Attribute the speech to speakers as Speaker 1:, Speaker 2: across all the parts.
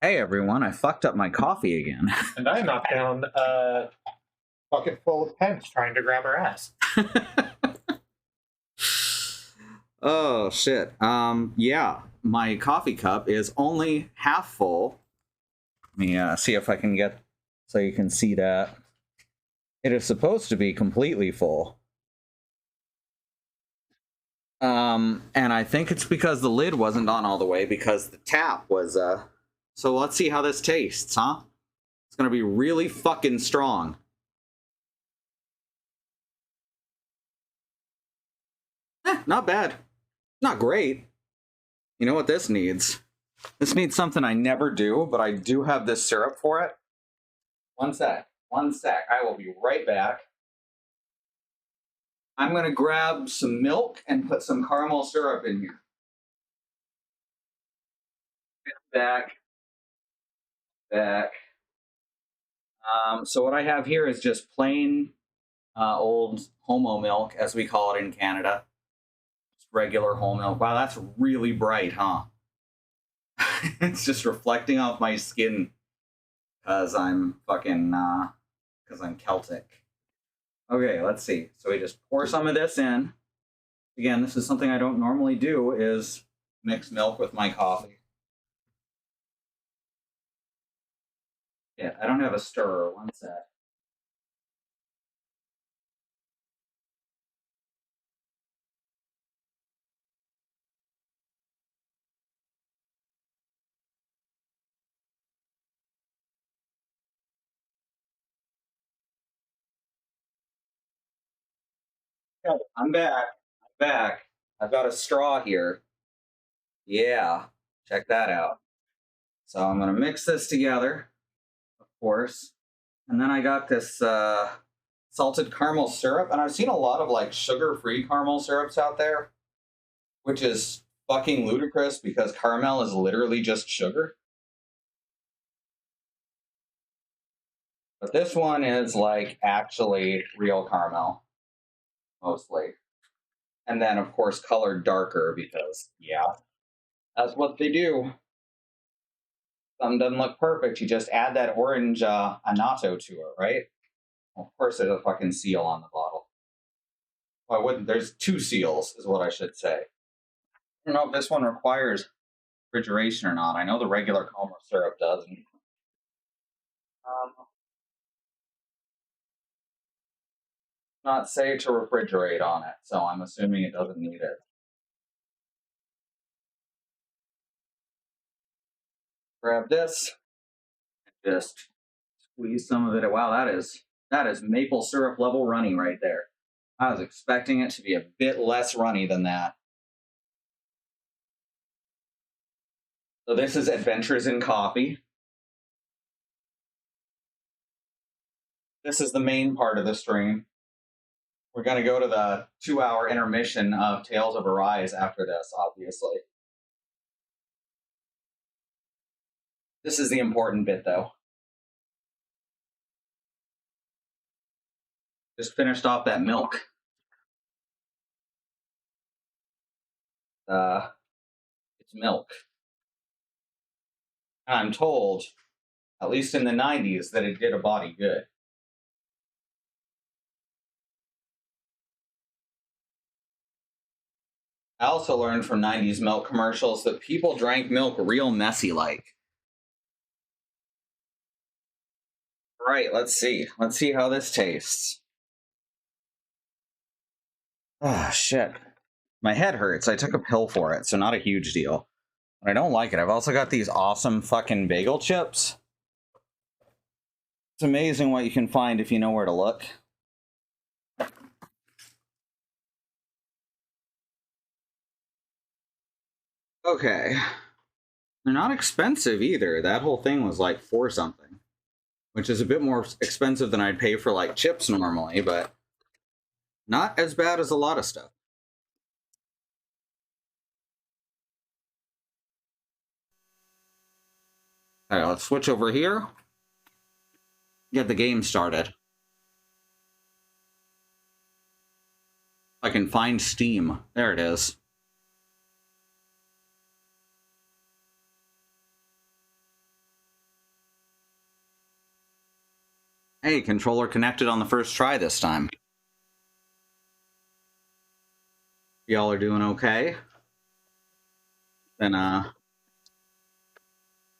Speaker 1: Hey everyone, I fucked up my coffee again.
Speaker 2: And I knocked down a bucket full of pens trying to grab her ass.
Speaker 1: Oh shit. Yeah, my coffee cup is only half full. Let me see if I can get so you can see that. It is supposed to be completely full. And I think it's because the lid wasn't on all the way because the tap was so let's see how this tastes, huh? It's gonna be really fucking strong. Not bad. Not great. You know what this needs? This needs something I never do, but I do have this syrup for it. One sec. One sec. I will be right back. I'm going to grab some milk and put some caramel syrup in here. Back. Back. So what I have here is just plain old homo milk, as we call it in Canada. Just regular whole milk. Wow, that's really bright, huh? It's just reflecting off my skin because I'm fucking, because I'm Celtic. Okay, let's see. So we just pour some of this in. Again, this is something I don't normally do, is mix milk with my coffee. Yeah, I don't have a stirrer. One sec. I'm back. I'm back. I've got a straw here. Yeah, check that out. So I'm going to mix this together, of course. And then I got this salted caramel syrup. And I've seen a lot of like sugar-free caramel syrups out there, which is fucking ludicrous because caramel is literally just sugar. But this one is like actually real caramel, mostly. And then, of course, colored darker because, yeah, that's what they do. Something doesn't look perfect. You just add that orange annatto to it, right? Well, of course, there's a fucking seal on the bottle. Well, I wouldn't. There's two seals, is what I should say. I don't know if this one requires refrigeration or not. I know the regular caramel syrup doesn't. Not say to refrigerate on it, so I'm assuming it doesn't need it. Grab this, just squeeze some of it. Wow, that is maple syrup level runny right there. I was expecting it to be a bit less runny than that. So this is Adventures in Coffee. This is the main part of the stream. We're going to go to the 2-hour intermission of Tales of Arise after this, obviously. This is the important bit, though. Just finished off that milk. It's milk. I'm told, at least in the 90s, that it did a body good. I also learned from 90s milk commercials that people drank milk real messy like. Right, let's see. Let's see how this tastes. Ah, shit. My head hurts. I took a pill for it, so not a huge deal. But I don't like it. I've also got these awesome fucking bagel chips. It's amazing what you can find if you know where to look. Okay. They're not expensive either. That whole thing was like $4 something, which is a bit more expensive than I'd pay for like chips normally, but not as bad as a lot of stuff. All right, let's switch over here. Get the game started. I can find Steam. There it is. Hey, controller connected on the first try this time. Y'all are doing okay? Then,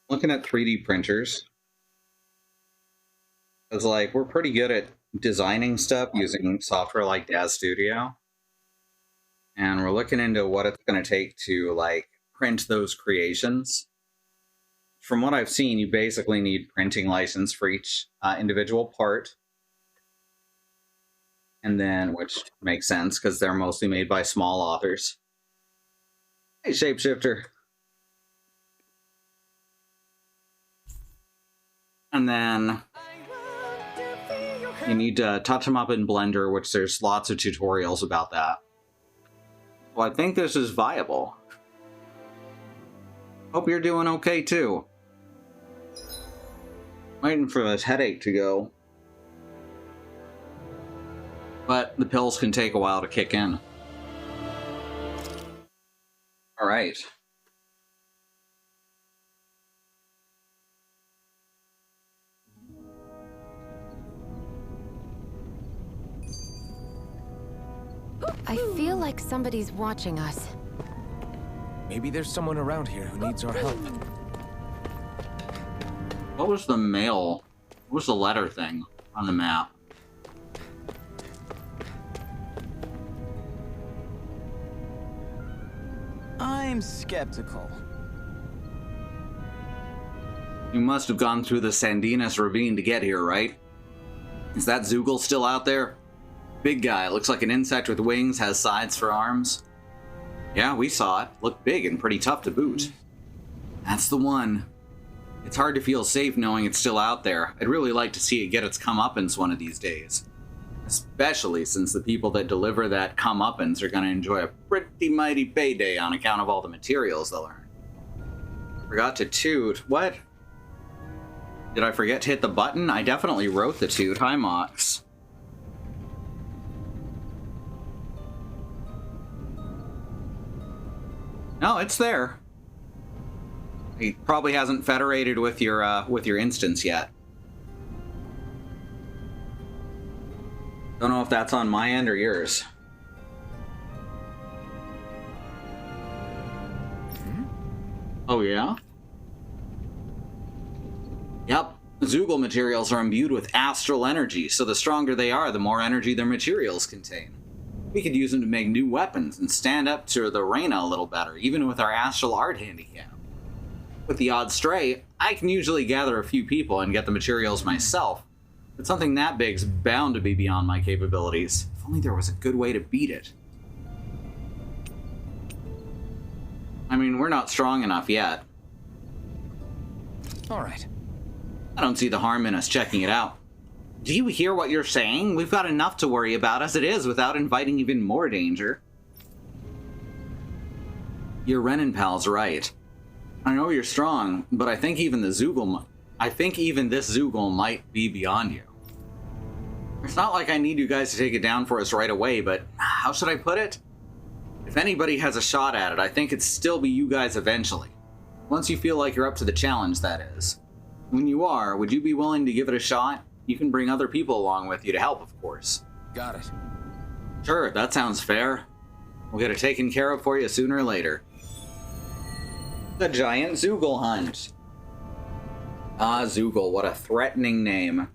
Speaker 1: looking at 3D printers. It's like, we're pretty good at designing stuff using software like DAZ Studio. And we're looking into what it's going to take to, like, print those creations. From what I've seen, you basically need printing license for each individual part. And then, which makes sense because they're mostly made by small authors. Hey, Shapeshifter. And then you need to touch them up in Blender, which there's lots of tutorials about that. Well, I think this is viable. Hope you're doing okay too. Waiting for this headache to go. But the pills can take a while to kick in. All right.
Speaker 3: I feel like somebody's watching us.
Speaker 4: Maybe there's someone around here who needs our help.
Speaker 1: What was the mail? What was the letter thing on the map?
Speaker 5: I'm skeptical.
Speaker 1: You must have gone through the Sandinas ravine to get here, right? Is that Zoogle still out there? Big guy, looks like an insect with wings, has sides for arms. Yeah, we saw it. Looked big and pretty tough to boot. That's the one. It's hard to feel safe knowing it's still out there. I'd really like to see it get its comeuppance one of these days. Especially since the people that deliver that comeuppance are going to enjoy a pretty mighty payday on account of all the materials they'll earn. Forgot to toot. What? Did I forget to hit the button? I definitely wrote the toot. Hi, Mox. No, it's there. He probably hasn't federated with your instance yet. Don't know if that's on my end or yours. Oh yeah? Yep. Zoogle materials are imbued with astral energy, so the stronger they are, the more energy their materials contain. We could use them to make new weapons and stand up to the Reyna a little better, even with our astral art handicap. With the odd stray, I can usually gather a few people and get the materials myself, but something that big's bound to be beyond my capabilities. If only there was a good way to beat it. I mean, we're not strong enough yet.
Speaker 4: All right.
Speaker 1: I don't see the harm in us checking it out. Do you hear what you're saying? We've got enough to worry about as it is without inviting even more danger. Your Renin pal's right. I know you're strong, but I think even this Zoogle might be beyond you. It's not like I need you guys to take it down for us right away, but how should I put it? If anybody has a shot at it, I think it'd still be you guys eventually. Once you feel like you're up to the challenge, that is. When you are, would you be willing to give it a shot? You can bring other people along with you to help, of course.
Speaker 4: Got it.
Speaker 1: Sure, that sounds fair. We'll get it taken care of for you sooner or later. The Giant Zoogle Hunt. Ah, Zoogle, what a threatening name.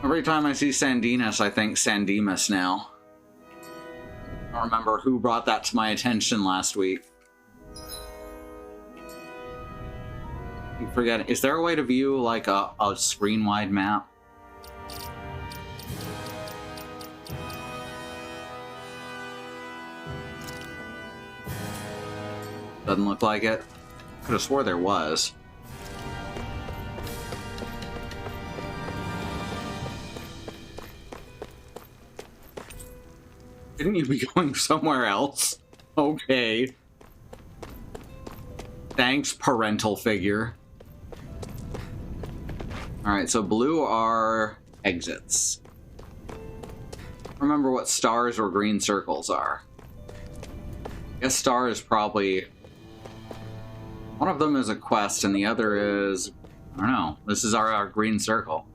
Speaker 1: Every time I see Sandinas, I think Sandemus now. I don't remember who brought that to my attention last week. You forget, is there a way to view like a screen-wide map? Doesn't look like it. Could have swore there was. Shouldn't you be going somewhere else? Okay. Thanks, parental figure. Alright, so blue are exits. Remember what stars or green circles are. I guess star is probably One of them is a quest, and the other is, I don't know. This is our green circle.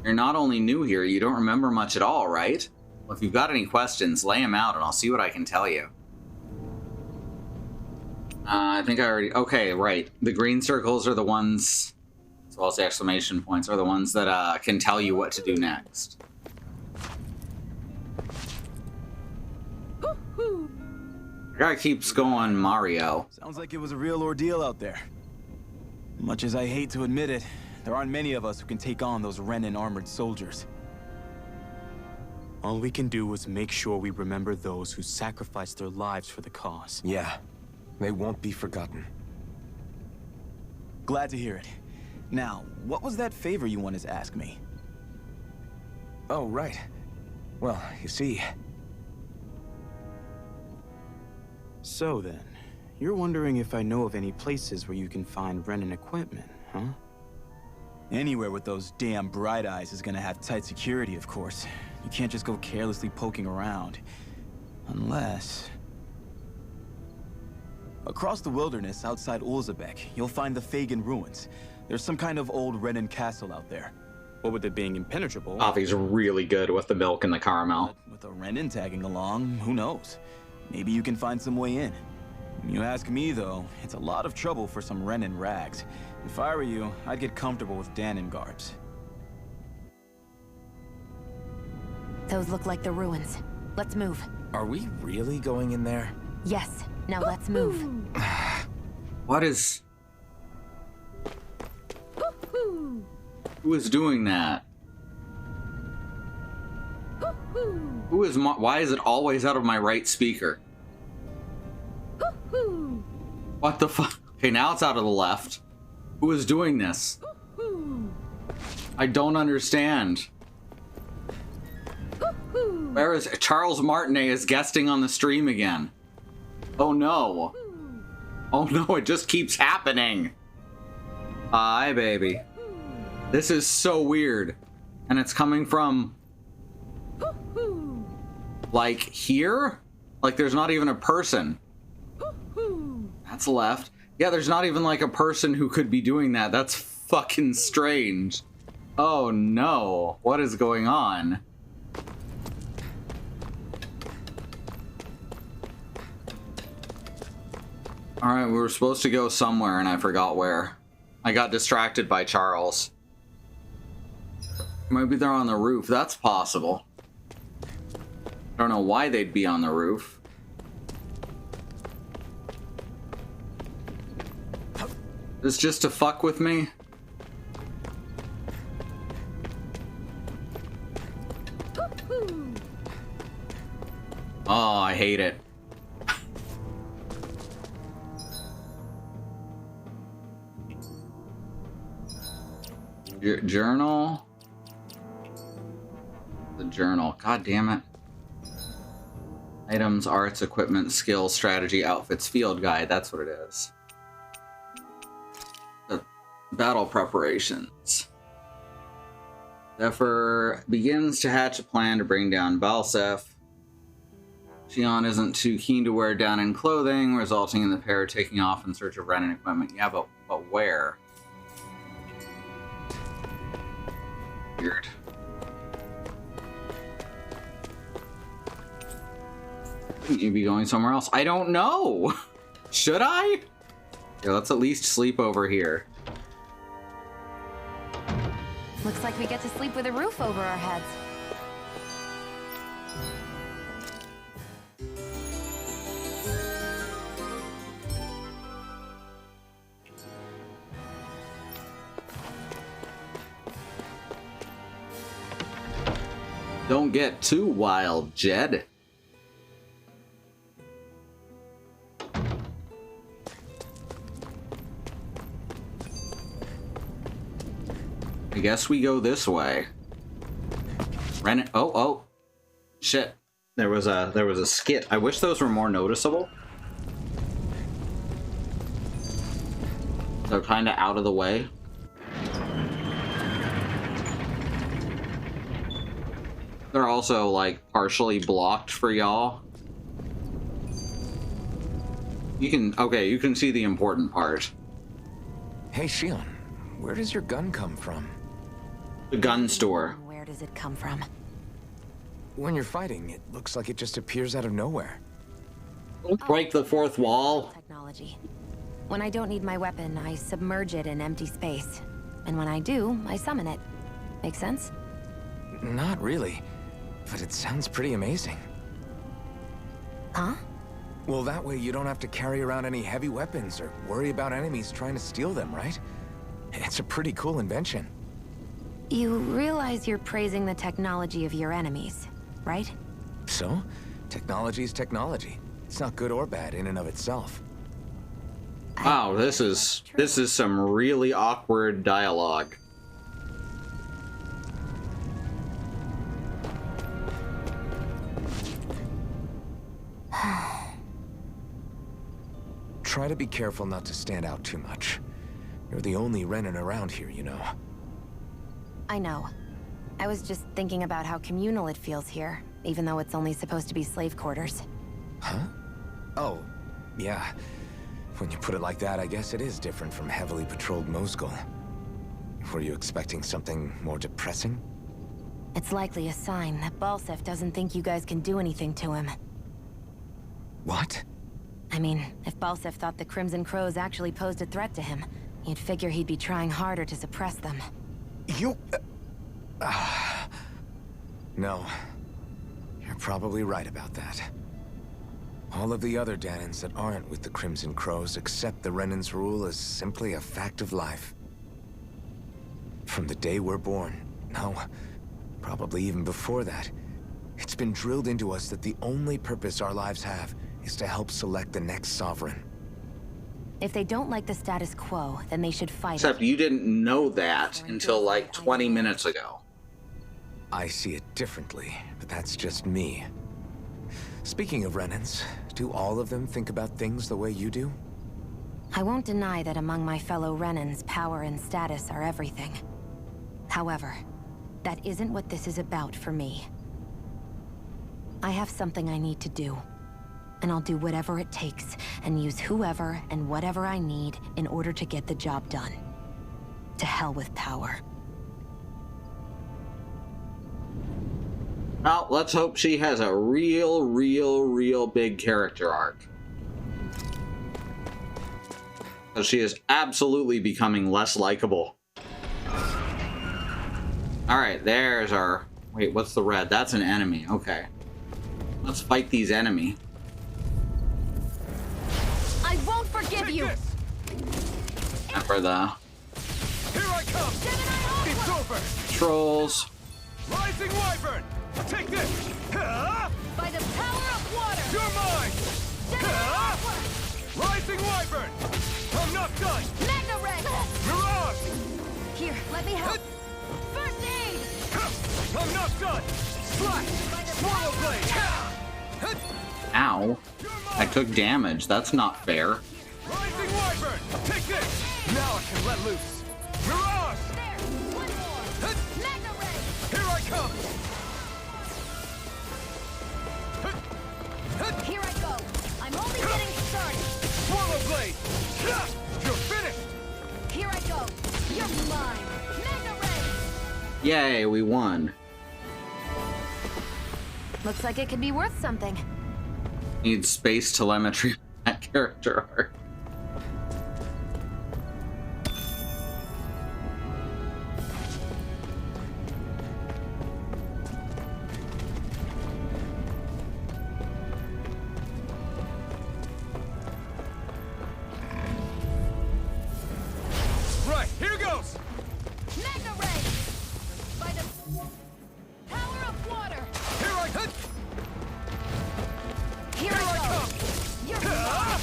Speaker 1: You're not only new here, you don't remember much at all, right? Well, if you've got any questions, lay them out, and I'll see what I can tell you. I think I already... Okay, right. The green circles are the ones, as well as the exclamation points, are the ones that can tell you what to do next. The guy keeps going Mario.
Speaker 5: Sounds like it was a real ordeal out there. Much as I hate to admit it, there aren't many of us who can take on those Renan armored soldiers.
Speaker 6: All we can do is make sure we remember those who sacrificed their lives for the cause.
Speaker 4: Yeah, they won't be forgotten.
Speaker 5: Glad to hear it. Now, what was that favor you wanted to ask me?
Speaker 4: Oh, right. Well, you see...
Speaker 6: So then, you're wondering if I know of any places where you can find Renan equipment, huh?
Speaker 5: Anywhere with those damn bright eyes is gonna have tight security, of course. You can't just go carelessly poking around. Unless... Across the wilderness outside Ulzebek, you'll find the Fagan ruins. There's some kind of old Renan castle out there.
Speaker 6: What with it being impenetrable?
Speaker 1: Avi's really good with the milk and the caramel.
Speaker 5: But with a Renan tagging along, who knows? Maybe you can find some way in. You ask me, though, it's a lot of trouble for some Renan rags. If I were you, I'd get comfortable with Danon garbs.
Speaker 3: Those look like the ruins. Let's move.
Speaker 4: Are we really going in there?
Speaker 3: Yes. Now let's move.
Speaker 1: What is... Who is doing that? Who is why is it always out of my right speaker? What the fuck? Okay, now it's out of the left. Who is doing this? I don't understand. Where is Charles Martinet is guesting on the stream again? Oh no. Oh no, it just keeps happening. Hi, baby. This is so weird. And it's coming from... like here? Like there's not even a person. That's left. Yeah, there's not even like a person who could be doing that. That's fucking strange. Oh no. What is going on? Alright, we were supposed to go somewhere and I forgot where. I got distracted by Charles. Maybe they're on the roof. That's possible. I don't know why they'd be on the roof. This just to fuck with me? Oh, I hate it. Journal. The journal. God damn it. Items, arts, equipment, skills, strategy, outfits, field guide. That's what it is. The battle preparations. Zephyr begins to hatch a plan to bring down Balsef. Xion isn't too keen to wear Danon clothing, resulting in the pair taking off in search of Renan equipment. Yeah, but where? Weird. Shouldn't you be going somewhere else? I don't know! Should I? Yeah, let's at least sleep over here.
Speaker 3: Looks like we get to sleep with a roof over our heads.
Speaker 1: Don't get too wild, Jed. I guess we go this way. Renan. Oh, shit. There was a skit. I wish those were more noticeable. They're kind of out of the way. They're also like partially blocked for y'all. You can see the important part.
Speaker 4: Hey, Shion, where does your gun come from?
Speaker 1: The gun store.
Speaker 3: Where does it come from?
Speaker 4: When you're fighting, it looks like it just appears out of nowhere.
Speaker 1: Don't break the fourth wall.
Speaker 3: Technology. When I don't need my weapon, I submerge it in empty space. And when I do, I summon it. Make sense?
Speaker 4: Not really, but it sounds pretty amazing.
Speaker 3: Huh?
Speaker 4: Well, that way you don't have to carry around any heavy weapons or worry about enemies trying to steal them, right? It's a pretty cool invention.
Speaker 3: You realize you're praising the technology of your enemies, right?
Speaker 4: So, technology is technology. It's not good or bad in and of itself.
Speaker 1: Wow, this is some really awkward dialogue.
Speaker 4: Try to be careful not to stand out too much. You're the only Renan around here, you know.
Speaker 3: I know. I was just thinking about how communal it feels here, even though it's only supposed to be slave quarters.
Speaker 4: Huh? Oh, yeah. When you put it like that, I guess it is different from heavily patrolled Moscow. Were you expecting something more depressing?
Speaker 3: It's likely a sign that Balsef doesn't think you guys can do anything to him.
Speaker 4: What?
Speaker 3: I mean, if Balsef thought the Crimson Crows actually posed a threat to him, you'd figure he'd be trying harder to suppress them.
Speaker 4: You... No. You're probably right about that. All of the other Danans that aren't with the Crimson Crows accept the Renan's rule as simply a fact of life. From the day we're born, no, probably even before that, it's been drilled into us that the only purpose our lives have is to help select the next sovereign.
Speaker 3: If they don't like the status quo, then they should fight
Speaker 1: Except
Speaker 3: it.
Speaker 1: you didn't know that until like 20 minutes ago.
Speaker 4: I see it differently, but that's just me. Speaking of Renans, do all of them think about things the way you do?
Speaker 3: I won't deny that among my fellow Renans, power and status are everything. However, that isn't what this is about for me. I have something I need to do. And I'll do whatever it takes, and use whoever and whatever I need in order to get the job done. To hell with power.
Speaker 1: Well, let's hope she has a real big character arc. Because she is absolutely becoming less likable. Alright, there's our... Wait, what's the red? That's an enemy. Okay. Let's fight these enemy.
Speaker 3: I won't forgive you!
Speaker 1: For the
Speaker 7: Here I come! It's over!
Speaker 1: trolls.
Speaker 7: Rising Wyvern! Take this! Huh?
Speaker 3: By the power of water!
Speaker 7: You're mine! Huh? Rising Wyvern! I'm not done!
Speaker 3: Magna Red!
Speaker 7: Mirage!
Speaker 3: Here, let me help. First aid!
Speaker 7: Huh? I'm not done! Slash! Swallow Blade! Huh?
Speaker 1: Ow.
Speaker 7: You're
Speaker 1: I
Speaker 7: mine!
Speaker 1: took damage. That's not fair.
Speaker 7: Rising Wyvern! Take this! Now I can let loose! Mirage!
Speaker 3: There! One more!
Speaker 7: Huh?
Speaker 3: Magna Red!
Speaker 7: Here I come!
Speaker 3: Here I go! I'm only getting started!
Speaker 7: Swallow Blade! Ha! You're finished!
Speaker 3: Here I go! You're mine! Magna Red!
Speaker 1: Yay, we won.
Speaker 3: Looks like it could be worth something.
Speaker 1: Need space telemetry on that character arc.
Speaker 7: Right, here goes!
Speaker 3: Magna Red! By the power of water!
Speaker 7: Here I come!
Speaker 3: Here I go! You're mine!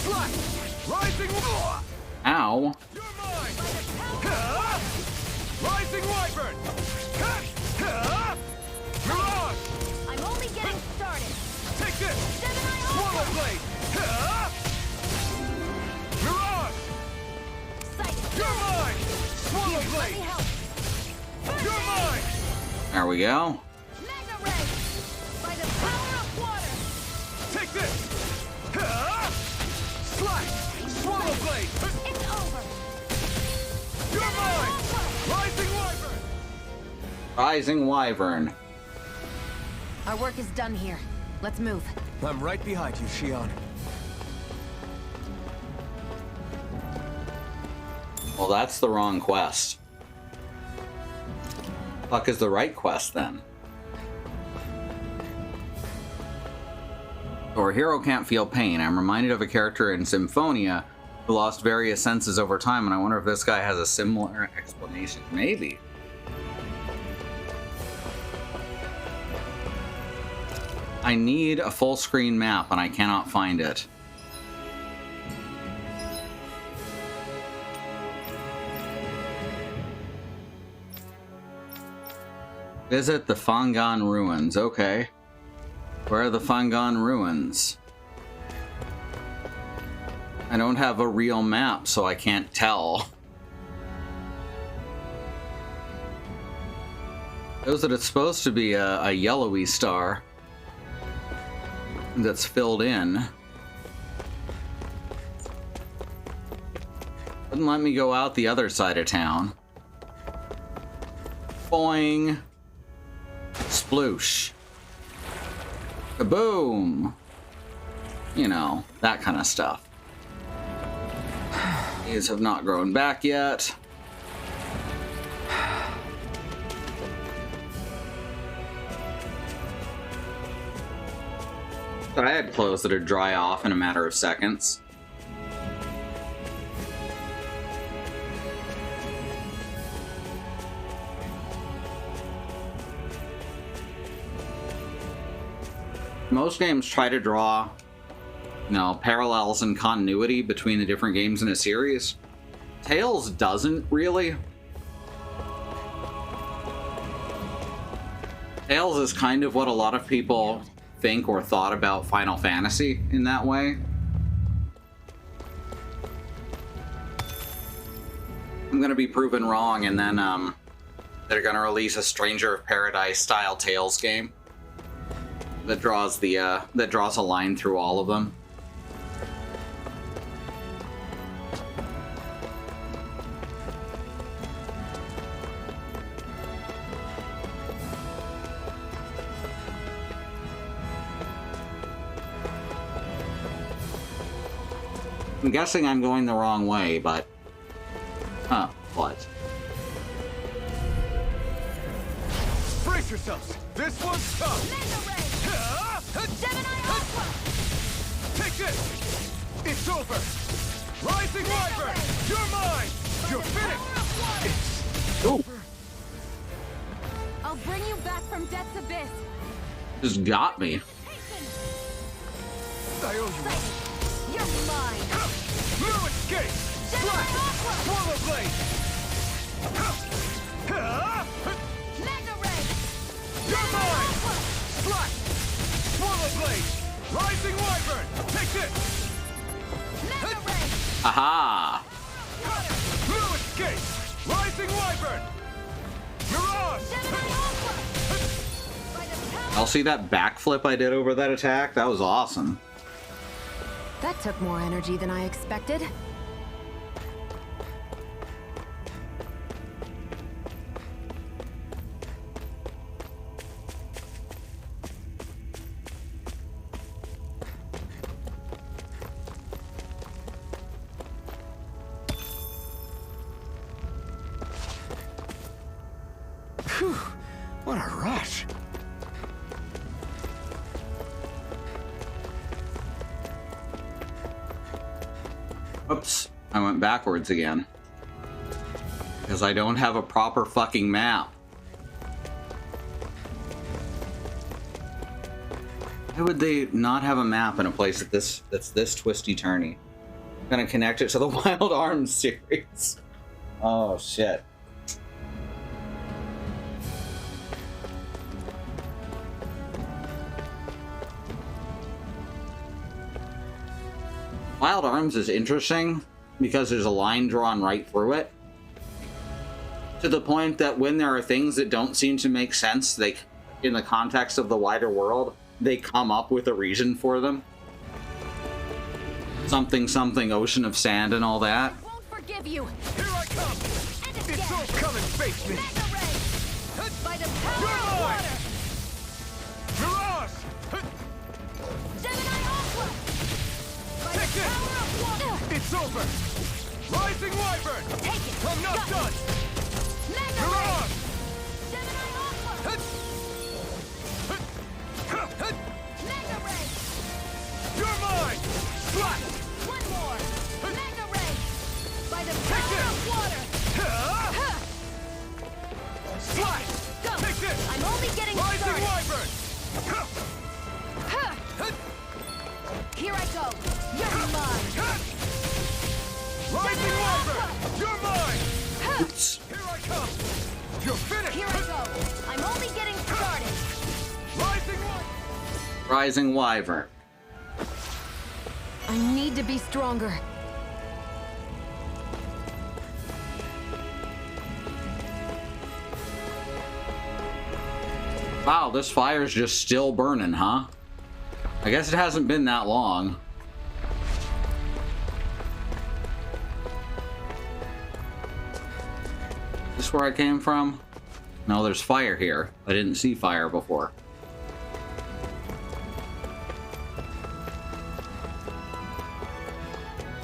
Speaker 7: Slash! Rising
Speaker 1: Ow.
Speaker 7: You're mine! Rising Wyvern! Mirage!
Speaker 3: I'm only getting started!
Speaker 7: Take this!
Speaker 3: Gemini
Speaker 7: Swallow
Speaker 3: Ultra!
Speaker 7: Blade! Mirage!
Speaker 3: Sight!
Speaker 7: You're mine! Swallow
Speaker 3: Let me
Speaker 7: Blade!
Speaker 3: help!
Speaker 7: You're mine!
Speaker 1: There we go.
Speaker 3: Magna Red! By the power of water!
Speaker 7: Take this!
Speaker 1: Rising Wyvern.
Speaker 3: Our work is done here. Let's move.
Speaker 7: I'm right behind you, Shion.
Speaker 1: Well, that's the wrong quest. Fuck is the right quest then? Our hero can't feel pain. I'm reminded of a character in Symphonia who lost various senses over time, and I wonder if this guy has a similar explanation. Maybe. I need a full screen map, and I cannot find it. Visit the Fangan Ruins. Okay. Where are the Fangan Ruins? I don't have a real map, so I can't tell. Shows that it's supposed to be a yellowy star that's filled in. Wouldn't let me go out the other side of town. Boing. Sploosh. Kaboom! You know, that kind of stuff. These have not grown back yet. I had clothes that would dry off in a matter of seconds. Most games try to draw, you know, parallels and continuity between the different games in a series. Tales doesn't really. Tales is kind of what a lot of people think or thought about Final Fantasy in that way. I'm gonna be proven wrong, and then they're gonna release a Stranger of Paradise style Tales game that draws a line through all of them. I'm guessing I'm going the wrong way, but... Huh, what?
Speaker 7: Brace yourselves! This one's tough!
Speaker 8: Gemini Aqua!
Speaker 7: Take this! It's over! Rising Wyvern! You're mine! You're finished! It's over!
Speaker 8: I'll bring you back from death's abyss.
Speaker 1: Just got me.
Speaker 7: I owe you one.
Speaker 8: You're mine.
Speaker 7: No escape!
Speaker 8: Gemini Aqua!
Speaker 7: Swallow Blade!
Speaker 8: Mega Ray!
Speaker 7: You're mine! Slash! Swallow Blade! Rising Wyvern! Take this!
Speaker 8: Mega Ray!
Speaker 1: Aha!
Speaker 7: No escape! Rising Wyvern! Mirage!
Speaker 8: Gemini Aqua! By the power...
Speaker 1: I'll see that backflip I did over that attack. That was awesome.
Speaker 3: That took more energy than I expected.
Speaker 4: Phew, what a rush.
Speaker 1: Oops, I went backwards again. Because I don't have a proper fucking map. Why would they not have a map in a place that's this twisty-turny? I'm gonna connect it to the Wild Arms series. Oh, shit. Wild Arms is interesting because there's a line drawn right through it. To the point that when there are things that don't seem to make sense, they, in the context of the wider world, they come up with a reason for them. Something, something, ocean of sand and all that.
Speaker 8: I won't forgive you.
Speaker 7: Here I come!
Speaker 8: And
Speaker 7: It's
Speaker 8: again.
Speaker 7: all coming, face me!
Speaker 8: Mega Ray! By the the power
Speaker 7: You're
Speaker 8: of
Speaker 7: mine!
Speaker 8: water!
Speaker 7: Mirage!
Speaker 8: Gemini Aqua! By
Speaker 7: Take
Speaker 8: the
Speaker 7: this!
Speaker 8: power of water!
Speaker 7: It's over! Rising Wyvern!
Speaker 8: Take it!
Speaker 7: I'm not
Speaker 8: Got it.
Speaker 7: done!
Speaker 8: Mega Ray!
Speaker 7: Mirage!
Speaker 8: Gemini Aqua! Mega Ray!
Speaker 7: You're mine! Slap!
Speaker 8: One more! Mega Ray! By the
Speaker 7: Take
Speaker 8: power
Speaker 7: this!
Speaker 8: of water! Huh.
Speaker 7: Slap!
Speaker 8: Go!
Speaker 7: Take this!
Speaker 8: I'm only getting
Speaker 7: Rising
Speaker 8: started!
Speaker 7: Wyvern!
Speaker 8: Huh. Here I go! You're mine!
Speaker 7: Rising Wyvern! You're mine!
Speaker 1: Oops.
Speaker 7: Here I come! You're finished!
Speaker 8: Here I go! I'm only getting started!
Speaker 7: Rising Wyvern!
Speaker 1: Rising Wyvern.
Speaker 8: I need to be stronger.
Speaker 1: Wow, this fire's just still burning, huh? I guess it hasn't been that long. Is this where I came from? No, there's fire here. I didn't see fire before.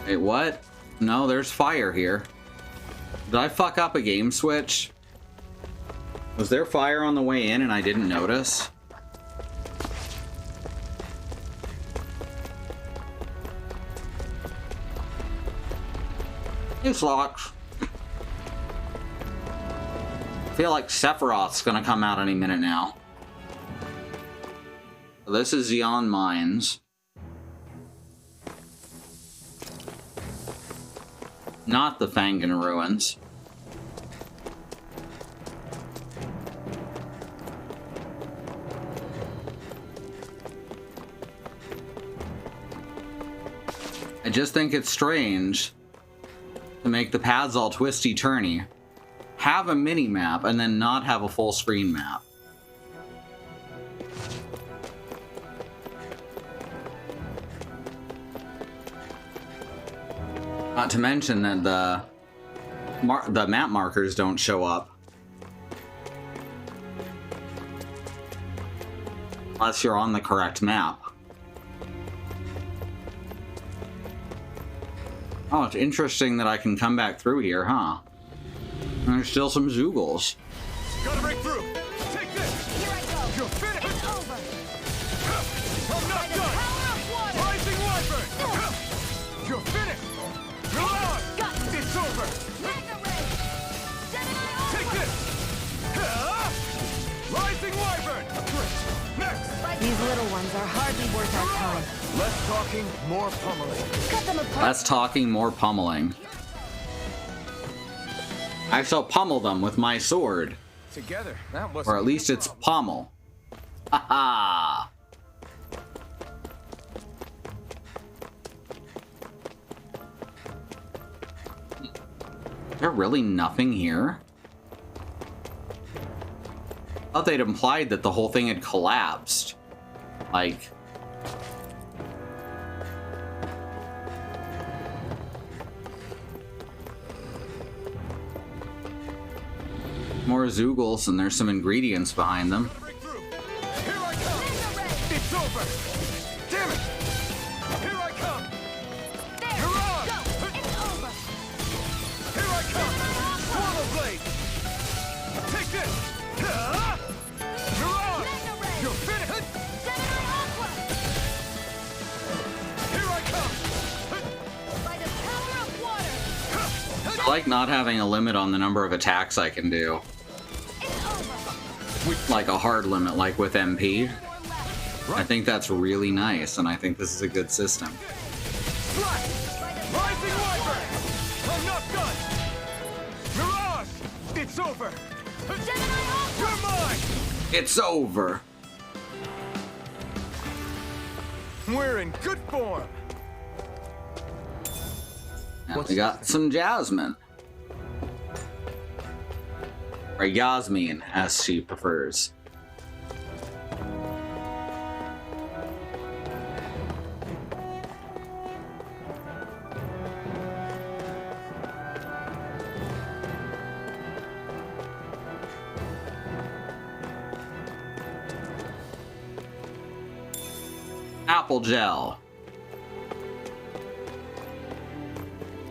Speaker 1: Wait, what? No, there's fire here. Did I fuck up a game switch? Was there fire on the way in and I didn't notice? These locks. I feel like Sephiroth's gonna come out any minute now. This is Zeon Mines. Not the Fangin Ruins. I just think it's strange to make the paths all twisty-turny, have a mini-map, and then not have a full-screen map. Not to mention that the map markers don't show up. Unless you're on the correct map. Oh, it's interesting that I can come back through here, huh? And there's still some Zoogles.
Speaker 7: Gotta break through! Take this!
Speaker 8: Here I go!
Speaker 7: You're finished!
Speaker 8: It's over!
Speaker 7: I'm
Speaker 8: By
Speaker 7: not
Speaker 8: the
Speaker 7: done!
Speaker 8: power of water!
Speaker 7: Rising Wyvern! You're finished! Mirage!
Speaker 8: Got it.
Speaker 7: It's over!
Speaker 8: Mega Ray! Gemini
Speaker 7: Take
Speaker 8: Aqua!
Speaker 7: this! Rising Wyvern! Next!
Speaker 8: By the
Speaker 3: These little ones are hardly worth our time.
Speaker 7: Less talking, more pummeling.
Speaker 8: cut them apart!
Speaker 1: Less talking, more pummeling. I shall pummel them with my sword.
Speaker 7: Together, that was.
Speaker 1: Or at least it's pommel. Haha! Is there really nothing here? I thought they'd implied that the whole thing had collapsed. Like... more Zoogles, and there's some ingredients behind them.
Speaker 7: Break through. Here I come! It's over! Damn it! Here I come!
Speaker 8: There!
Speaker 7: Mirage!
Speaker 8: Go! It's over!
Speaker 7: Here I come! Swallow Blade! Take this! Mirage!
Speaker 8: Mega Ray!
Speaker 7: You're finished!
Speaker 8: Gemini Aqua!
Speaker 7: Here I come!
Speaker 8: By the power of water!
Speaker 1: I like not having a limit on the number of attacks I can do.
Speaker 8: It's over!
Speaker 1: Like a hard limit, like with MP.
Speaker 8: More left!
Speaker 1: I think that's really nice, and I think this is a good system.
Speaker 7: Slash!
Speaker 8: By the
Speaker 7: Rising
Speaker 8: power of
Speaker 7: Wyvern! I'm not done! Mirage! It's over!
Speaker 8: water! Gemini Aqua!
Speaker 7: You're mine!
Speaker 1: It's over!
Speaker 7: We're in good form!
Speaker 1: And we got some Jasmine. Or Yasmine, as she prefers. Apple gel.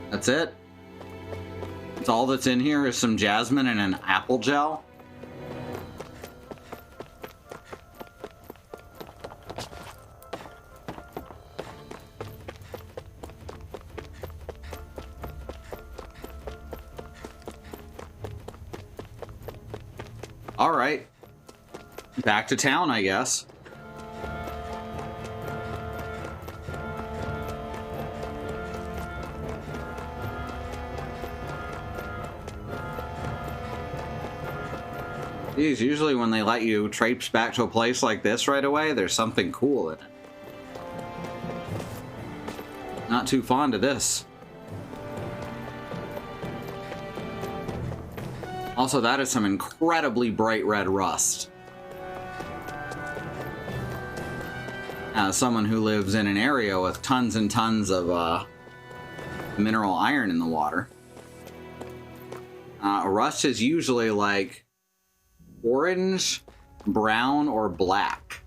Speaker 1: That's it? That's all that's in here is some jasmine and an apple gel? All right. Back to town, I guess. Geez, usually when they let you traipse back to a place like this right away, there's something cool in it. Not too fond of this. Also, that is some incredibly bright red rust. As someone who lives in an area with tons and tons of mineral iron in the water, rust is usually like orange, brown, or black.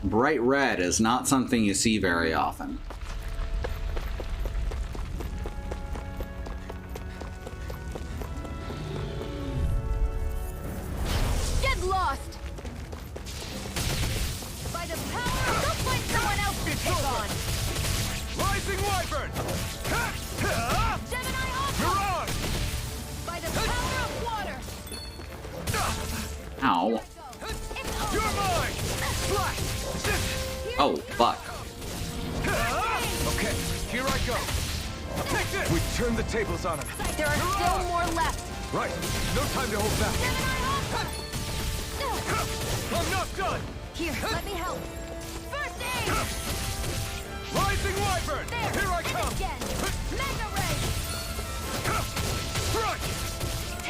Speaker 1: Bright red is not something you see very often.
Speaker 8: Get lost! By the power, go find someone else to take on!
Speaker 7: Rising Wyvern!
Speaker 8: Gemini Alpha!
Speaker 7: Mirage!
Speaker 8: By the power of water!
Speaker 1: Ow.
Speaker 8: It's
Speaker 7: You're
Speaker 8: over!
Speaker 7: mine! Flash!
Speaker 1: Oh, fuck.
Speaker 7: Okay, here I go. Take this!
Speaker 4: We turned the tables on him.
Speaker 8: There are still more left!
Speaker 7: Right, no time to hold back.
Speaker 8: Gemini Alpha!
Speaker 7: I'm not done!
Speaker 8: Here, let me help! First aid!
Speaker 7: Rising Wyvern!
Speaker 8: There!
Speaker 7: Here I
Speaker 8: and
Speaker 7: come!
Speaker 8: again! Mega Ray!
Speaker 7: Front!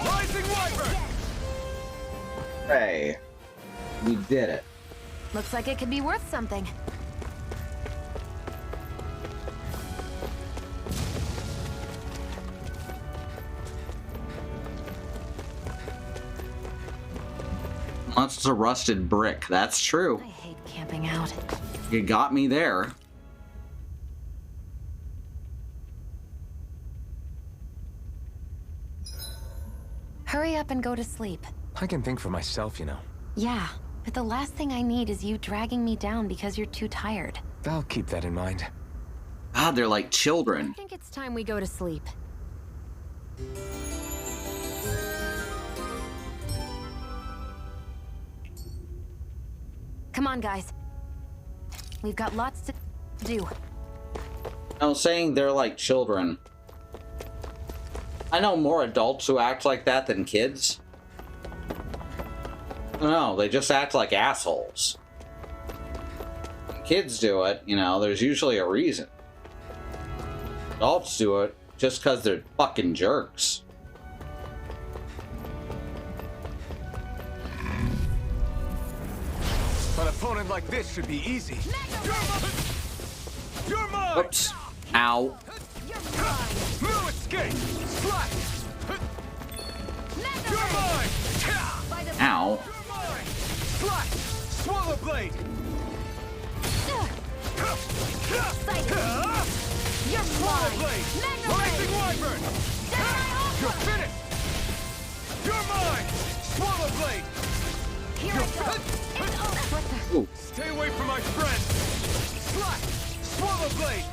Speaker 7: Rising Wyvern!
Speaker 1: Hey, we did it.
Speaker 3: Looks like it could be worth something.
Speaker 1: Unless it's a rusted brick. That's true.
Speaker 3: I hate camping out.
Speaker 1: You got me there.
Speaker 3: Hurry up and go to sleep.
Speaker 4: I can think for myself, you know.
Speaker 3: Yeah, but the last thing I need is you dragging me down because you're too tired.
Speaker 4: I'll keep that in mind.
Speaker 1: God, they're like
Speaker 3: I
Speaker 1: children.
Speaker 3: think it's time we go to sleep. Come on, guys. We've got lots to do.
Speaker 1: I was saying they're like children. I know more adults who act like that than kids. No, they just act like assholes. Kids do it, you know, there's usually a reason. Adults do it just because they're fucking jerks.
Speaker 4: An opponent like this should be easy.
Speaker 7: You're mine!
Speaker 1: Oops. Ow.
Speaker 8: You're mine!
Speaker 7: No escape! Slash!
Speaker 8: Mega
Speaker 7: You're
Speaker 8: Ray!
Speaker 7: mine!
Speaker 8: By the
Speaker 1: Ow.
Speaker 7: You're mine! Slash! Swallow blade!
Speaker 8: Exciting! You're
Speaker 7: Swallow
Speaker 8: mine!
Speaker 7: blade!
Speaker 8: Mega
Speaker 7: Rising
Speaker 8: Ray!
Speaker 7: Wyvern!
Speaker 8: Gemini
Speaker 7: You're
Speaker 8: Alpha!
Speaker 7: finished! You're mine! Swallow blade!
Speaker 8: Here I go! It's over! What the?
Speaker 1: Ooh.
Speaker 7: Stay away from my friend! Slash! Swallow blade!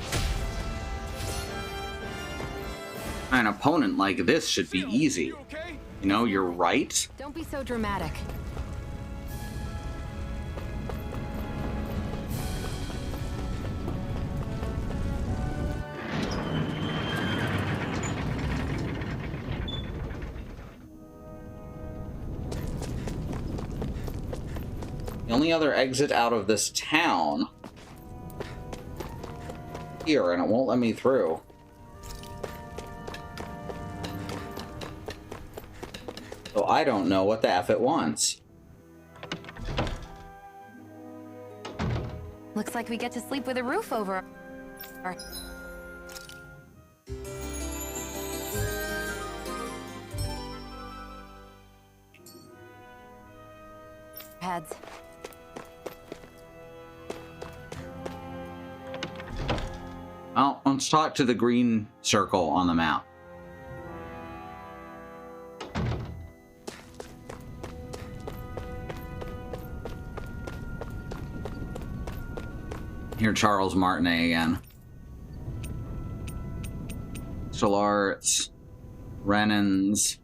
Speaker 1: An opponent like this should be easy.
Speaker 7: You okay?
Speaker 1: You know, you're right.
Speaker 3: Don't be so dramatic.
Speaker 1: The only other exit out of this town here, and it won't let me through. So I don't know what the F it wants.
Speaker 3: Looks like we get to sleep with a roof over our heads.
Speaker 1: Well, let's talk to the green circle on the map. Hear Charles Martinet again. Stellaris, Renans.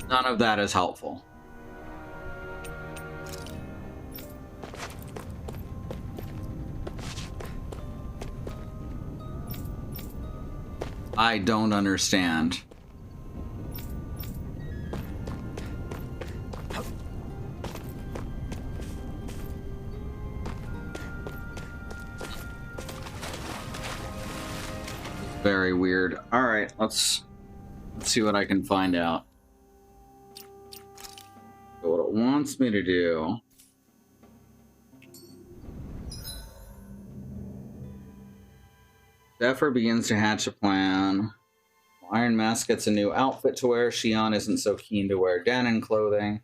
Speaker 1: None of that is helpful. I don't understand. Very weird. All right, let's see what I can find out. So what it wants me to do. Zephyr begins to hatch a plan. Iron Mask gets a new outfit to wear. Xion isn't so keen to wear Danon clothing.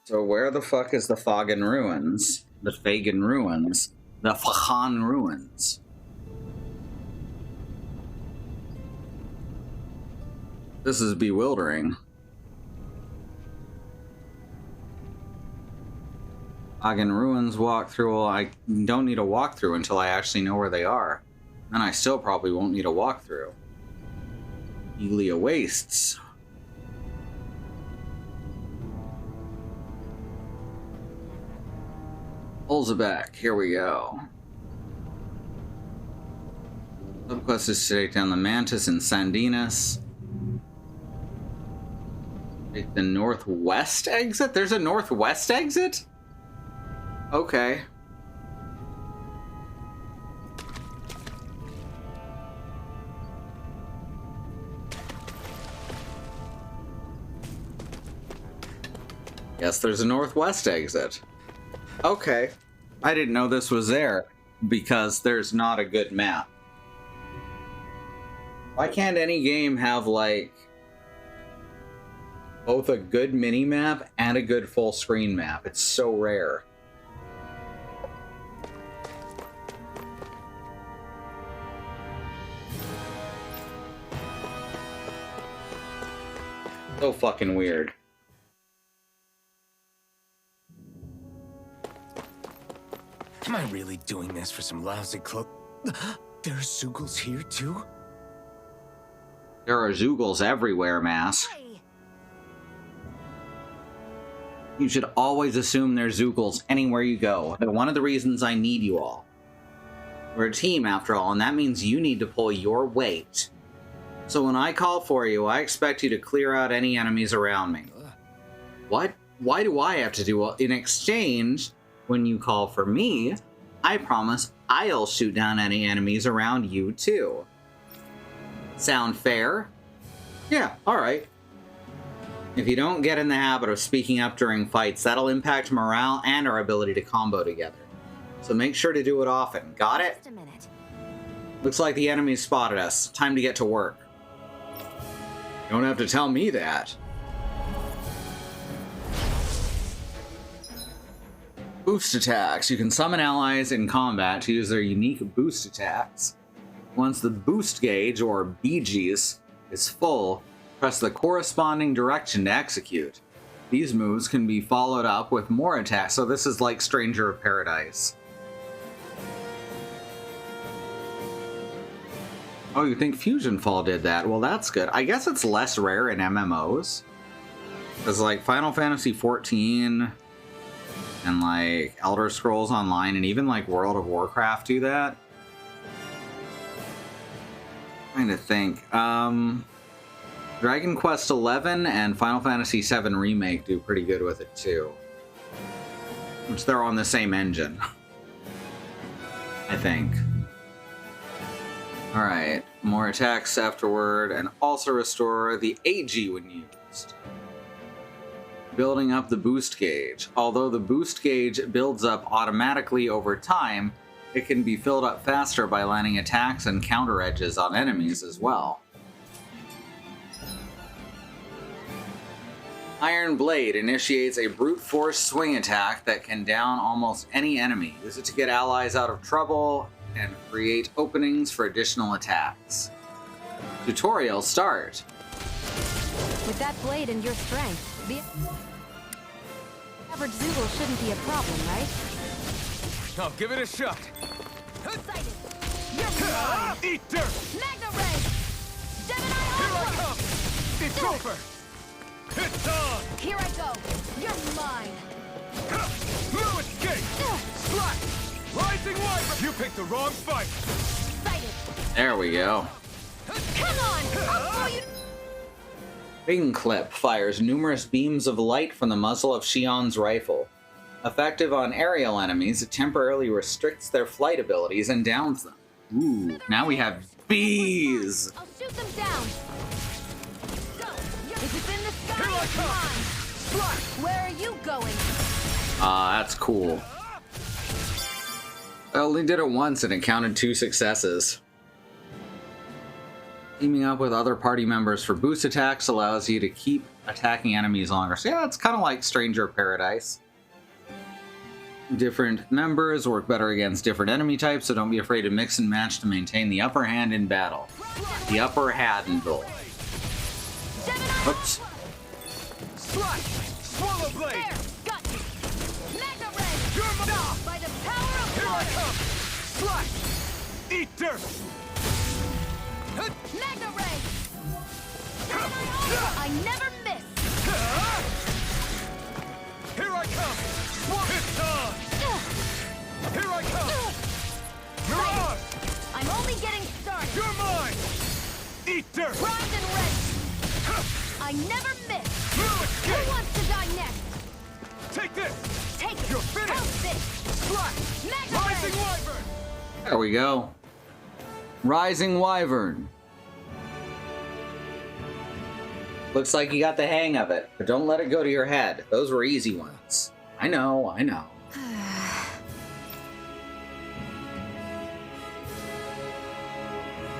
Speaker 1: So where the fuck is the Fagan Ruins? The Fagan Ruins? The Fagan Ruins? This is bewildering. Fagan Ruins walkthrough. Well, I don't need a walkthrough until I actually know where they are. And I still probably won't need a walkthrough. Elia Wastes. Ulzebek, here we go. Subquest is to take down the Mantis and Sandinas. Take the northwest exit? There's a northwest exit? Okay. Yes, there's a northwest exit. Okay. I didn't know this was there because there's not a good map. Why can't any game have, like, both a good mini-map and a good full-screen map? It's so rare. So fucking weird.
Speaker 4: Am I really doing this for some lousy cloak? There are Zeugles here too?
Speaker 1: There are Zeugles everywhere, Mass. You should always assume there's Zeugles anywhere you go. They're one of the reasons I need you all. We're a team, after all, and that means you need to pull your weight. So when I call for you, I expect you to clear out any enemies around me. What? Why do I have to do it? In exchange, when you call for me, I promise I'll shoot down any enemies around you too. Sound fair? Yeah, alright. If you don't get in the habit of speaking up during fights, that'll impact morale and our ability to combo together. So make sure to do it often. Got it?
Speaker 3: Just a minute.
Speaker 1: Looks like the enemy's spotted us. Time to get to work. You don't have to tell me that. Boost attacks. You can summon allies in combat to use their unique boost attacks. Once the boost gauge, or BGs, is full, press the corresponding direction to execute. These moves can be followed up with more attacks, so this is like Stranger of Paradise. Oh, you think Fusion Fall did that? Well, that's good. I guess it's less rare in MMOs. Because, like, Final Fantasy XIV and, like, Elder Scrolls Online and even, like, World of Warcraft do that. I'm trying to think. Dragon Quest XI and Final Fantasy VII Remake do pretty good with it, too. Which they're on the same engine. I think. Alright, more attacks afterward, and also restore the AG when used. Building up the boost gauge. Although the boost gauge builds up automatically over time, it can be filled up faster by landing attacks and counter edges on enemies as well. Iron Blade initiates a brute force swing attack that can down almost any enemy. Use it to get allies out of trouble and create openings for additional attacks. Tutorial start.
Speaker 3: With that blade and your strength, the average Zoogle shouldn't be a problem, right?
Speaker 7: I'll give it a shot.
Speaker 8: Sighted. You're mine.
Speaker 7: Eat dirt!
Speaker 8: Magna Ray. Gemini
Speaker 7: Here I
Speaker 8: Aqua.
Speaker 7: come! It's over! It's on!
Speaker 8: Here I go. You're mine.
Speaker 7: No escape! Slash! Rising Wyvern! You picked the wrong fight!
Speaker 8: Sighted.
Speaker 1: There we go.
Speaker 8: Come on. I'll throw you.
Speaker 1: Wing Clip fires numerous beams of light from the muzzle of Shion's rifle. Effective on aerial enemies, it temporarily restricts their flight abilities and downs them. Ooh, now we have bees!
Speaker 8: I'll shoot them down. Go. If it's in the sky,
Speaker 7: Here I
Speaker 8: it's
Speaker 7: come.
Speaker 8: mine.
Speaker 7: Slash!
Speaker 8: Where are you going?
Speaker 1: That's cool. I only did it once and it counted 2 successes. Teaming up with other party members for boost attacks allows you to keep attacking enemies longer. So yeah, it's kind of like Stranger of Paradise. Different members work better against different enemy types, so don't be afraid to mix and match to maintain the upper hand in battle. The upper handle.
Speaker 8: Gemini
Speaker 1: Oops.
Speaker 7: Slash! Swallow blade!
Speaker 8: There. Got you. Magna Ray.
Speaker 7: You're my...
Speaker 8: By the power of
Speaker 7: Here I
Speaker 8: blood.
Speaker 7: come! Slash! Eat dirt!
Speaker 8: Magna Ray. I never miss.
Speaker 7: Here I come! It's on! Here I come! Mirage!
Speaker 8: I'm only getting started.
Speaker 7: You're mine! Eat dirt!
Speaker 8: Rise and rage. I never miss.
Speaker 7: No
Speaker 8: Who
Speaker 7: escape!
Speaker 8: wants to die next?
Speaker 7: Take this!
Speaker 8: Take it.
Speaker 7: You're finished.
Speaker 8: How's this?
Speaker 7: Slash!
Speaker 8: Magna
Speaker 7: Rising
Speaker 8: Ray.
Speaker 7: Wyvern!
Speaker 1: There we go. Rising Wyvern. Looks like you got the hang of it, but don't let it go to your head. Those were easy ones. I know, I know.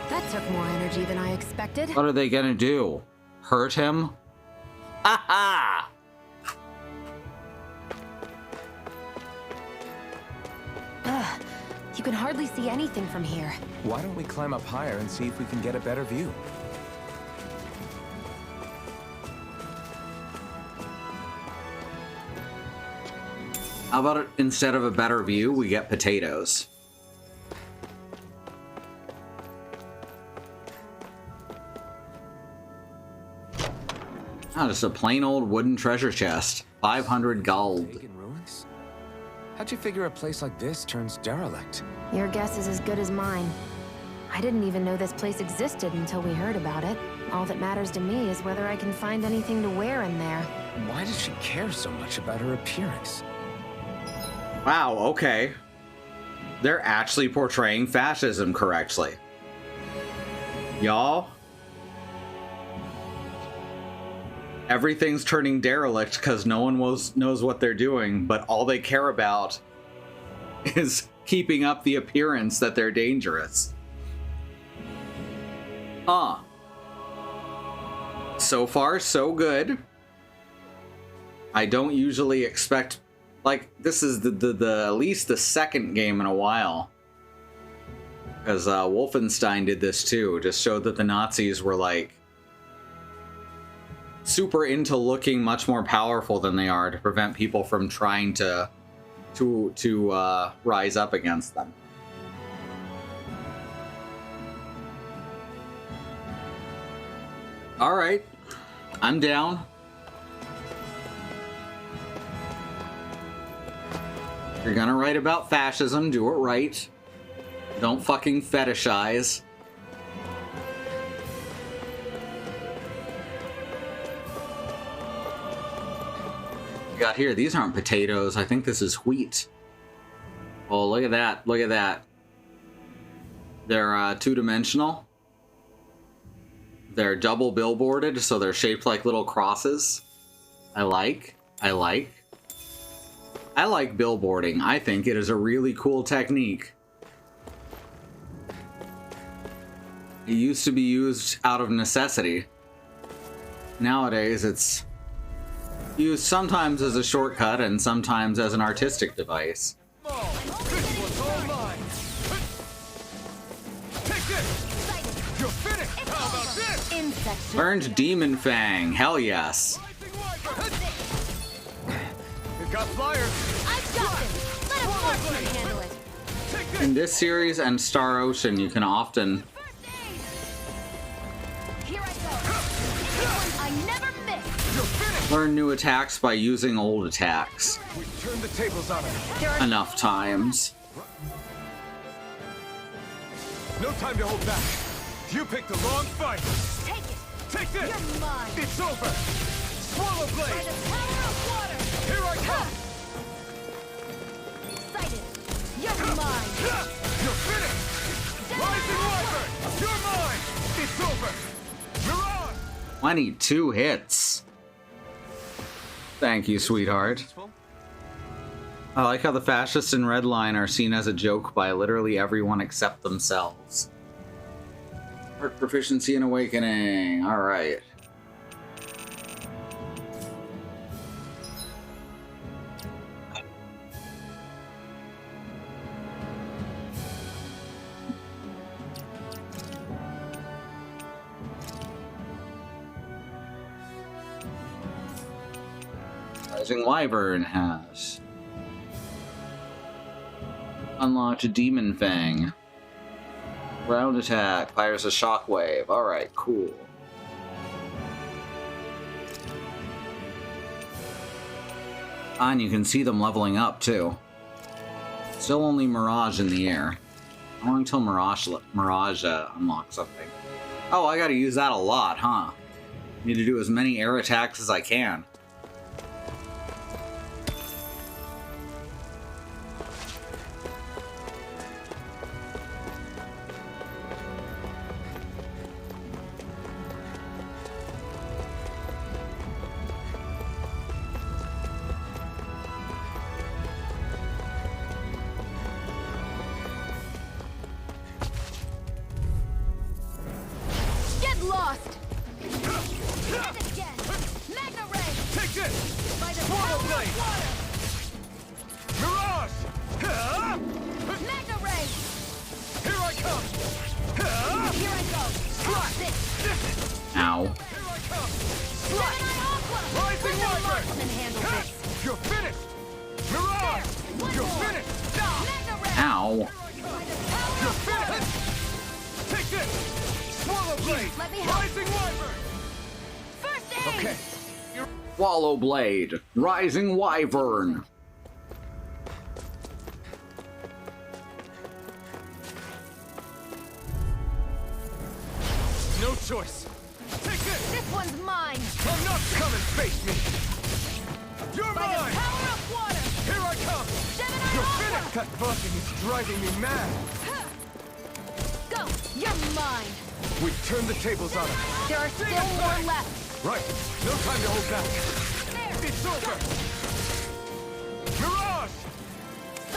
Speaker 3: That took more energy than I expected.
Speaker 1: What are they gonna do? Hurt him? Ha ha!
Speaker 3: Ugh, you can hardly see anything from here.
Speaker 4: Why don't we climb up higher and see if we can get a better view?
Speaker 1: How about it, instead of a better view, we get potatoes? Oh, just a plain old wooden treasure chest. 500 gold.
Speaker 4: Pagan ruins? How'd you figure a place like this turns derelict?
Speaker 3: Your guess is as good as mine. I didn't even know this place existed until we heard about it. All that matters to me is whether I can find anything to wear in there.
Speaker 4: Why does she care so much about her appearance?
Speaker 1: Wow, okay. They're actually portraying fascism correctly. Y'all? Everything's turning derelict because no one knows what they're doing, but all they care about is keeping up the appearance that they're dangerous. So far, so good. I don't usually expect... Like, this is the at least the second game in a while. Because Wolfenstein did this too. Just showed that the Nazis were, like, super into looking much more powerful than they are to prevent people from trying to rise up against them. All right, I'm down. If you're gonna write about fascism, do it right. Don't fucking fetishize. We got here, these aren't potatoes. I think this is wheat. Oh, look at that. Look at that. They're two-dimensional. They're double billboarded, so they're shaped like little crosses. I like billboarding. I think it is a really cool technique. It used to be used out of necessity. Nowadays, it's Used sometimes as a shortcut and sometimes as an artistic device.
Speaker 7: This one's all mine. Take this. You're finished. How about this?
Speaker 8: Insect.
Speaker 1: Learned Demon Fang. Hell yes.
Speaker 7: We've got flyers.
Speaker 8: I've got this. Let a marksman handle it.
Speaker 7: Take this.
Speaker 1: In this series and Star Ocean, you can often
Speaker 8: Here I go. This one I never miss.
Speaker 7: You're finished.
Speaker 1: learn new attacks by using old attacks
Speaker 7: We turned the tables on her.
Speaker 1: enough times.
Speaker 7: No time to hold back. You picked the wrong fight.
Speaker 8: Take it.
Speaker 7: Take this.
Speaker 8: You're mine.
Speaker 7: It's over. Swallow
Speaker 8: By
Speaker 7: blade.
Speaker 8: the power of water.
Speaker 7: Here I come.
Speaker 8: Sighted. You're mine.
Speaker 7: You're finished. Rising Wyvern. You're mine. It's over. Mirage.
Speaker 1: 22 hits. Thank you, sweetheart. I like how the fascists in Redline are seen as a joke by literally everyone except themselves. Art proficiency and awakening. Alright. Rising Wyvern has unlocked a Demon Fang. Round attack fires a shockwave. Alright, cool. And you can see them leveling up too. Still only Mirage in the air. How long until Mirage unlocks something? Oh, I gotta use that a lot, huh? Need to do as many air attacks as I can.
Speaker 8: Get lost. And again. Magna ray.
Speaker 7: Take this.
Speaker 8: By the
Speaker 7: Swallow
Speaker 8: power
Speaker 7: blade.
Speaker 8: of water.
Speaker 7: Mirage.
Speaker 8: Magna ray.
Speaker 7: Here I come.
Speaker 8: Here I go. Cross it.
Speaker 1: Ow.
Speaker 7: Here I come.
Speaker 8: Gemini Aqua.
Speaker 7: Rising
Speaker 8: Let the
Speaker 7: Wyvern.
Speaker 8: marksman handle this.
Speaker 7: You're finished. Mirage.
Speaker 8: One
Speaker 7: You're
Speaker 8: more.
Speaker 7: finished.
Speaker 8: Magna ray.
Speaker 1: Ow.
Speaker 8: By the power
Speaker 7: You're
Speaker 8: of water.
Speaker 7: finished. Take this. Swallow blade.
Speaker 8: Let me help.
Speaker 7: Rising Wyvern.
Speaker 8: First aid.
Speaker 7: Okay.
Speaker 1: Wallow Blade. Rising Wyvern.
Speaker 7: No choice. Take this.
Speaker 8: This one's mine.
Speaker 7: I'm not coming. Face me. You're
Speaker 8: By the
Speaker 7: mine.
Speaker 8: power of water.
Speaker 7: Here I come.
Speaker 8: Gemini
Speaker 7: You're
Speaker 8: Aqua.
Speaker 7: finished. That buzzing is driving me mad.
Speaker 8: Go. You're mine.
Speaker 7: We turned the tables on her.
Speaker 8: There are still more left.
Speaker 7: Right. No time to hold back.
Speaker 8: There.
Speaker 7: It's over. Mirage.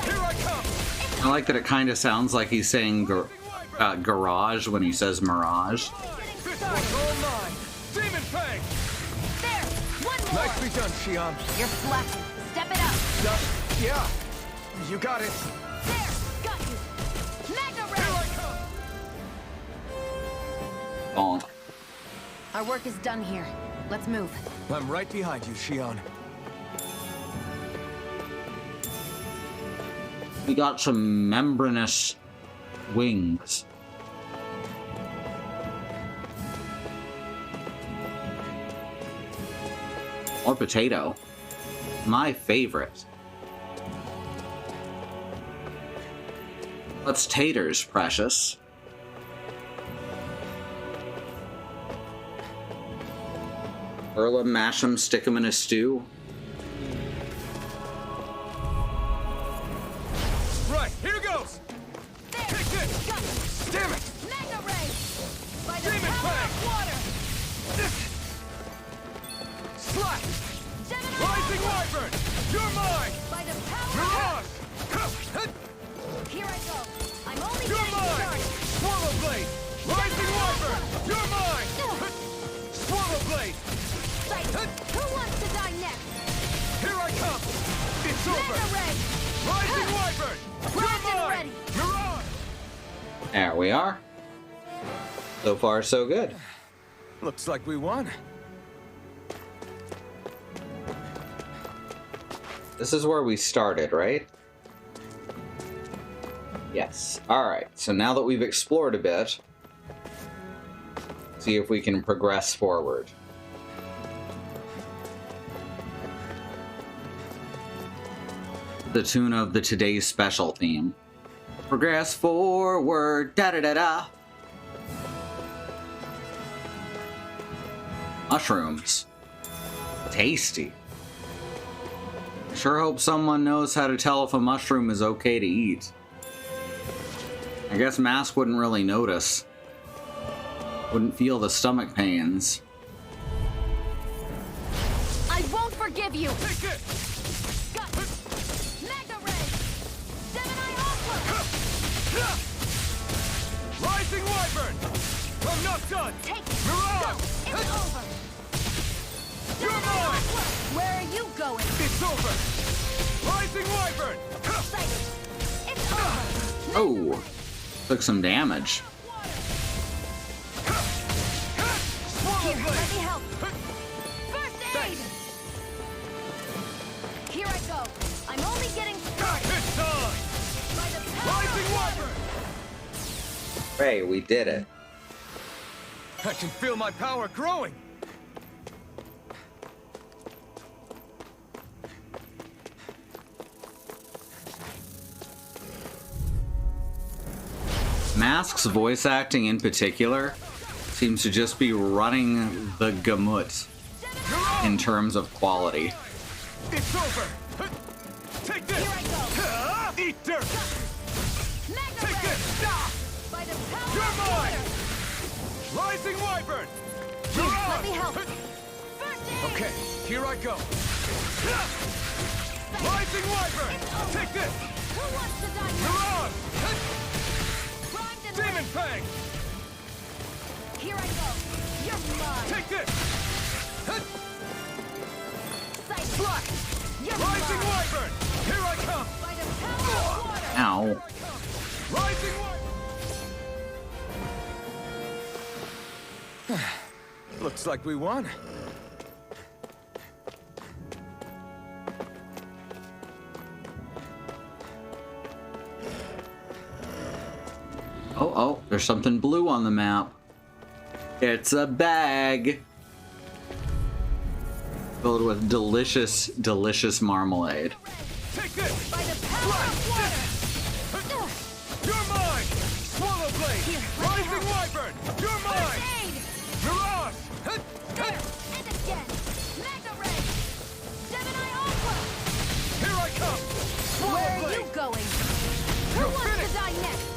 Speaker 7: Here I come.
Speaker 1: I like that it kind of sounds like he's saying garage when he says mirage.
Speaker 7: This one's all mine. Demon Fang.
Speaker 8: There. One more.
Speaker 7: Nicely done, Xion.
Speaker 8: You're slacking. Step it up.
Speaker 7: Yeah. You got it.
Speaker 8: There. Got you. Magna
Speaker 7: Here I
Speaker 8: ray.
Speaker 7: come.
Speaker 1: Bonk.
Speaker 3: Our work is done here. Let's move.
Speaker 7: I'm right behind you, Xion.
Speaker 1: We got some membranous wings. Or potato. My favorite. Let's taters, precious. Burl 'em, mash 'em, stick 'em in a stew.
Speaker 7: Right, here goes.
Speaker 8: There.
Speaker 7: Take this.
Speaker 8: Got you.
Speaker 7: Damn it.
Speaker 8: Magna ray. By the
Speaker 7: Demon
Speaker 8: power
Speaker 7: Fang.
Speaker 8: of water.
Speaker 7: Slash.
Speaker 8: Gemini
Speaker 7: Rising
Speaker 8: Aqua.
Speaker 7: Wyvern. You're mine.
Speaker 8: By the power
Speaker 7: Mirage.
Speaker 8: of... Here I go. I'm only
Speaker 7: You're
Speaker 8: getting
Speaker 7: mine.
Speaker 8: started.
Speaker 7: Swallow blade. Rising Wyvern. You're mine. Swallow blade.
Speaker 8: Sight. Who wants to die next?
Speaker 7: Wyvern!
Speaker 8: Ray!
Speaker 7: Rising Wyvern! You're
Speaker 8: Brandon
Speaker 7: mine!
Speaker 8: ready!
Speaker 7: Mirage!
Speaker 1: There we are. So far, so good.
Speaker 4: Looks like we won.
Speaker 1: This is where we started, right? Yes. Alright, so now that we've explored a bit, see if we can progress forward. The tune of the today's special theme. Progress forward, da-da-da-da. Mushrooms. Tasty. I sure hope someone knows how to tell if a mushroom is okay to eat. I guess Mask wouldn't really notice. Wouldn't feel the stomach pains.
Speaker 8: I won't forgive you!
Speaker 7: Take it!
Speaker 8: Got it! Mega Ray! Gemini Aqua!
Speaker 7: Rising Wyvern! I'm not done!
Speaker 8: Take it!
Speaker 7: Mirage!
Speaker 8: Go! It's over!
Speaker 7: You're mine!
Speaker 8: Where are you going?
Speaker 7: It's over! Rising Wyvern!
Speaker 8: Sight! It's over!
Speaker 1: Oh, took some damage.
Speaker 8: Here, let me help! First aid! Here I go! I'm only getting started!
Speaker 7: It's time!
Speaker 8: By the power
Speaker 7: Rising
Speaker 8: of water!
Speaker 7: Wyvern!
Speaker 1: Hey, we did it.
Speaker 7: I can feel my power growing!
Speaker 1: Mask's voice acting in particular seems to just be running the gamut in terms of quality.
Speaker 7: It's over! Take this!
Speaker 8: Here I go!
Speaker 7: Eat dirt!
Speaker 8: Mega
Speaker 7: Take
Speaker 8: Ray!
Speaker 7: this!
Speaker 8: By the power
Speaker 7: You're
Speaker 8: of
Speaker 7: mine!
Speaker 8: water!
Speaker 7: Rising Wyvern!
Speaker 8: Here,
Speaker 7: Mirage!
Speaker 8: let me help! First aid!
Speaker 7: Okay, here I go. Rising Wyvern! Take this!
Speaker 8: Who wants to die now?
Speaker 7: Mirage!
Speaker 8: Primed and
Speaker 7: Demon
Speaker 8: ready!
Speaker 7: Fang!
Speaker 8: Here I go! You're mine!
Speaker 7: Take this!
Speaker 8: Sight!
Speaker 7: Slack!
Speaker 8: You're
Speaker 7: Rising
Speaker 8: mine!
Speaker 7: Wyvern! Here I come!
Speaker 8: By the power of water!
Speaker 1: Ow.
Speaker 7: Rising Wyvern!
Speaker 4: Looks like we won.
Speaker 1: Oh, there's something blue on the map. It's a bag filled with delicious, delicious marmalade.
Speaker 7: Take this!
Speaker 8: By the power of water!
Speaker 7: You're mine! Swallow Blade!
Speaker 8: Here, let me
Speaker 7: Rising Wyvern! You're
Speaker 8: First
Speaker 7: mine!
Speaker 8: aid!
Speaker 7: Mirage!
Speaker 8: There! And again! Mega Ray! Gemini Aqua!
Speaker 7: Here I come! Swallow
Speaker 8: Where are
Speaker 7: Blade!
Speaker 8: you going? Who
Speaker 7: You're
Speaker 8: wants
Speaker 7: finished!
Speaker 8: to die next?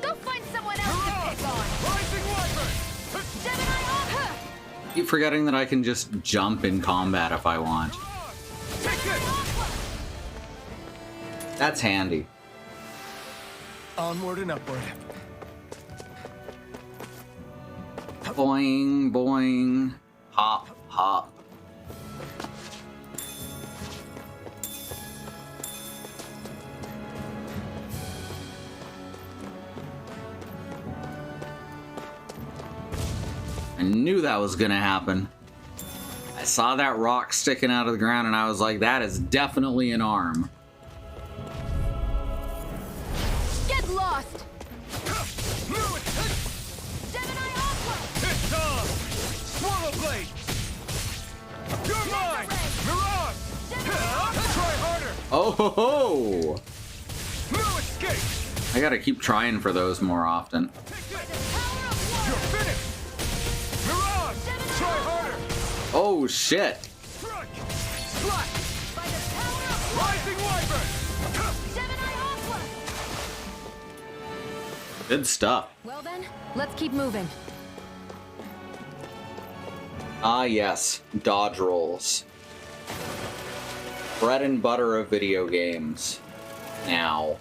Speaker 8: Go find someone else to
Speaker 7: Mirage!
Speaker 8: pick on!
Speaker 7: Rising Wyvern!
Speaker 8: Gemini Aqua!
Speaker 1: Keep forgetting that I can just jump in combat if I want.
Speaker 7: Take this!
Speaker 8: Aqua!
Speaker 1: That's handy.
Speaker 4: Onward and upward.
Speaker 1: Boing, boing, hop, hop. I knew that was gonna happen. I saw that rock sticking out of the ground and I was like, that is definitely an arm.
Speaker 8: Get lost!
Speaker 7: Move it!
Speaker 8: Gemini Aqua!
Speaker 7: It's on! Swallow Blade! You're mine! Mirage! Try harder!
Speaker 1: Oh ho ho!
Speaker 7: No escape!
Speaker 1: I gotta keep trying for those more often.
Speaker 7: Take
Speaker 8: By
Speaker 7: this!
Speaker 8: the power of
Speaker 7: You're
Speaker 8: water!
Speaker 7: finished! Mirage! Try harder!
Speaker 1: Oh shit!
Speaker 7: Strike! Slack!
Speaker 8: By the power of water!
Speaker 7: Rising Wyvern!
Speaker 8: Gemini Aqua!
Speaker 1: Good stuff.
Speaker 8: Well then, let's keep moving.
Speaker 1: Ah yes, dodge rolls. Bread and butter of video games. Now.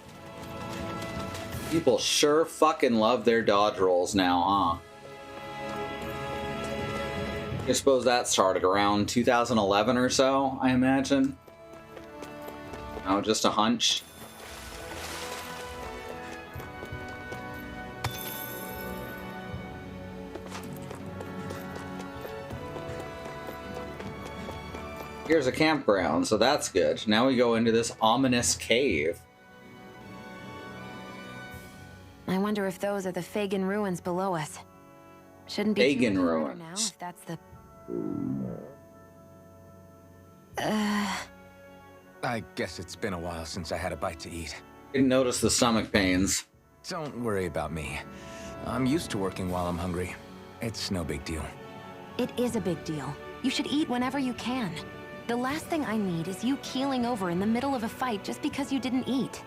Speaker 1: People sure fucking love their dodge rolls now, huh? I suppose that started around 2011 or so, I imagine. No, just a hunch. Here's a campground, so that's good. Now we go into this ominous cave.
Speaker 3: I wonder if those are the Fagin ruins below us. Shouldn't be
Speaker 1: Fagin
Speaker 3: too much harder now
Speaker 1: ruins.
Speaker 3: if that's the...
Speaker 4: I guess it's been a while since I had a bite to eat.
Speaker 1: Didn't notice the stomach pains.
Speaker 4: Don't worry about me. I'm used to working while I'm hungry. It's no big deal.
Speaker 3: It is a big deal. You should eat whenever you can. The last thing I need is you keeling over in the middle of a fight just because you didn't eat.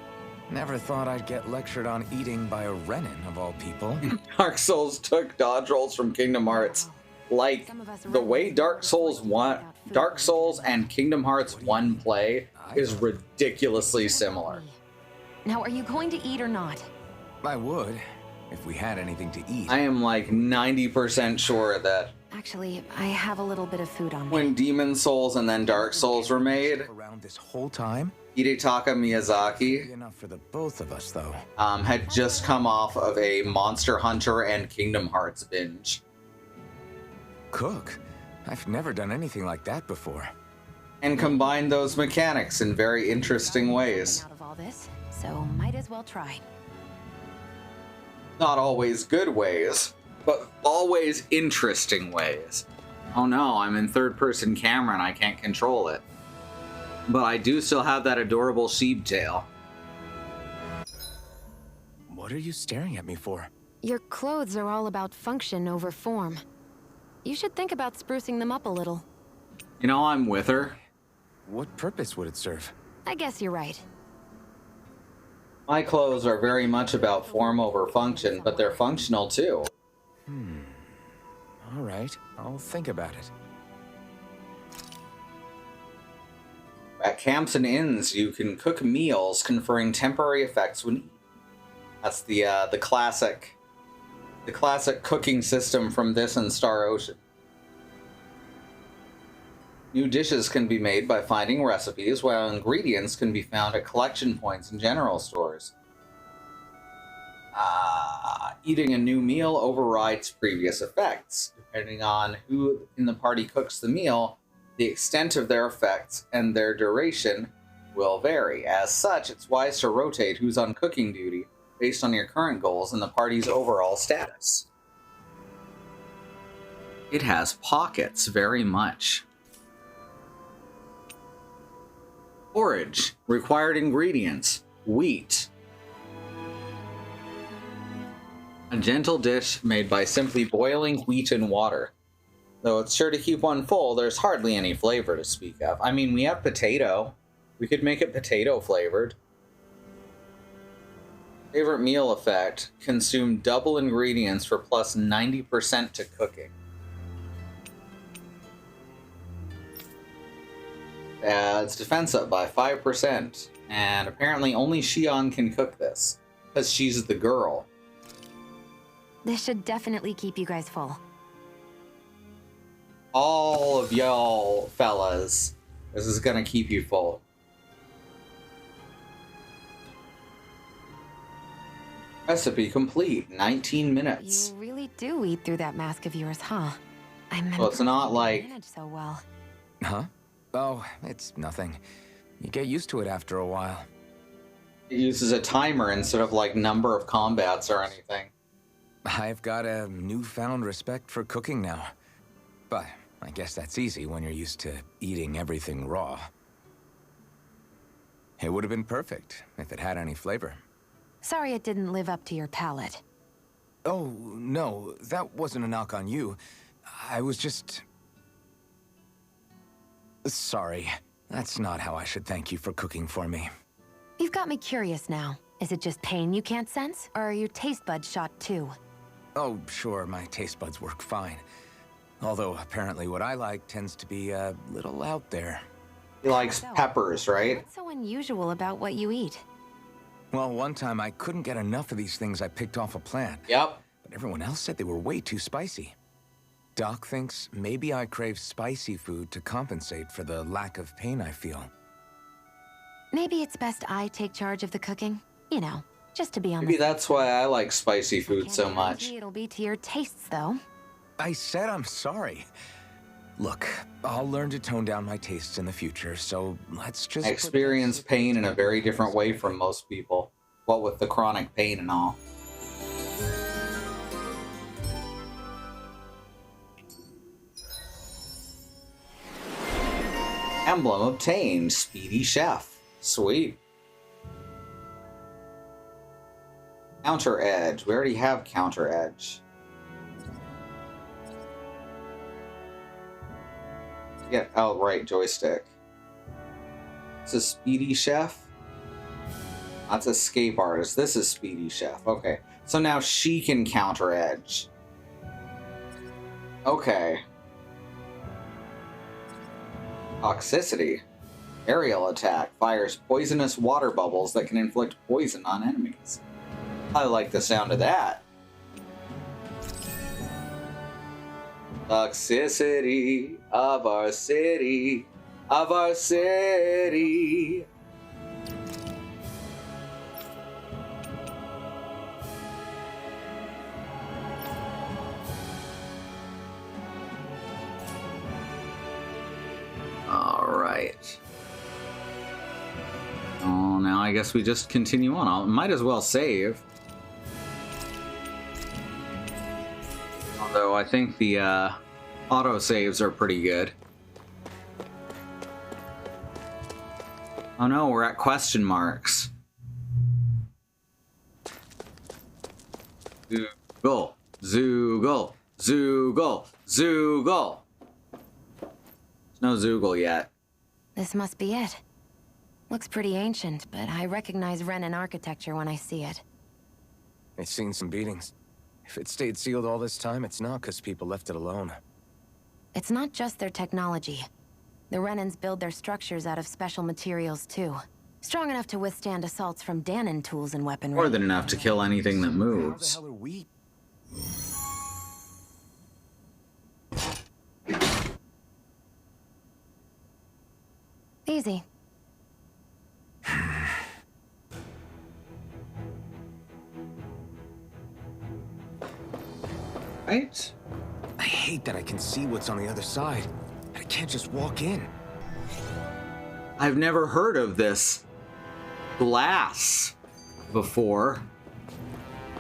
Speaker 4: Never thought I'd get lectured on eating by a Renin, of all people.
Speaker 1: Dark Souls took dodge rolls from Kingdom Hearts. Like, the way Dark Souls and Kingdom Hearts 1 play is ridiculously similar.
Speaker 3: Now, are you going to eat or not?
Speaker 4: I would, if we had anything to eat.
Speaker 1: I am like 90% sure that
Speaker 3: Actually, I have a little bit of food on me.
Speaker 1: when Demon Souls and then Dark Souls were made,
Speaker 4: Around this whole time?
Speaker 1: Hidetaka Miyazaki
Speaker 4: Enough for the both of us, though.
Speaker 1: had just come off of a Monster Hunter and Kingdom Hearts binge.
Speaker 4: Cook? I've never done anything like that before.
Speaker 1: And combined those mechanics in very interesting ways.
Speaker 3: Out of all this, so might as well try.
Speaker 1: Not always good ways, but always interesting ways. Oh no, I'm in third-person camera and I can't control it. But I do still have that adorable sheep tail.
Speaker 4: What are you staring at me for?
Speaker 3: Your clothes are all about function over form. You should think about sprucing them up a little.
Speaker 1: You know, I'm with her.
Speaker 4: What purpose would it serve?
Speaker 3: I guess you're right.
Speaker 1: My clothes are very much about form over function, but they're functional too.
Speaker 4: All right, I'll think about it.
Speaker 1: At camps and inns, you can cook meals conferring temporary effects when eaten. That's the classic cooking system from this and Star Ocean. New dishes can be made by finding recipes, while ingredients can be found at collection points and general stores. Eating a new meal overrides previous effects. Depending on who in the party cooks the meal, the extent of their effects and their duration will vary. As such, it's wise to rotate who's on cooking duty based on your current goals and the party's overall status. It has pockets, very much. Forage. Required ingredients. Wheat. A gentle dish made by simply boiling wheat in water. Though it's sure to keep one full, there's hardly any flavor to speak of. I mean, we have potato. We could make it potato flavored. Favorite meal effect. Consume double ingredients for plus 90% to cooking. Adds defense up by 5%. And apparently only Xion can cook this. Because she's the girl.
Speaker 3: This should definitely keep you guys full.
Speaker 1: All of y'all fellas, this is gonna keep you full. Recipe complete, 19 minutes.
Speaker 3: You really do eat through that mask of yours, huh? I'm
Speaker 1: Well, it's not like-
Speaker 3: manage so well.
Speaker 4: Huh? Oh, it's nothing. You get used to it after a while.
Speaker 1: It uses a timer instead of like number of combats or anything.
Speaker 4: I've got a newfound respect for cooking now. But I guess that's easy when you're used to eating everything raw. It would have been perfect if it had any flavor.
Speaker 3: Sorry it didn't live up to your palate.
Speaker 4: Oh, no, that wasn't a knock on you. I was just... Sorry. That's not how I should thank you for cooking for me.
Speaker 3: You've got me curious now. Is it just pain you can't sense, or are your taste buds shot too?
Speaker 4: Oh, sure, my taste buds work fine. Although, apparently what I like tends to be a little out there.
Speaker 1: He likes peppers, right?
Speaker 3: What's so unusual about what you eat?
Speaker 4: Well, one time I couldn't get enough of these things I picked off a plant.
Speaker 1: Yep.
Speaker 4: But everyone else said they were way too spicy. Doc thinks maybe I crave spicy food to compensate for the lack of pain I feel.
Speaker 3: Maybe it's best I take charge of the cooking. You know, just to be on
Speaker 1: Maybe
Speaker 3: the
Speaker 1: that's why I like spicy food
Speaker 3: Can't
Speaker 1: so
Speaker 3: guarantee
Speaker 1: much.
Speaker 3: It'll be to your tastes, though.
Speaker 4: I said I'm sorry. Look, I'll learn to tone down my tastes in the future, so let's just...
Speaker 1: I experience pain in a very different way from most people. What with the chronic pain and all. Emblem obtained. Speedy Chef. Sweet. Counter Edge. We already have Counter Edge. Yeah, oh, right, joystick. This is Speedy Chef. That's Escape Artist. This is Speedy Chef. Okay. So now she can Counter Edge. Okay. Toxicity. Aerial attack. Fires poisonous water bubbles that can inflict poison on enemies. I like the sound of that. Toxicity of our city. Of our city. Alright. Oh, now I guess we just continue on. I might as well save. Although I think the auto saves are pretty good. Oh no, we're at question marks. Zoogle, Zoogle, Zoogle, Zoogle. There's no Zoogle yet.
Speaker 3: This must be it. Looks pretty ancient, but I recognize Renan architecture when I see it.
Speaker 4: It's seen some beatings. If it stayed sealed all this time, it's not because people left it alone.
Speaker 3: It's not just their technology. The Renans build their structures out of special materials, too. Strong enough to withstand assaults from Danon tools and weaponry.
Speaker 1: More than enough to kill anything that
Speaker 4: How the
Speaker 1: moves.
Speaker 4: hell are we?
Speaker 3: Easy.
Speaker 1: Right?
Speaker 4: I hate that I can see what's on the other side. I can't just walk in.
Speaker 1: I've never heard of this glass before.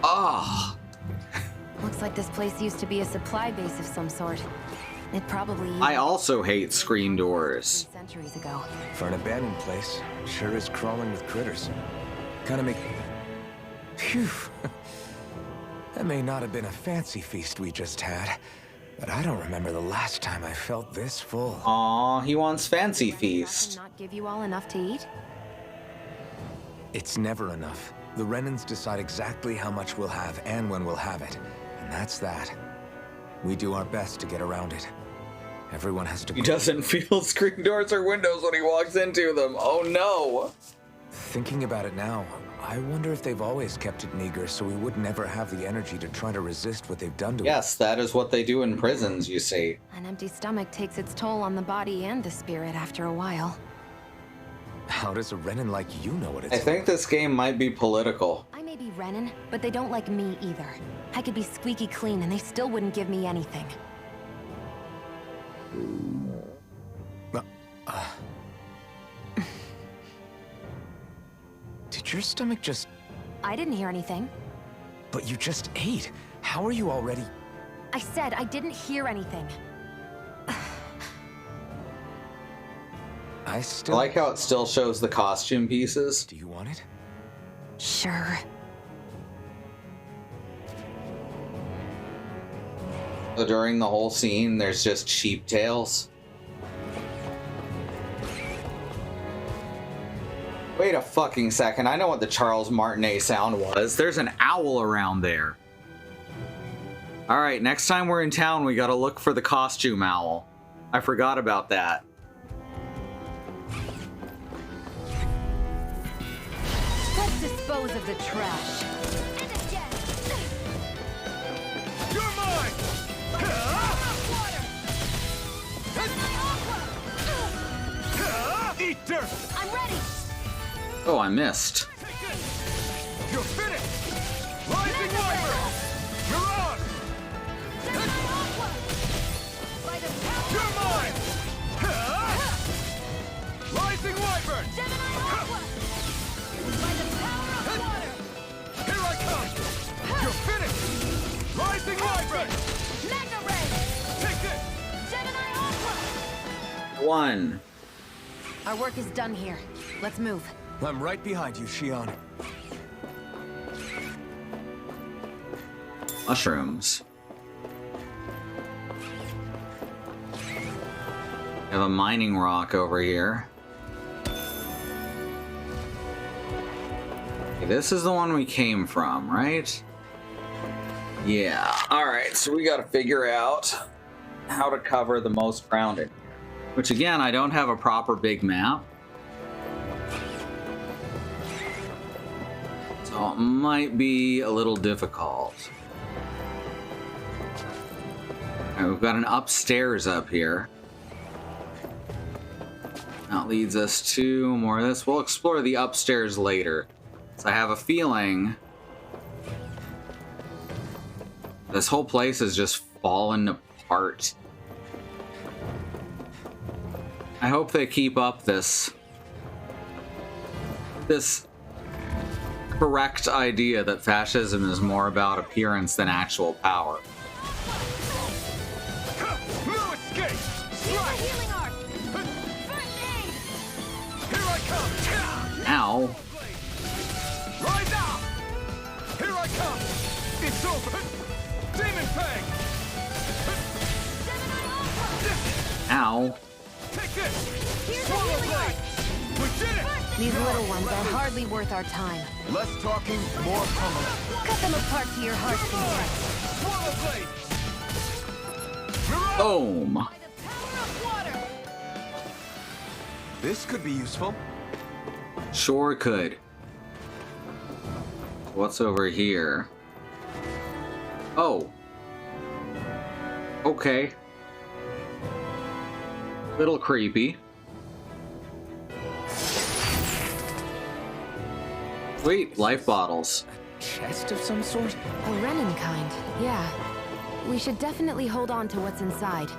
Speaker 1: Ah.
Speaker 3: Looks like this place used to be a supply base of some sort. It probably
Speaker 1: I also hate screen doors.
Speaker 3: 3 centuries ago.
Speaker 4: For an abandoned place, sure is crawling with critters. Kinda make... Phew. That may not have been a fancy feast we just had, but I don't remember the last time I felt this full.
Speaker 1: Aw, he wants fancy
Speaker 3: Can
Speaker 1: feast.
Speaker 3: not give you all enough to eat?
Speaker 4: It's never enough. The Renans decide exactly how much we'll have and when we'll have it. And that's that. We do our best to get around it. Everyone has to...
Speaker 1: He doesn't feel screen doors or windows when he walks into them. Oh no.
Speaker 4: Thinking about it now, I wonder if they've always kept it meager so we would never have the energy to try to resist what they've done to us.
Speaker 1: Yes, that is what they do in prisons, you see.
Speaker 3: An empty stomach takes its toll on the body and the spirit after a while.
Speaker 4: How does a Renan like you know what it's
Speaker 1: I think this game might be political.
Speaker 3: I may be Renan, but they don't like me either. I could be squeaky clean and they still wouldn't give me anything.
Speaker 4: Did your stomach just...
Speaker 3: I didn't hear anything.
Speaker 4: But you just ate. How are you already...
Speaker 3: I said I didn't hear anything.
Speaker 4: I
Speaker 1: I
Speaker 4: still...
Speaker 1: like how it still shows the costume pieces.
Speaker 4: Do you want it?
Speaker 3: Sure.
Speaker 1: So during the whole scene, there's just sheep tails. Wait a fucking second, I know what the Charles Martinet sound was. There's an owl around there. Alright, next time we're in town, we gotta look for the costume owl. I forgot about that.
Speaker 8: Let's dispose of the trash.
Speaker 7: You're mine! Eat dirt!
Speaker 8: I'm ready.
Speaker 1: Oh, I missed.
Speaker 7: You're finished! Rising Wyvern! You're on!
Speaker 8: By the power
Speaker 7: You're
Speaker 8: of
Speaker 7: mine! Rising Wyvern!
Speaker 8: Gemini Aqua! By the power of water!
Speaker 7: Here I come! You're finished! Rising Wyvern!
Speaker 8: Mega Ray!
Speaker 7: Take this!
Speaker 8: Gemini Aqua!
Speaker 1: 1.
Speaker 3: Our work is done here. Let's move.
Speaker 4: I'm right behind you, Shion.
Speaker 1: Mushrooms. We have a mining rock over here. Okay, this is the one we came from, right? Yeah. Alright, so we gotta figure out how to cover the most ground in here. Which again, I don't have a proper big map. So it might be a little difficult. Alright, we've got an upstairs up here. That leads us to more of this. We'll explore the upstairs later. So I have a feeling this whole place has just fallen apart. I hope they keep up this correct idea that fascism is more about appearance than actual power.
Speaker 7: No escape!
Speaker 8: Use the healing arc! First aid!
Speaker 7: Here I come!
Speaker 1: Ow.
Speaker 7: Rise out! Here I come! It's over! Demon Fang!
Speaker 8: Gemini Aqua!
Speaker 1: Ow.
Speaker 7: Take this!
Speaker 8: Here's the
Speaker 7: Swallow
Speaker 8: healing arc!
Speaker 7: Blade! We did it!
Speaker 3: These little ones are hardly worth our time.
Speaker 7: Less talking, more pummeling.
Speaker 3: Cut them apart to your heart's content.
Speaker 7: Swallow Blade! Mirage!
Speaker 1: Boom.
Speaker 8: By the power of water!
Speaker 4: This could be useful.
Speaker 1: Sure could. What's over here? Oh. Okay. Little creepy. Wait, life bottles.
Speaker 4: Chest of some sort?
Speaker 3: A Renin kind, yeah. We should definitely hold on to what's inside.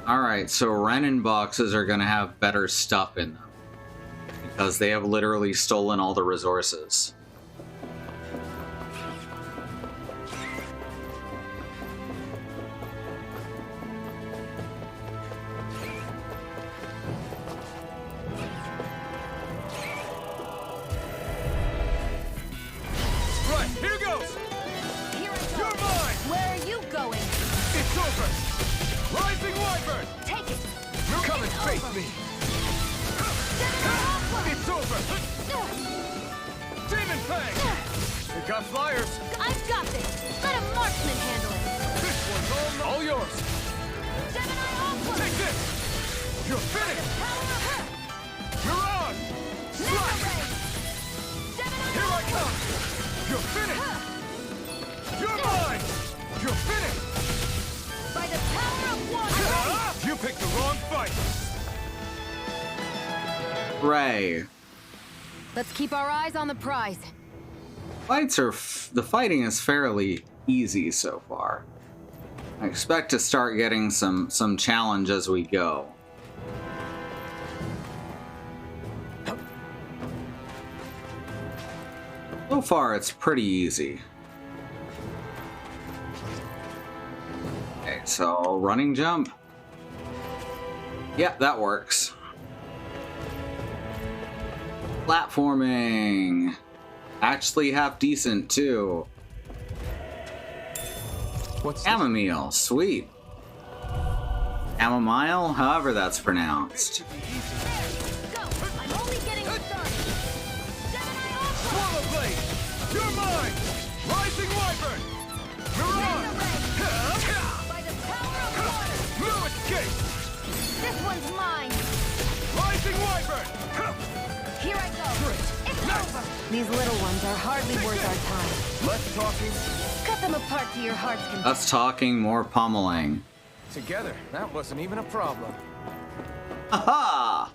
Speaker 1: Alright, so Renin boxes are gonna have better stuff in them. Because they have literally stolen all the resources.
Speaker 7: Right, here goes!
Speaker 8: Here I
Speaker 7: You're
Speaker 8: go!
Speaker 7: mine!
Speaker 8: Where are you going?
Speaker 7: It's over! Rising Wyvern!
Speaker 8: Take it!
Speaker 7: Come and face me!
Speaker 8: Gemini Aqua!
Speaker 7: It's over! Demon Fang! We got flyers!
Speaker 8: I've got this! Let a marksman handle it!
Speaker 7: This one's all yours!
Speaker 8: Gemini Aqua!
Speaker 7: Take this! You're finished!
Speaker 8: Power of her!
Speaker 7: Mirage!
Speaker 8: Mega
Speaker 7: Slash!
Speaker 8: Ray! Gemini
Speaker 7: Here I come! You're finished! You're mine! You're finished!
Speaker 8: By the power of water!
Speaker 7: You picked the wrong fight!
Speaker 1: Ray.
Speaker 3: Let's keep our eyes on the prize.
Speaker 1: The fighting is fairly easy so far. I expect to start getting some challenge as we go. So far, it's pretty easy. Okay, so running jump. Yep, that works. Platforming. Actually half decent too.
Speaker 4: What's
Speaker 1: Chamomile, sweet. Chamomile, however that's pronounced.
Speaker 8: Go! I'm only getting started! Gemini Aqua!
Speaker 7: Swallow Blade! You're mine! Rising Wyvern! Mirage!
Speaker 8: By the power of water!
Speaker 7: No escape!
Speaker 8: This one's mine!
Speaker 7: Rising Wyvern!
Speaker 8: Here I go! It's over!
Speaker 3: These little ones are hardly worth our time.
Speaker 7: Less talking,
Speaker 3: Cut them apart to your heart's content.
Speaker 1: Us talking, more pummeling.
Speaker 4: together? That wasn't even a problem.
Speaker 1: Haha!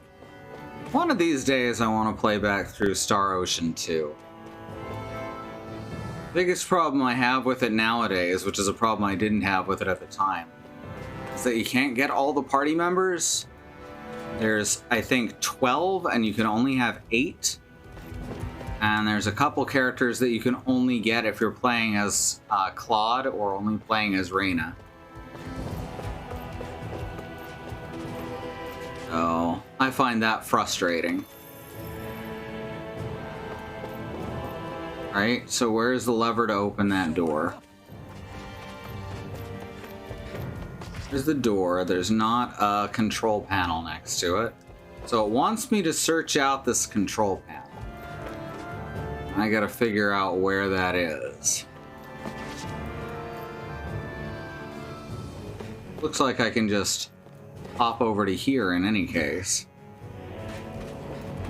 Speaker 1: One of these days, I want to play back through Star Ocean 2. Biggest problem I have with it nowadays, which is a problem I didn't have with it at the time, is that you can't get all the party members. There's, I think, 12, and you can only have 8. And there's a couple characters that you can only get if you're playing as Claude or only playing as Reyna. So, I find that frustrating. Right, so where's the lever to open that door? There's the door. There's not a control panel next to it. So it wants me to search out this control panel. I gotta figure out where that is. Looks like I can just hop over to here in any case.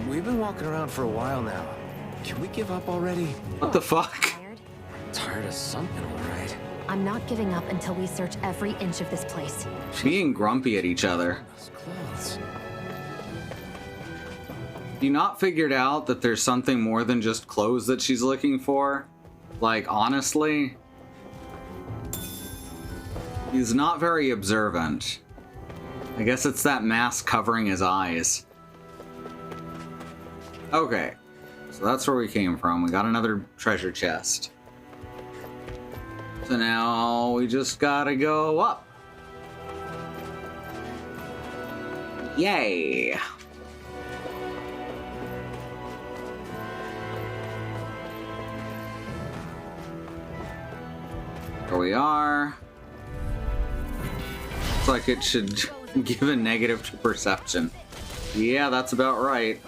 Speaker 4: We've been walking around for a while now. Can we give up already?
Speaker 1: What the fuck?
Speaker 3: Tired?
Speaker 4: Tired of something, all right.
Speaker 3: I'm not giving up until we search every inch of this place.
Speaker 1: Being grumpy at each other.
Speaker 4: Those clothes.
Speaker 1: You not figured out that there's something more than just clothes that she's looking for? Like, honestly? He's not very observant. I guess it's that mask covering his eyes. Okay. So that's where we came from. We got another treasure chest. So now we just gotta go up. Yay! Here we are. Looks like it should give a negative to perception. Yeah, that's about right.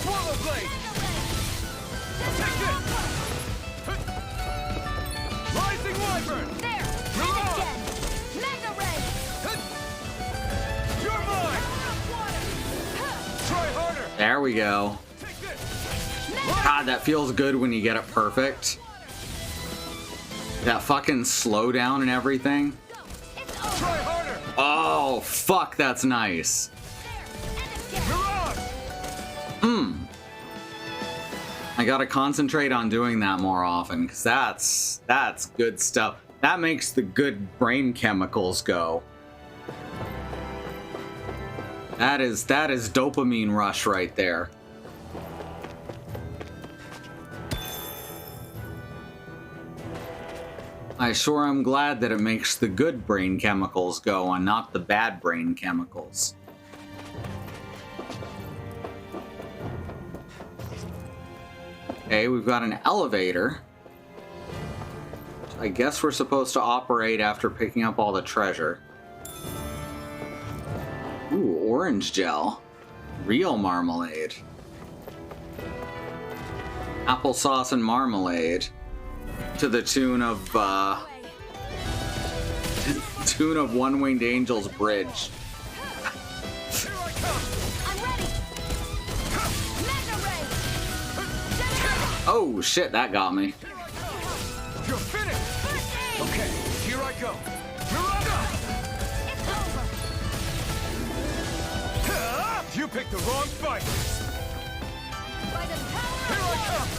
Speaker 7: Swallow blade! Take this! Rising wyvern!
Speaker 8: There!
Speaker 7: You're
Speaker 8: And
Speaker 7: on!
Speaker 8: again! Mega ray!
Speaker 7: You're mine! Try harder!
Speaker 1: There we go.
Speaker 7: Take this!
Speaker 1: God, that feels good when you get it perfect. That fucking slowdown and everything.
Speaker 7: Try harder!
Speaker 1: Oh, fuck, that's nice.
Speaker 7: You're on!
Speaker 1: I gotta concentrate on doing that more often, because that's good stuff. That makes the good brain chemicals go. That is dopamine rush right there. I sure am glad that it makes the good brain chemicals go and not the bad brain chemicals. Okay, we've got an elevator. I guess we're supposed to operate after picking up all the treasure. Ooh, orange gel. Real marmalade. Applesauce and marmalade. To the tune of, One Winged Angel's Bridge.
Speaker 7: Here I come!
Speaker 8: I'm ready! Mega ray!
Speaker 1: Oh shit, that got me.
Speaker 7: You're finished!
Speaker 8: First aid!
Speaker 7: Okay, here I go! Miranda!
Speaker 8: It's over!
Speaker 7: You picked the wrong fight!
Speaker 8: By the power
Speaker 7: Here
Speaker 8: of
Speaker 7: I come!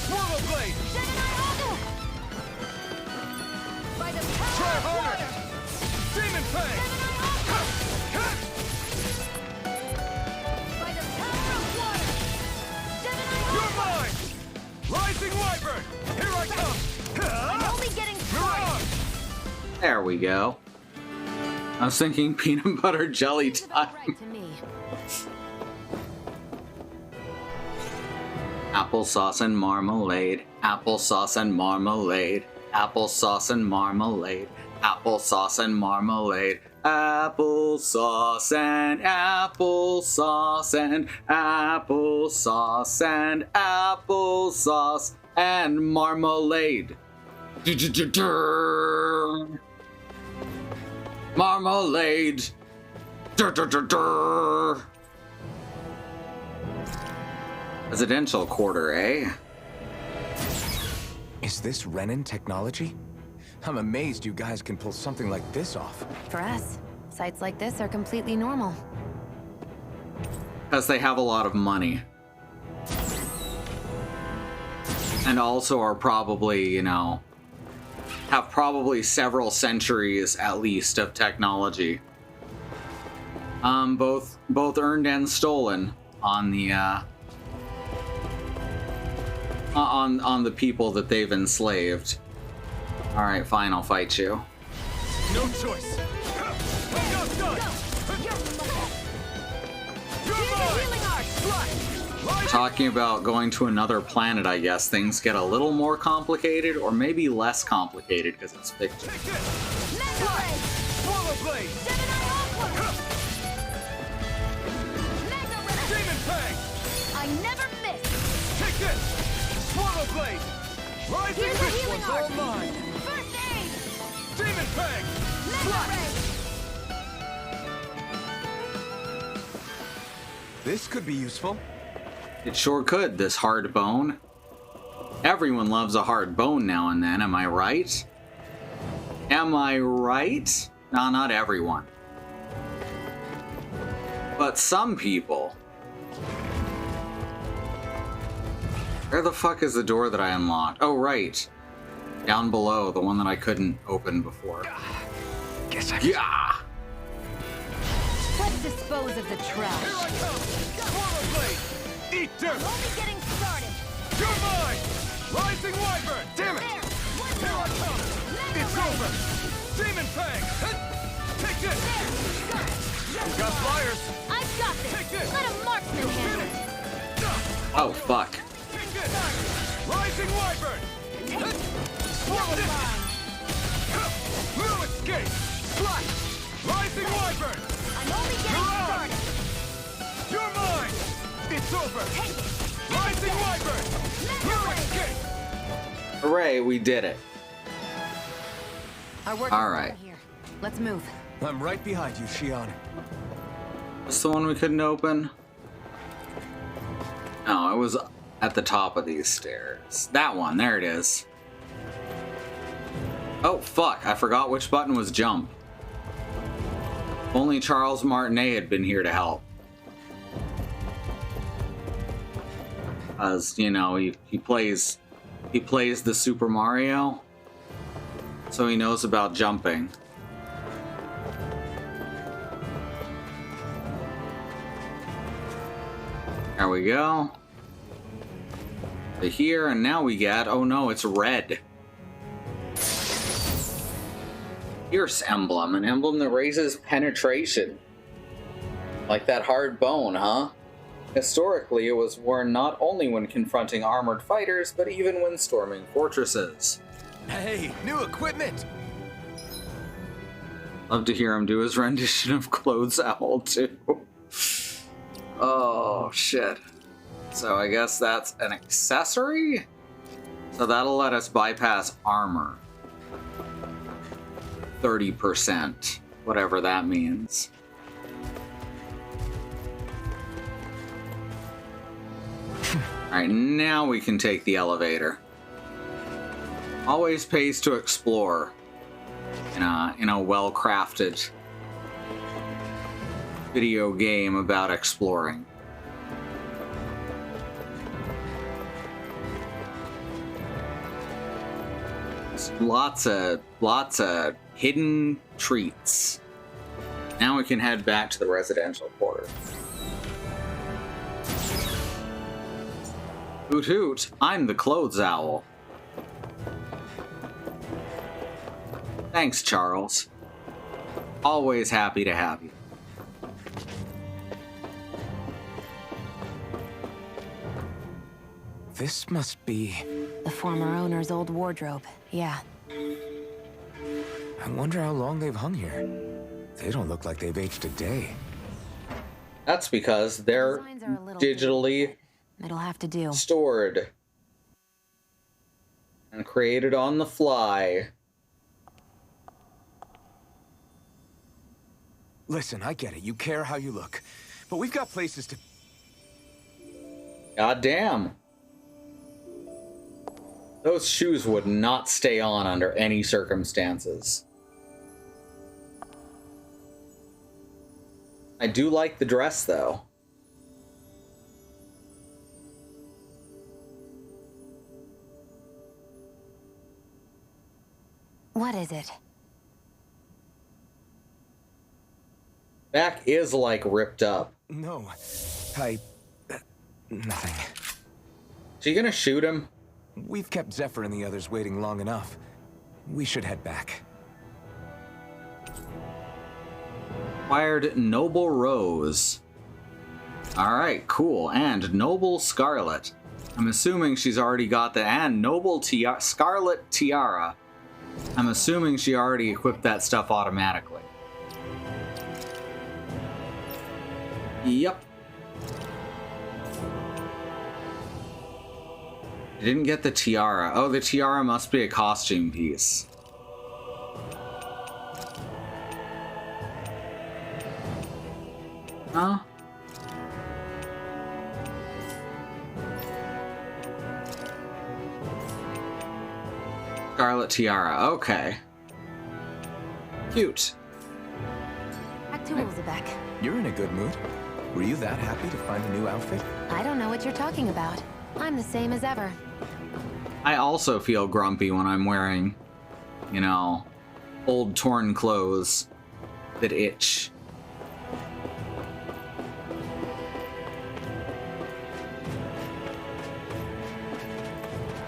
Speaker 7: Swallow blade!
Speaker 8: Gemini! By the power
Speaker 7: Try
Speaker 8: of
Speaker 7: harder!
Speaker 8: water!
Speaker 7: Demon Fang!
Speaker 8: By the power of water!
Speaker 7: You're
Speaker 8: Gemini!
Speaker 7: mine! Rising wyvern! Here I come!
Speaker 8: I'm only getting
Speaker 7: You're
Speaker 8: started!
Speaker 7: on!
Speaker 1: There we go. I was thinking peanut butter jelly
Speaker 3: Seems about
Speaker 1: time.
Speaker 3: right to me.
Speaker 1: Applesauce and marmalade. Applesauce and marmalade. Applesauce and marmalade. Applesauce and marmalade. Applesauce and applesauce and applesauce and applesauce and marmalade. Marmalade. Residential quarter, eh?
Speaker 4: Is this Renan technology? I'm amazed you guys can pull something like this off.
Speaker 3: For us, Sites like this are completely normal.
Speaker 1: Because they have a lot of money. And also are probably, you know, have probably several centuries at least of technology. Both earned and stolen on the on the people that they've enslaved. All right, fine, I'll fight you.
Speaker 7: No choice.
Speaker 1: Talking about going to another planet, I guess things get a little more complicated, or maybe less complicated because it's fiction.
Speaker 7: Swallow blade. Demon Fang.
Speaker 8: I never miss.
Speaker 7: Take this. Swallow blade. Rising
Speaker 8: Here's the
Speaker 7: This
Speaker 8: healing
Speaker 7: one's
Speaker 8: art.
Speaker 7: all mine.
Speaker 8: First aid.
Speaker 7: Demon Fang.
Speaker 8: Mega ray.
Speaker 4: This could be useful.
Speaker 1: It sure could, this hard bone. Everyone loves a hard bone now and then, am I right? Am I right? No, not everyone. But some people. Where the fuck is the door that I unlocked? Oh, right. Down below, the one that I couldn't open before.
Speaker 4: Guess I
Speaker 1: Yeah!
Speaker 8: Let's dispose of the
Speaker 7: Here
Speaker 8: trash.
Speaker 7: I come. Swallow blade. Eat dirt.
Speaker 8: Only getting started.
Speaker 7: You're mine. Rising Wyvern. Damn it.
Speaker 8: There. One
Speaker 7: Here I
Speaker 8: more.
Speaker 7: come.
Speaker 8: Mega
Speaker 7: It's
Speaker 8: ray.
Speaker 7: over. Demon Fang. Take this.
Speaker 8: There. Got it.
Speaker 7: You got flyers.
Speaker 8: I've got this.
Speaker 7: Take this.
Speaker 8: Let a marksman handle it.
Speaker 1: Oh, fuck.
Speaker 7: Take this. Rising Wyvern. Swallow this. No escape. Slash. Rising Wyvern.
Speaker 8: I'm only getting
Speaker 7: You're on.
Speaker 8: started.
Speaker 7: You're mine. It's over.
Speaker 8: Take it.
Speaker 7: Rising Wyvern. No escape.
Speaker 1: Hooray, we did it.
Speaker 3: Our work
Speaker 1: All
Speaker 3: is
Speaker 1: right.
Speaker 3: done here. Let's move.
Speaker 4: I'm right behind you, Shion.
Speaker 1: This the one we couldn't open? No, it was at the top of these stairs. That one, there it is. Oh, fuck, I forgot which button was jump. Only Charles Martinet had been here to help. As, you know, he plays the Super Mario, so he knows about jumping. There we go. To here, and now we get, oh no, it's red. Pierce emblem, an emblem that raises penetration. Like that hard bone, huh? Historically, it was worn not only when confronting armored fighters, but even when storming fortresses.
Speaker 4: Hey, new equipment!
Speaker 1: Love to hear him do his rendition of Clothes Owl, too. Oh, shit. So I guess that's an accessory? So that'll let us bypass armor. 30%, whatever that means. Alright, now we can take the elevator. Always pays to explore in a well-crafted video game about exploring. Lots of hidden treats. Now we can head back to the residential quarter. Hoot hoot, I'm the Clothes Owl. Thanks, Charles. Always happy to have you.
Speaker 4: This must be...
Speaker 3: The former owner's old wardrobe. Yeah.
Speaker 4: I wonder how long they've hung here. They don't look like they've aged a day.
Speaker 1: That's because they're
Speaker 3: Designs are a little
Speaker 1: digitally
Speaker 3: It'll have to do.
Speaker 1: stored and created on the fly.
Speaker 4: Listen, I get it. You care how you look. But we've got places to...
Speaker 1: God damn. Those shoes would not stay on under any circumstances. I do like the dress, though.
Speaker 3: What is it?
Speaker 1: Back is, like, ripped up.
Speaker 4: No, nothing.
Speaker 1: She gonna shoot him?
Speaker 4: We've kept Zephyr and the others waiting long enough. We should head back.
Speaker 1: Acquired Noble Rose. Alright, cool. And Noble Scarlet. I'm assuming she's already got the... And Noble Scarlet Tiara. I'm assuming she already equipped that stuff automatically. Yep. I didn't get the tiara. Oh, the tiara must be a costume piece. Huh? Scarlet tiara. Okay. Cute.
Speaker 3: Back to Ulzebek.
Speaker 4: You're in a good mood. Were you that happy to find a new outfit?
Speaker 3: I don't know what you're talking about. I'm the same as ever.
Speaker 1: I also feel grumpy when I'm wearing, you know, old torn clothes that itch.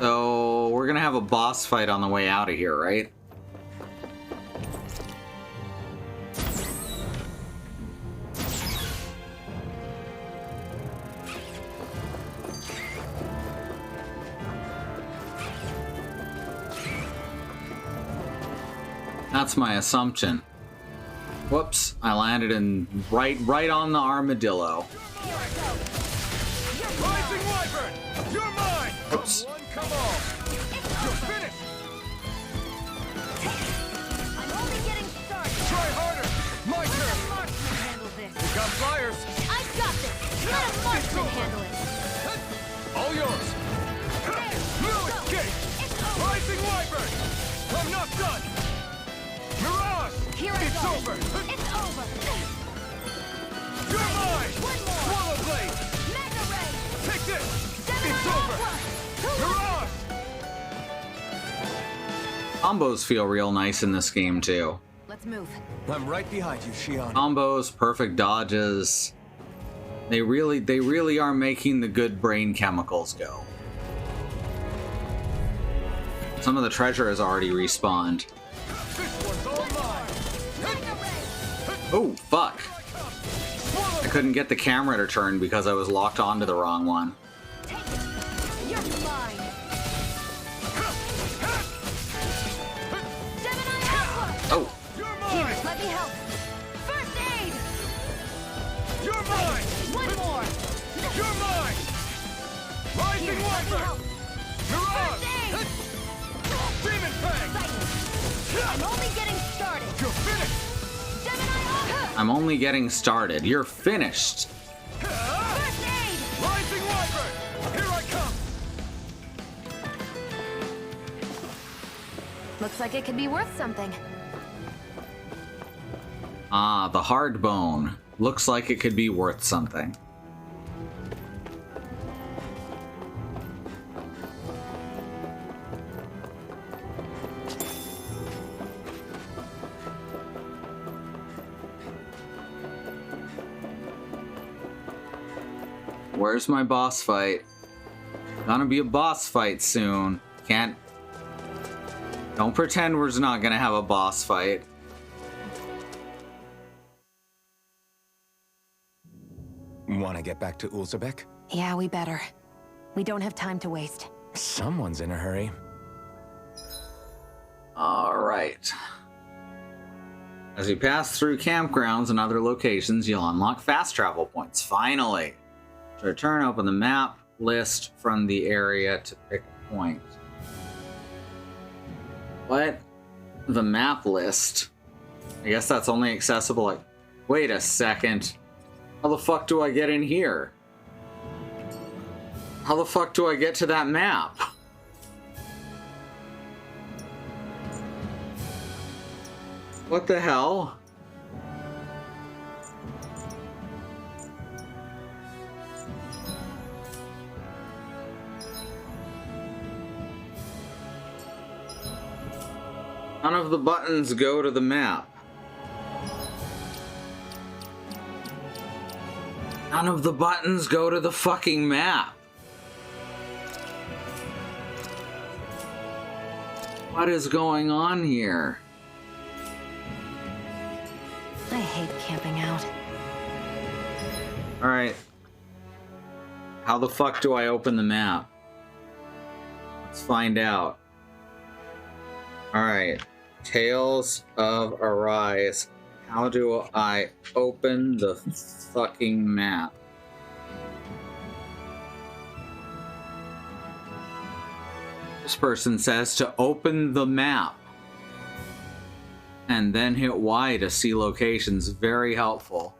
Speaker 1: So, we're gonna have a boss fight on the way out of here, right? That's my assumption. Whoops, I landed in right on the armadillo.
Speaker 7: Rising Wyvern! You're mine!
Speaker 1: Oops.
Speaker 7: Come one, come all! You're finished!
Speaker 8: I'm only getting started.
Speaker 7: Try harder! My turn!
Speaker 8: Marksman handle this.
Speaker 7: We got flyers!
Speaker 8: I've got this. Let a marksman handle it.
Speaker 7: All yours! No escape! Rising Wyvern! I'm not done! Mirage!
Speaker 8: Here I
Speaker 7: It's
Speaker 8: go.
Speaker 7: over!
Speaker 8: It's over.
Speaker 7: You're mine!
Speaker 8: One more.
Speaker 7: Swallow Blade!
Speaker 8: Mega Ray.
Speaker 7: Take this!
Speaker 8: Gemini
Speaker 7: It's over!
Speaker 8: Aqua.
Speaker 7: Mirage!
Speaker 1: Combos feel real nice in this game too.
Speaker 3: Let's move.
Speaker 4: I'm right behind you, Shion.
Speaker 1: Combos, perfect dodges. They really are making the good brain chemicals go. Some of the treasure has already respawned.
Speaker 7: This one's all mine!
Speaker 8: Mega Ray.
Speaker 1: Oh, fuck. I couldn't get the camera to turn because I was locked onto the wrong one.
Speaker 8: Take it. You're mine. Gemini Aqua.
Speaker 1: Oh,
Speaker 7: You're
Speaker 8: Here,
Speaker 7: mine!
Speaker 8: let me help. First aid.
Speaker 7: You're mine!
Speaker 8: One more.
Speaker 7: You're mine!
Speaker 8: Here,
Speaker 7: Rising
Speaker 8: let me
Speaker 7: Wyvern!
Speaker 8: help.
Speaker 7: Mirage!
Speaker 8: First aid.
Speaker 7: Demon Fang!
Speaker 8: I'm only getting started.
Speaker 7: You're finished!
Speaker 8: Gemini Aqua.
Speaker 1: I'm only getting started. You're finished.
Speaker 8: First aid.
Speaker 7: Rising Wyvern! Here I come!
Speaker 3: Looks like it could be worth something.
Speaker 1: Ah, the hard bone. Looks like it could be worth something. Where's my boss fight? Gonna be a boss fight soon. Can't... Don't pretend we're not gonna have a boss fight.
Speaker 4: Want to get back to Ulzebek?
Speaker 3: Yeah, we better. We don't have time to waste.
Speaker 4: Someone's in a hurry.
Speaker 1: Alright. As you pass through campgrounds and other locations, you'll unlock fast travel points. Finally! To return, open the map list from the area to pick a point. What? The map list? I guess that's only accessible like... Wait a second. How the fuck do I get in here? How the fuck do I get to that map? What the hell? None of the buttons go to the map. None of the buttons go to the fucking map. What is going on here?
Speaker 3: I hate camping out.
Speaker 1: Alright. How the fuck do I open the map? Let's find out. Alright. Tales of Arise. How do I open the fucking map? This person says to open the map. And then hit Y to see locations. Very helpful.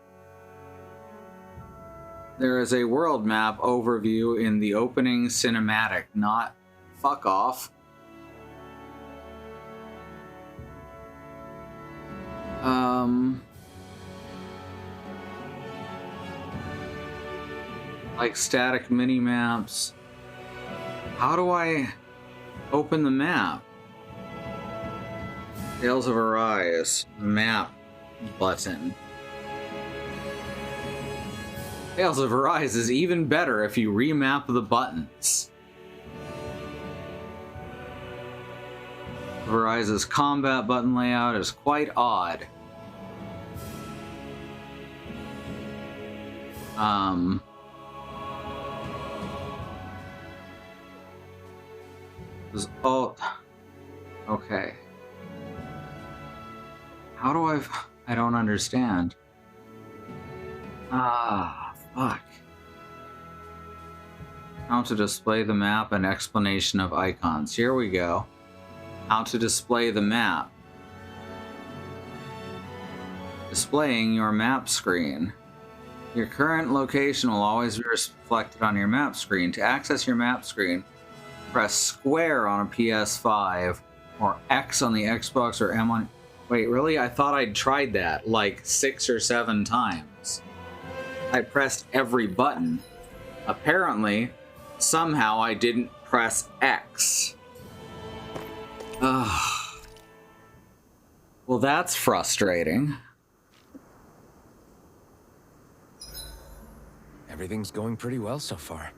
Speaker 1: There is a world map overview in the opening cinematic. Not fuck off. Like static mini maps. How do I open the map? Tales of Arise map button. Tales of Arise is even better if you remap the buttons. Arise's combat button layout is quite odd. Oh, okay. How do I don't understand. Ah, fuck. How to display the map and explanation of icons. Here we go. How to display the map. Displaying your map screen. Your current location will always be reflected on your map screen. To access your map screen, press square on a PS5 or X on the Xbox or M on... Wait, really? I thought I'd tried that like 6 or 7 times. I pressed every button. Apparently, somehow I didn't press X. Ugh. Well, that's frustrating.
Speaker 4: Everything's going pretty well so far.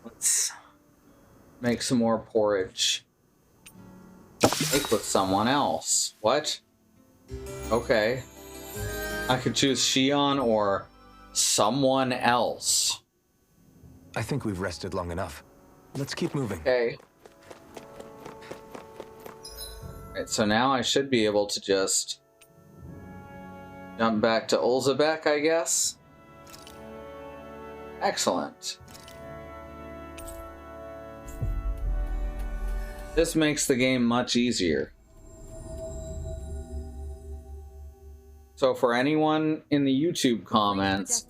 Speaker 1: Let's make some more porridge. Make with someone else. What? Okay. I could choose Shion or someone else.
Speaker 4: I think we've rested long enough. Let's keep moving.
Speaker 1: Okay. Alright, so now I should be able to just jump back to Ulzebek, I guess. Excellent. This makes the game much easier. So for anyone in the YouTube comments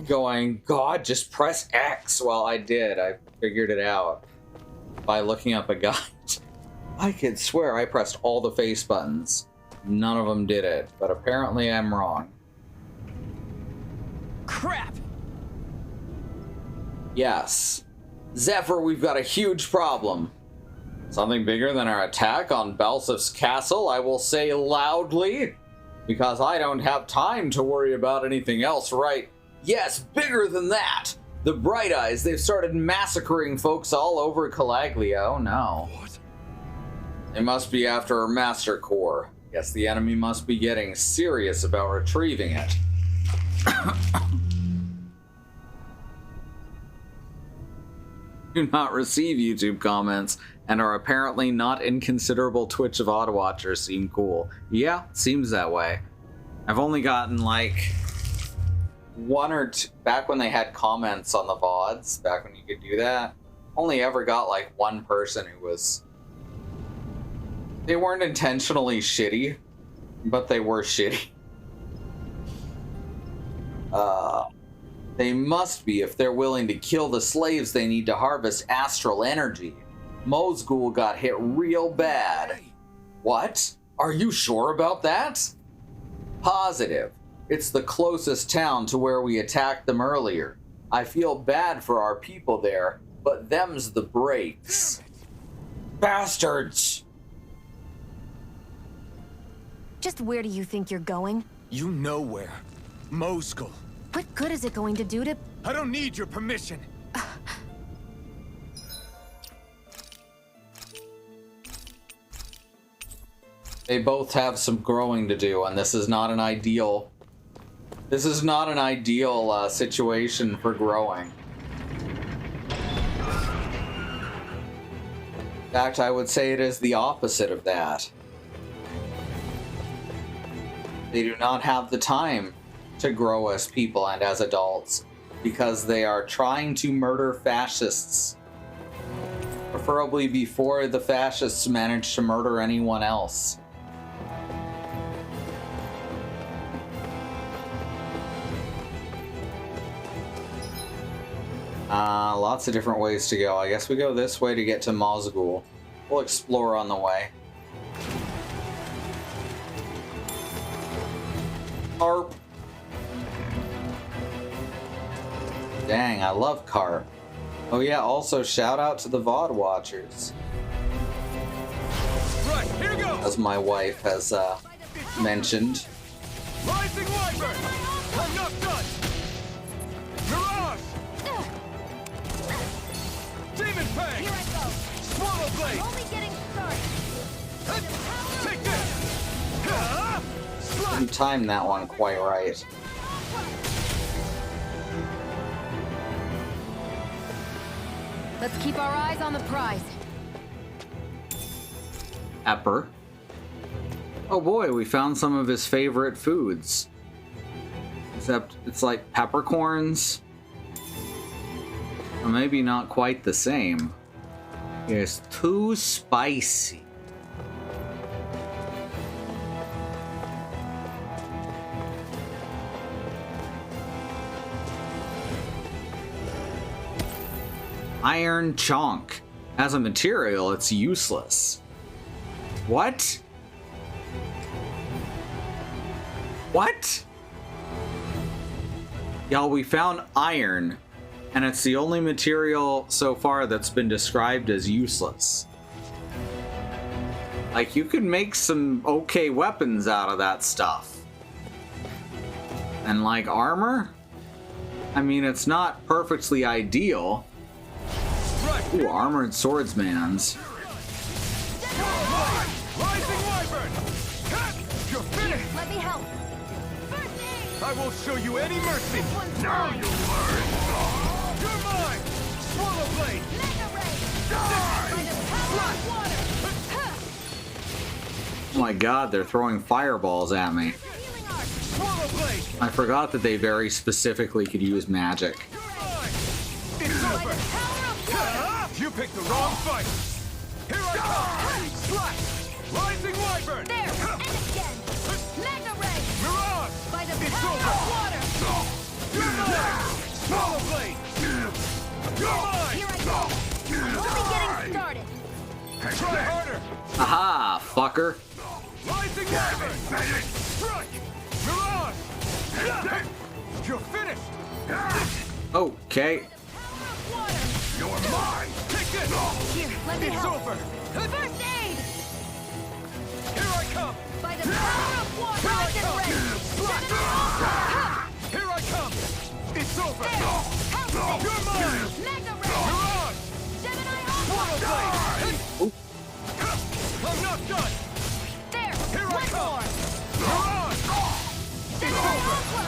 Speaker 1: going, God, just press X. Well, I did. I figured it out by looking up a guide. I could swear I pressed all the face buttons. None of them did it, but apparently I'm wrong.
Speaker 5: Crap!
Speaker 1: Yes. Zephyr, we've got a huge problem. Something bigger than our attack on Balsif's castle, I will say loudly, because I don't have time to worry about anything else, right? Yes, bigger than that! The Bright Eyes, they've started massacring folks all over Calaglia. Oh no.
Speaker 7: What?
Speaker 1: They must be after our Master Core. Guess the enemy must be getting serious about retrieving it. Do not receive YouTube comments and are apparently not inconsiderable Twitch of Odd Watchers seem cool. Yeah, seems that way. I've only gotten like 1 or 2, back when they had comments on the VODs, back when you could do that, only ever got like 1 person who was... They weren't intentionally shitty, but they were shitty. They must be if they're willing to kill the slaves they need to harvest astral energy. Mozgul got hit real bad. What? Are you sure about that? Positive. It's the closest town to where we attacked them earlier. I feel bad for our people there, but them's the breaks. Bastards!
Speaker 3: Just where do you think you're going?
Speaker 4: You know where. Moskull.
Speaker 3: What good is it going to do to...
Speaker 4: I don't need your permission.
Speaker 1: They both have some growing to do, and this is not an ideal... This is not an ideal situation for growing. In fact, I would say it is the opposite of that. They do not have the time to grow as people and as adults because they are trying to murder fascists. Preferably before the fascists manage to murder anyone else. Lots of different ways to go. I guess we go this way to get to Mosgul. We'll explore on the way. Carp. Dang, I love carp. Oh yeah, also shout out to the VOD watchers.
Speaker 7: Right, here goes!
Speaker 1: As my wife has mentioned.
Speaker 7: Rising Wyvern! I'm not done! Mirage! Demon Fang!
Speaker 8: Here I go.
Speaker 7: Swallow Blade!
Speaker 8: Only getting started.
Speaker 7: Take this!
Speaker 1: You timed that one quite right.
Speaker 8: Let's keep our eyes on the prize.
Speaker 1: Pepper. Oh boy, we found some of his favorite foods. Except it's like peppercorns. Or maybe not quite the same. It's too spicy. Iron Chonk. As a material, it's useless. What? What? Y'all, we found iron, and it's the only material so far that's been described as useless. Like, you could make some okay weapons out of that stuff. And like armor? I mean, it's not perfectly ideal. Ooh, armored swordsmans.
Speaker 7: Rising Wyvern! You're finished!
Speaker 8: Let me help. First aid.
Speaker 7: I won't show you any mercy!
Speaker 8: One's
Speaker 7: Now
Speaker 8: mine.
Speaker 7: you learn! You're mine! Swallow Blade!
Speaker 8: Mega ray. By the power of water.
Speaker 1: Oh my god, they're throwing fireballs at me.
Speaker 8: Healing art.
Speaker 7: Swallow Blade!
Speaker 1: I forgot that they very specifically could use magic.
Speaker 7: You're mine! It's
Speaker 8: By
Speaker 7: over!
Speaker 8: the power of water.
Speaker 7: You picked the wrong fight! Here I come! Slash! Rising Wyvern!
Speaker 8: There. And again. Mega ray.
Speaker 7: Mirage!
Speaker 8: By the
Speaker 7: It's
Speaker 8: power
Speaker 7: over!
Speaker 8: of water.
Speaker 7: You're mine! Swallow Blade! You're mine!
Speaker 8: Here I go. Only getting started.
Speaker 7: Try harder!
Speaker 1: Aha, fucker.
Speaker 7: Rising Wyvern! Strike! Mirage! You're finished!
Speaker 1: Okay.
Speaker 8: Water.
Speaker 7: You're mine! Take this!
Speaker 8: Here, let me
Speaker 7: It's
Speaker 8: help.
Speaker 7: over!
Speaker 8: First aid.
Speaker 7: Here I come!
Speaker 8: By the power of water.
Speaker 7: Here I
Speaker 8: Rise and
Speaker 7: come!
Speaker 8: ray.
Speaker 7: Slash! Here I come! It's over!
Speaker 8: Help.
Speaker 7: You're mine!
Speaker 8: Mega ray.
Speaker 7: Mirage!
Speaker 8: Gemini
Speaker 7: Swallow
Speaker 8: Aqua.
Speaker 7: Blade! I'm not done!
Speaker 8: There.
Speaker 7: Here I
Speaker 8: One
Speaker 7: come!
Speaker 8: more.
Speaker 7: Mirage! It's
Speaker 8: Gemini
Speaker 7: over!
Speaker 8: Aqua.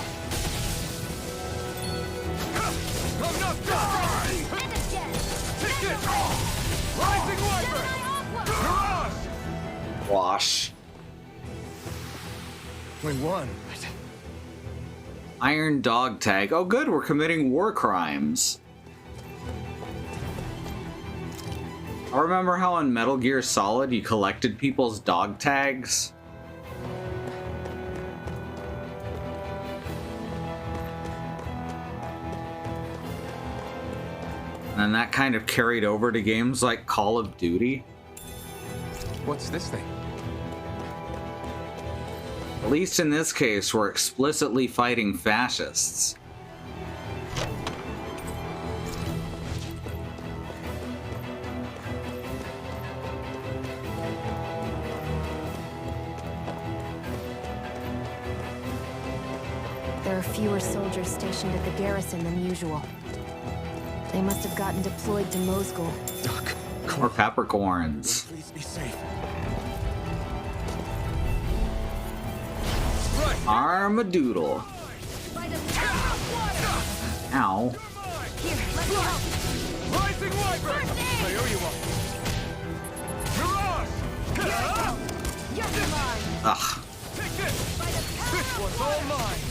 Speaker 7: I'm not done!
Speaker 8: And again.
Speaker 7: Take this! Rising Wyvern!
Speaker 8: Gemini Aqua.
Speaker 7: Mirage!
Speaker 1: Wash.
Speaker 4: We won.
Speaker 1: Iron dog tag. Oh good, we're committing war crimes. I remember how in Metal Gear Solid you collected people's dog tags. And that kind of carried over to games like Call of Duty.
Speaker 4: What's this thing?
Speaker 1: At least in this case, we're explicitly fighting fascists.
Speaker 3: fewer soldiers stationed at the garrison than usual. They must have gotten deployed to Mosgul.
Speaker 4: Doc,
Speaker 1: Or peppercorns.
Speaker 4: please be safe.
Speaker 1: Armadoodle.
Speaker 8: By the power of water!
Speaker 1: Ow.
Speaker 8: Here, let me help.
Speaker 7: Rising Wyvern!
Speaker 8: First aid!
Speaker 7: I owe you one. Mirage!
Speaker 8: You're mine!
Speaker 1: Ugh.
Speaker 7: Take this!
Speaker 8: By the power
Speaker 7: This
Speaker 8: of
Speaker 7: one's
Speaker 8: water!
Speaker 7: all mine!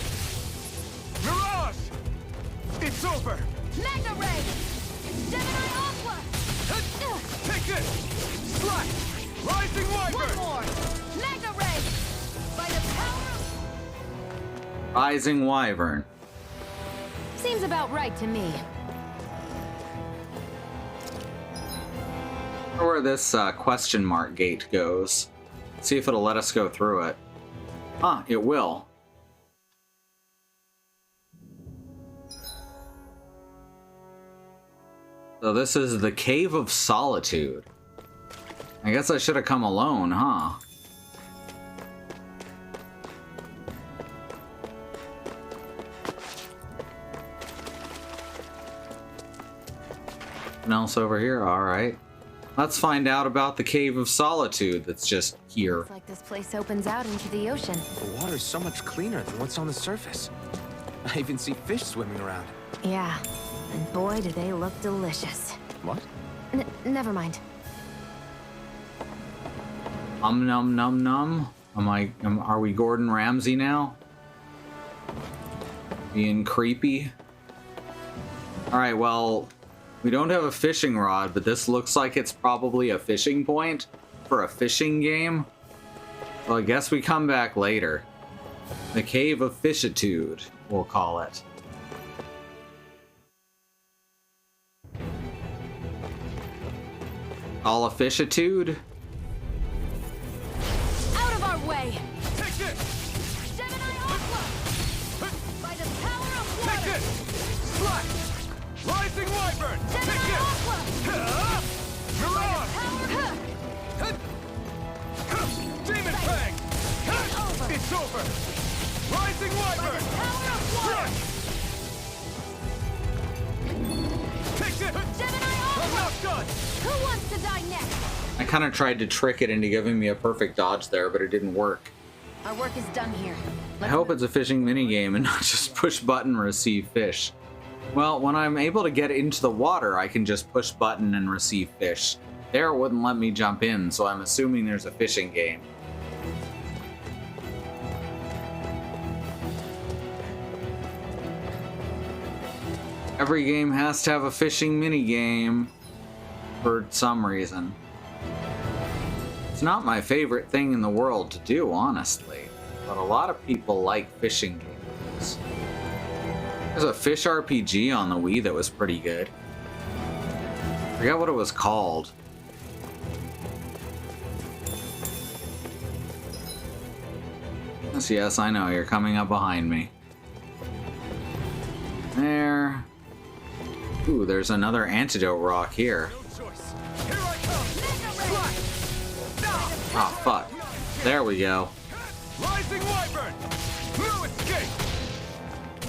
Speaker 7: Mirage! It's over!
Speaker 8: Magna Ray! Gemini Aqua!
Speaker 7: Take this! Slash! Rising
Speaker 8: One
Speaker 7: Wyvern!
Speaker 8: more! Magna Ray! By the power of...
Speaker 1: Rising Wyvern.
Speaker 3: Seems about right to me.
Speaker 1: Where this question mark gate goes. See if it'll let us go through it. Huh, it will. So this is the Cave of Solitude. I guess I should have come alone, huh? Nothing else over here? Alright. Let's find out about the Cave of Solitude that's just here.
Speaker 3: It's like this place opens out into the ocean.
Speaker 4: The water's so much cleaner than what's on the surface. I even see fish swimming around.
Speaker 3: Yeah, and boy, do they look delicious.
Speaker 4: What?
Speaker 3: Never mind.
Speaker 1: Num num num. Are we Gordon Ramsay now? Being creepy. Alright, well, we don't have a fishing rod, but this looks like it's probably a fishing point for a fishing game. Well, I guess we come back later. The Cave of Fishitude, we'll call it. All a fishitude?
Speaker 8: Out of our way!
Speaker 7: Take this!
Speaker 8: Gemini Aqua! By the power of
Speaker 7: Take
Speaker 8: water!
Speaker 7: this! Slash! Rising Wyvern! Take
Speaker 8: Gemini
Speaker 7: this!
Speaker 8: Aqua!
Speaker 7: Mirage!
Speaker 8: Power!
Speaker 7: Demon Fang!
Speaker 8: over.
Speaker 7: It's over! Rising
Speaker 8: By
Speaker 7: Wyvern!
Speaker 8: the power of water!
Speaker 7: Take this!
Speaker 8: Gemini
Speaker 7: I'm
Speaker 8: Aqua!
Speaker 7: not done!
Speaker 8: Who wants to die next?
Speaker 1: I kind of tried to trick it into giving me a perfect dodge there, but it didn't work.
Speaker 8: Our work is done here.
Speaker 1: I hope it's a fishing minigame and not just push button receive fish. Well, when I'm able to get into the water, I can just push button and receive fish. There it wouldn't let me jump in, so I'm assuming there's a fishing game. Every game has to have a fishing minigame for some reason. It's not my favorite thing in the world to do, honestly, but a lot of people like fishing games. There's a fish RPG on the Wii that was pretty good. I forgot what it was called. Yes, I know, you're coming up behind me. There. Ooh, there's another antidote rock here.
Speaker 7: No choice. Here I come! Slash!
Speaker 1: Oh, fuck. There we go.
Speaker 7: Rising Wyvern! No escape!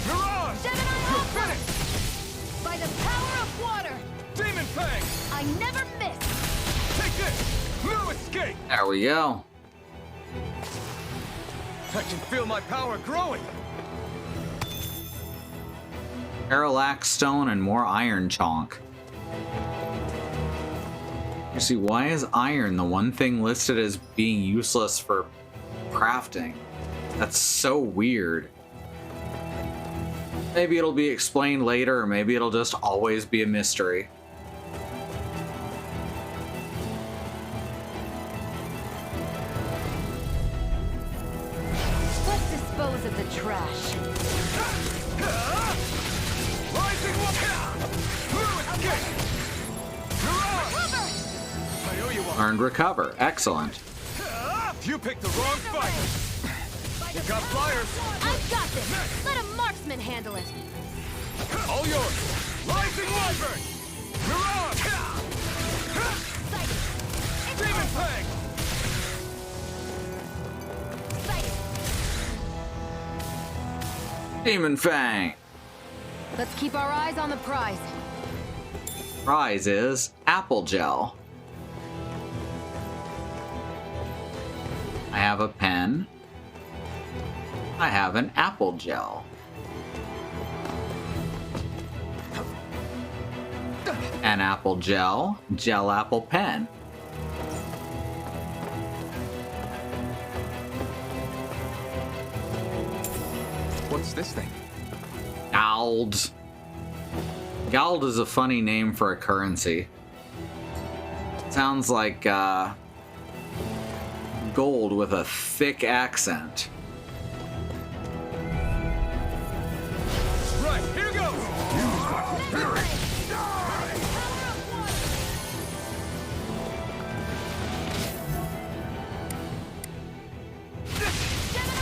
Speaker 7: Mirage!
Speaker 8: Gemini
Speaker 7: You're
Speaker 8: Aqua!
Speaker 7: finished!
Speaker 8: By the power of water!
Speaker 7: Demon Fang!
Speaker 8: I never miss!
Speaker 7: Take this! No escape!
Speaker 1: There we go.
Speaker 7: I can feel my power growing!
Speaker 1: Parallax stone and more iron chonk. You see, why is iron the one thing listed as being useless for crafting? That's so weird. Maybe it'll be explained later, or maybe it'll just always be a mystery.
Speaker 8: Let's dispose of the trash.
Speaker 7: Rising Wyvern! No escape! Mirage! I owe you one.
Speaker 1: Earned recover. Excellent.
Speaker 7: You picked the wrong fight! You got flyers!
Speaker 8: I've got this! Let a marksman handle it!
Speaker 7: All yours! Rising Wyvern! Mirage!
Speaker 8: Sighted!
Speaker 7: Demon Fang!
Speaker 8: Sighted!
Speaker 1: Demon Fang.
Speaker 8: Let's keep our eyes on the prize.
Speaker 1: Prize is apple gel. I have a pen. I have an apple gel. An apple gel, gel apple pen.
Speaker 4: What's this thing?
Speaker 1: Gald. Gald is a funny name for a currency. Sounds like gold with a thick accent.
Speaker 7: Right, here goes!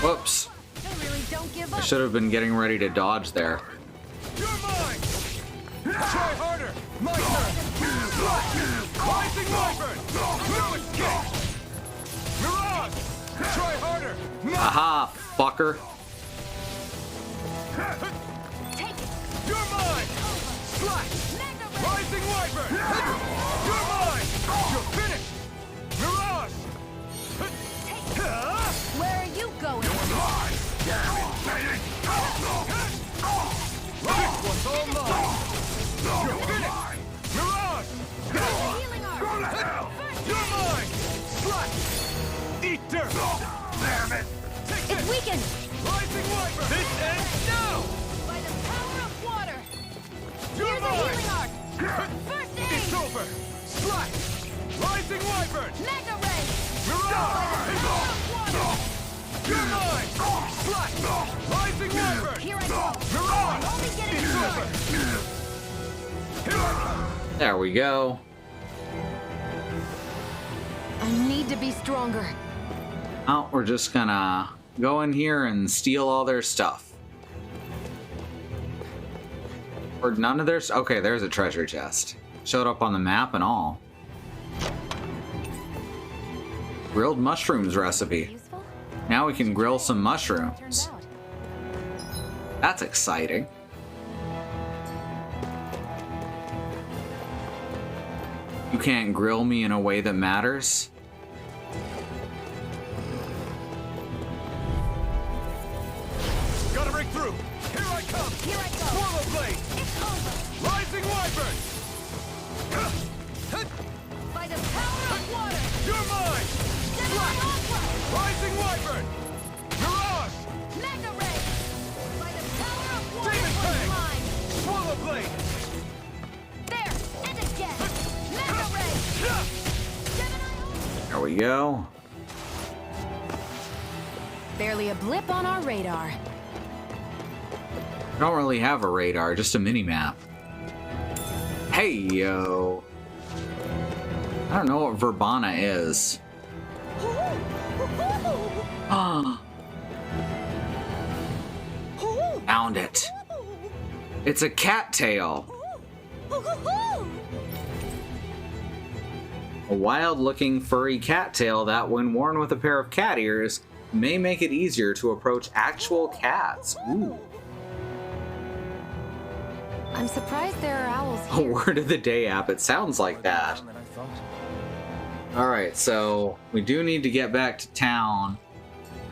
Speaker 1: Whoops.
Speaker 8: They really don't give
Speaker 1: I
Speaker 8: up.
Speaker 1: should have been getting ready to dodge there.
Speaker 7: You're mine! Try harder! My turn! Rising Wyvern! No escape! Mirage! Try harder!
Speaker 1: Aha, fucker.
Speaker 8: Take it.
Speaker 7: You're mine! Slash! Rising Wyvern! You're mine! You're finished! Mirage!
Speaker 8: Where are you going?
Speaker 7: This one's all mine! You're finished! Mirage!
Speaker 8: Healing arm.
Speaker 7: You're mine! Slash! Eat dirt! Damn it! Take
Speaker 8: It's
Speaker 7: this!
Speaker 8: weakened
Speaker 7: Rising Wyvern! This ends now!
Speaker 8: by the power of water.
Speaker 7: You're
Speaker 8: Here's a
Speaker 7: mine!
Speaker 8: healing arc. First
Speaker 7: It's
Speaker 8: aid.
Speaker 7: over! Slash! Rising Wyvern!
Speaker 8: Mega ray.
Speaker 7: Mirage!
Speaker 8: Water.
Speaker 7: You're mine! Slash! Rising Wyvern!
Speaker 8: Here I go.
Speaker 7: Mirage!
Speaker 8: Only getting
Speaker 7: It's over!
Speaker 8: started.
Speaker 7: Here I
Speaker 1: There we go.
Speaker 8: I need to be stronger.
Speaker 1: Oh, we're just gonna go in here and steal all their stuff. Or none of their... Okay, there's a treasure chest. Showed up on the map and all. Grilled mushrooms recipe.
Speaker 8: Useful?
Speaker 1: Now we can grill some
Speaker 8: Turns
Speaker 1: mushrooms.
Speaker 8: out.
Speaker 1: That's exciting. You can't grill me in a way that matters.
Speaker 7: Gotta break through! Here I come!
Speaker 8: Here I go.
Speaker 7: Swallow blade!
Speaker 8: It's over.
Speaker 7: Rising Wyvern!
Speaker 8: By the power of water.
Speaker 7: You're mine!
Speaker 8: General Aqua.
Speaker 7: Rising Wyvern! Mirage!
Speaker 8: Mega ray. By the power of water.
Speaker 7: Demon
Speaker 8: was
Speaker 7: Fang.
Speaker 8: mine.
Speaker 7: Swallow blade!
Speaker 8: There. And again. Mega ray. Gemini Ultra.
Speaker 1: There we go.
Speaker 8: Barely a blip on our radar.
Speaker 1: I don't really have a radar, just a mini-map. Hey, yo. I don't know what Verbana is. Ah. Found it. It's a cattail. A wild-looking furry cattail that, when worn with a pair of cat ears, may make it easier to approach actual cats. Ooh.
Speaker 8: I'm surprised there are owls
Speaker 1: A
Speaker 8: here.
Speaker 1: word of the day app. It sounds like that. Alright, so we do need to get back to town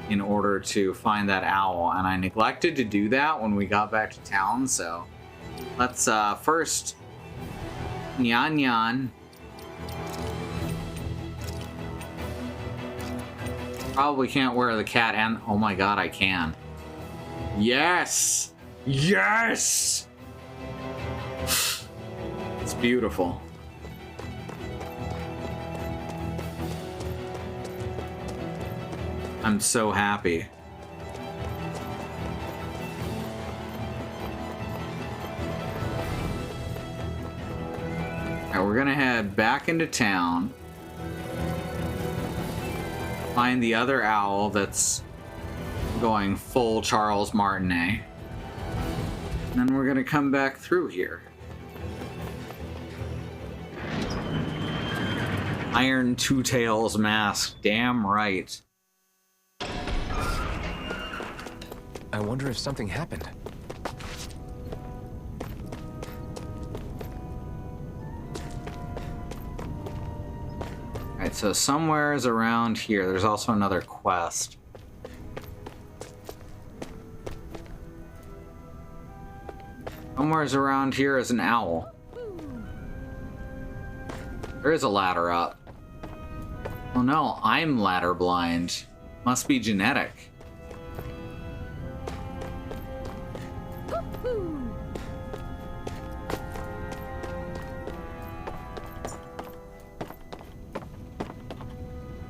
Speaker 1: in order to find that owl, and I neglected to do that when we got back to town, so let's first Nyan Nyan. Probably can't wear the cat and oh my god, I can. Yes! Yes! It's beautiful. I'm so happy. Alright, we're gonna head back into town. Find the other owl that's going full Charles Martinet. And then we're gonna come back through here. Iron Two Tails mask, damn right.
Speaker 4: I wonder if something happened.
Speaker 1: Alright, so somewhere's around here, there's also another quest. Somewhere's around here is an owl. There is a ladder up. Oh no, I'm ladder blind. Must be genetic.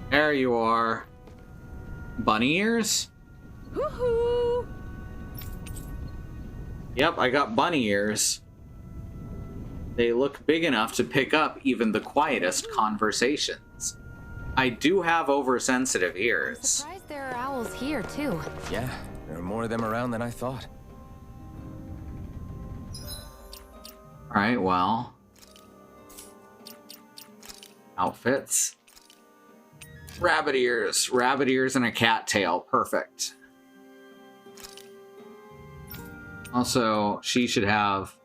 Speaker 1: There you are. Bunny ears?
Speaker 8: Woohoo!
Speaker 1: Yep, I got bunny ears. They look big enough to pick up even the quietest conversations. I do have oversensitive ears.
Speaker 3: Surprised there are owls here, too.
Speaker 4: Yeah, there are more of them around than I thought.
Speaker 1: Alright, well. Outfits. Rabbit ears and a cat tail. Perfect. Also, she should have,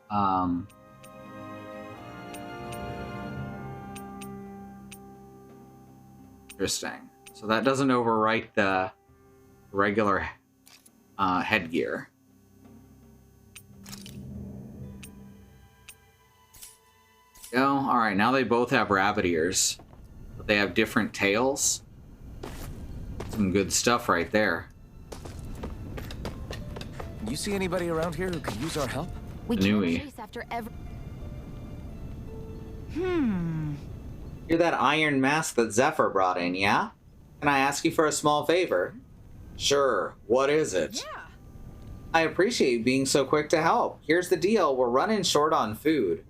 Speaker 1: interesting. So that doesn't overwrite the regular headgear. Go. Alright, now they both have rabbit ears. But they have different tails. Some good stuff right there.
Speaker 4: You see anybody around here who could use our help?
Speaker 3: We
Speaker 1: Nui.
Speaker 3: can't chase after every...
Speaker 1: You're that iron mask that Zephyr brought in, yeah? Can I ask you for a small favor? Sure, what is it?
Speaker 8: Yeah.
Speaker 1: I appreciate being so quick to help. Here's the deal, we're running short on food.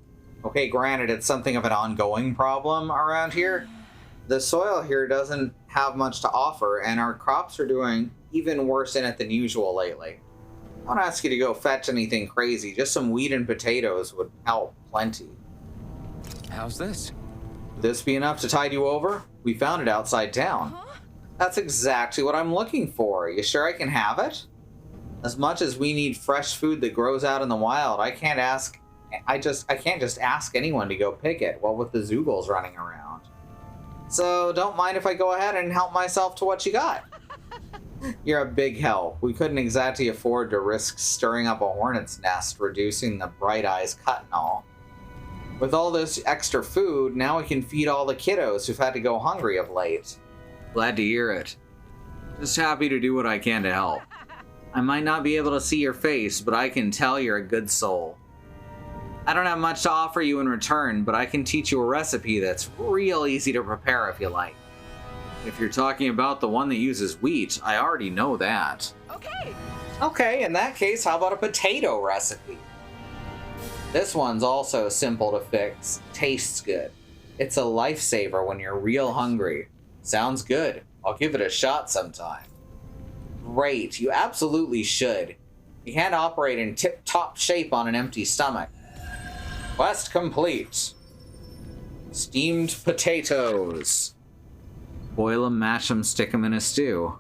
Speaker 1: Okay, granted, it's something of an ongoing problem around here. The soil here doesn't have much to offer, and our crops are doing even worse in it than usual lately. I won't ask you to go fetch anything crazy, just some wheat and potatoes would help plenty.
Speaker 4: How's this?
Speaker 1: Would this be enough to tide you over? We found it outside town. That's exactly what I'm looking for. You sure I can have it? As much as we need fresh food that grows out in the wild, I can't just ask anyone to go pick it, what with the Zoogles running around. So don't mind if I go ahead and help myself to what you got. You're a big help. We couldn't exactly afford to risk stirring up a hornet's nest, reducing the Bright Eyes cut and all. With all this extra food, now we can feed all the kiddos who've had to go hungry of late. Glad to hear it. Just happy to do what I can to help. I might not be able to see your face, but I can tell you're a good soul. I don't have much to offer you in return, but I can teach you a recipe that's real easy to prepare if you like. If you're talking about the one that uses wheat, I already know that.
Speaker 8: Okay.
Speaker 1: Okay, in that case, how about a potato recipe? This one's also simple to fix, tastes good. It's a lifesaver when you're real hungry. Sounds good. I'll give it a shot sometime. Great, you absolutely should. You can't operate in tip-top shape on an empty stomach. Quest complete. Steamed potatoes. Boil them, mash them, stick them in a stew.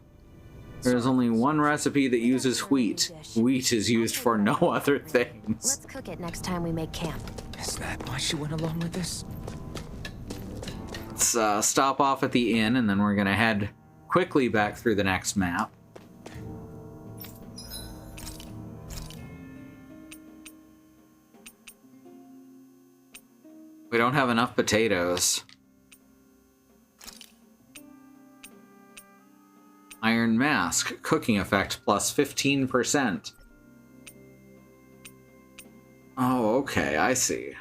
Speaker 1: There's only one recipe that uses wheat. Wheat is used for no other things.
Speaker 3: Let's cook it next time we make camp.
Speaker 4: Is that why she went along with this?
Speaker 1: Let's stop off at the inn, and then we're gonna head quickly back through the next map. We don't have enough potatoes. Iron Mask, cooking effect plus 15%. Oh, okay, I see.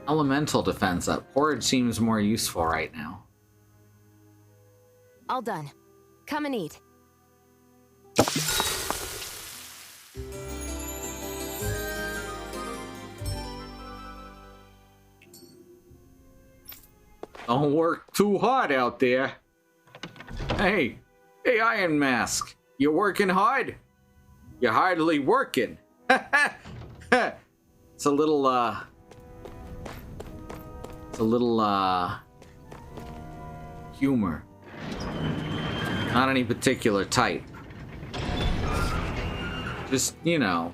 Speaker 1: Elemental defense up. Porridge seems more useful right now.
Speaker 3: All done. Come and eat.
Speaker 1: Don't work too hard out there. Hey, Iron Mask, you working hard? You're hardly working. It's a little humor. Not any particular type.
Speaker 9: Just, you know,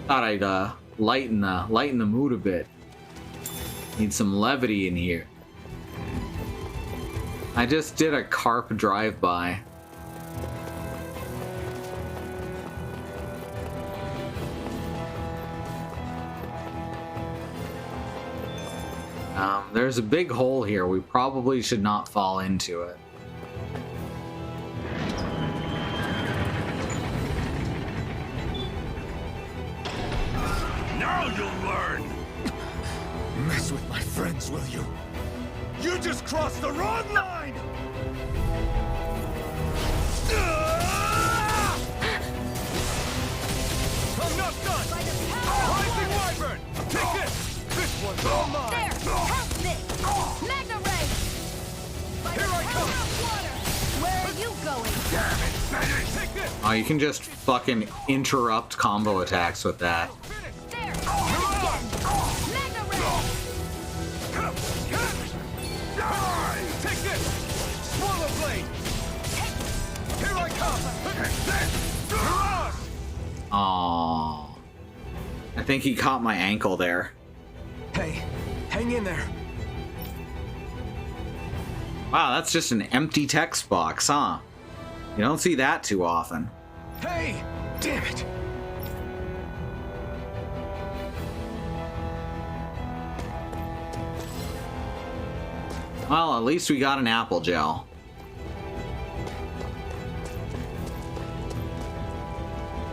Speaker 9: thought I'd lighten the mood a bit. Need some levity in here. I just did a carp drive-by. There's a big hole here. We probably should not fall into it.
Speaker 7: Now you'll learn!
Speaker 4: Mess with my friends, will you?
Speaker 7: You just crossed the wrong line! I'm not done!
Speaker 8: By the power of
Speaker 7: Rising
Speaker 8: water.
Speaker 7: Wyvern! Take this! This one's all mine!
Speaker 8: There! Help this! Magna Ray! By
Speaker 7: Here
Speaker 8: the
Speaker 7: I
Speaker 8: power
Speaker 7: come.
Speaker 8: of water! Where are you going?
Speaker 7: Damn it, Betty! Take this!
Speaker 9: Oh, you can just fucking interrupt combo attacks with that.
Speaker 7: Finish!
Speaker 8: There! Again! Magna Ray!
Speaker 7: Take this! Swallow Blade! Here I come! Mirage!
Speaker 9: Aww. I think he caught my ankle there.
Speaker 4: Hey, hang in there.
Speaker 9: Wow, that's just an empty text box, huh? You don't see that too often.
Speaker 4: Hey! Damn it!
Speaker 9: Well, at least we got an apple gel.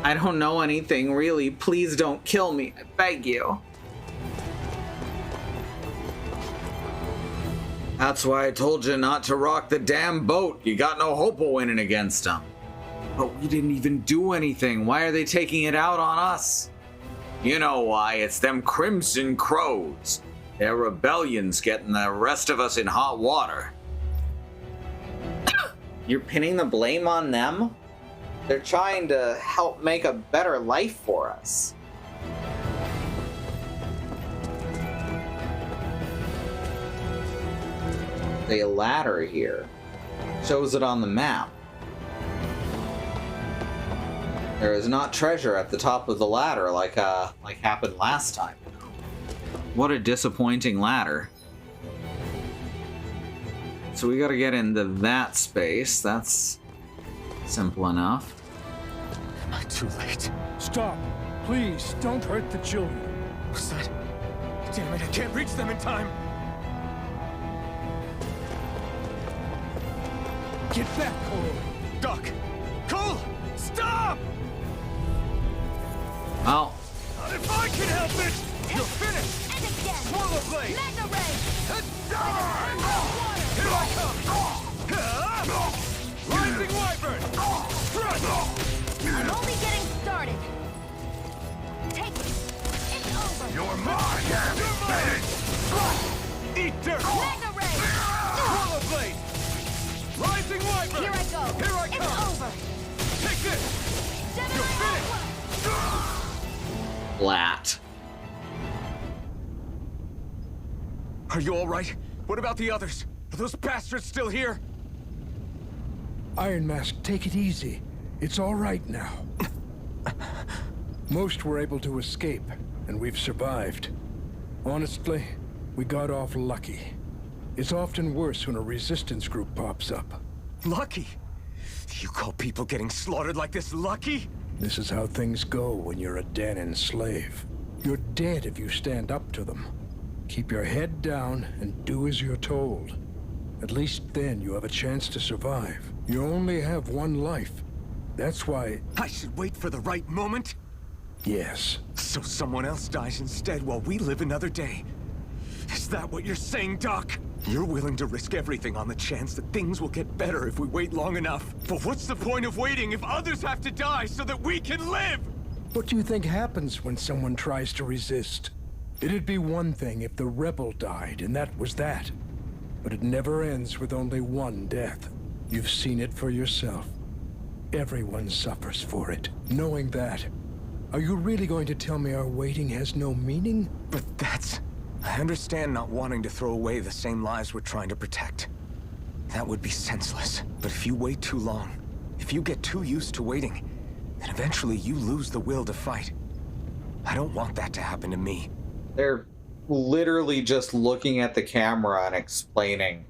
Speaker 9: I don't know anything, really. Please don't kill me. I beg you. That's why I told you not to rock the damn boat. You got no hope of winning against them. But we didn't even do anything. Why are they taking it out on us? You know why. It's them Crimson Crows. Their rebellion's getting the rest of us in hot water. You're pinning the blame on them? They're trying to help make a better life for us. The ladder here shows it on the map. There is not treasure at the top of the ladder like happened last time. What a disappointing ladder. So we gotta get into that space. That's simple enough.
Speaker 4: Am I too late?
Speaker 7: Stop! Please, don't hurt the children.
Speaker 4: What's that? Damn it, I can't reach them in time!
Speaker 7: Get back, Cole!
Speaker 4: Doc! Cole! Stop!
Speaker 9: Well,
Speaker 7: If I can help it, you're finished!
Speaker 8: And again!
Speaker 7: Swallow Blade!
Speaker 8: Magna Ray!
Speaker 7: Die!
Speaker 8: Water!
Speaker 7: Here I come! Rising Wyvern! Strike!
Speaker 8: I'm only getting started. Take it. It's over.
Speaker 7: You're mine! You're mine! Eat dirt!
Speaker 8: Magna Ray!
Speaker 7: Swallow Blade! Rising Wyvern!
Speaker 8: Here I go.
Speaker 7: Here I
Speaker 8: It's
Speaker 7: come!
Speaker 8: over.
Speaker 7: Take this!
Speaker 8: Gemini
Speaker 7: You're finished!
Speaker 8: Aqua!
Speaker 9: flat.
Speaker 4: Are you all right? What about the others? Are those bastards still here?
Speaker 10: Iron Mask, take it easy. It's all right now. Most were able to escape, and we've survived. Honestly, we got off lucky. It's often worse when a resistance group pops up.
Speaker 4: Lucky? You call people getting slaughtered like this lucky?
Speaker 10: This is how things go when you're a Danan slave. You're dead if you stand up to them. Keep your head down and do as you're told. At least then you have a chance to survive. You only have one life. That's why...
Speaker 4: I should wait for the right moment?
Speaker 10: Yes.
Speaker 4: So someone else dies instead while we live another day. Is that what you're saying, Doc? You're willing to risk everything on the chance that things will get better if we wait long enough. But what's the point of waiting if others have to die so that we can live?
Speaker 10: What do you think happens when someone tries to resist? It'd be one thing if the rebel died, and that was that. But it never ends with only one death. You've seen it for yourself. Everyone suffers for it. Knowing that, are you really going to tell me our waiting has no meaning?
Speaker 4: But that's... I understand not wanting to throw away the same lives we're trying to protect. That would be senseless. But if you wait too long, if If you get too used to waiting, then eventually you lose the will to fight. I don't want that to happen to me.
Speaker 9: They're literally just looking at the camera and explaining.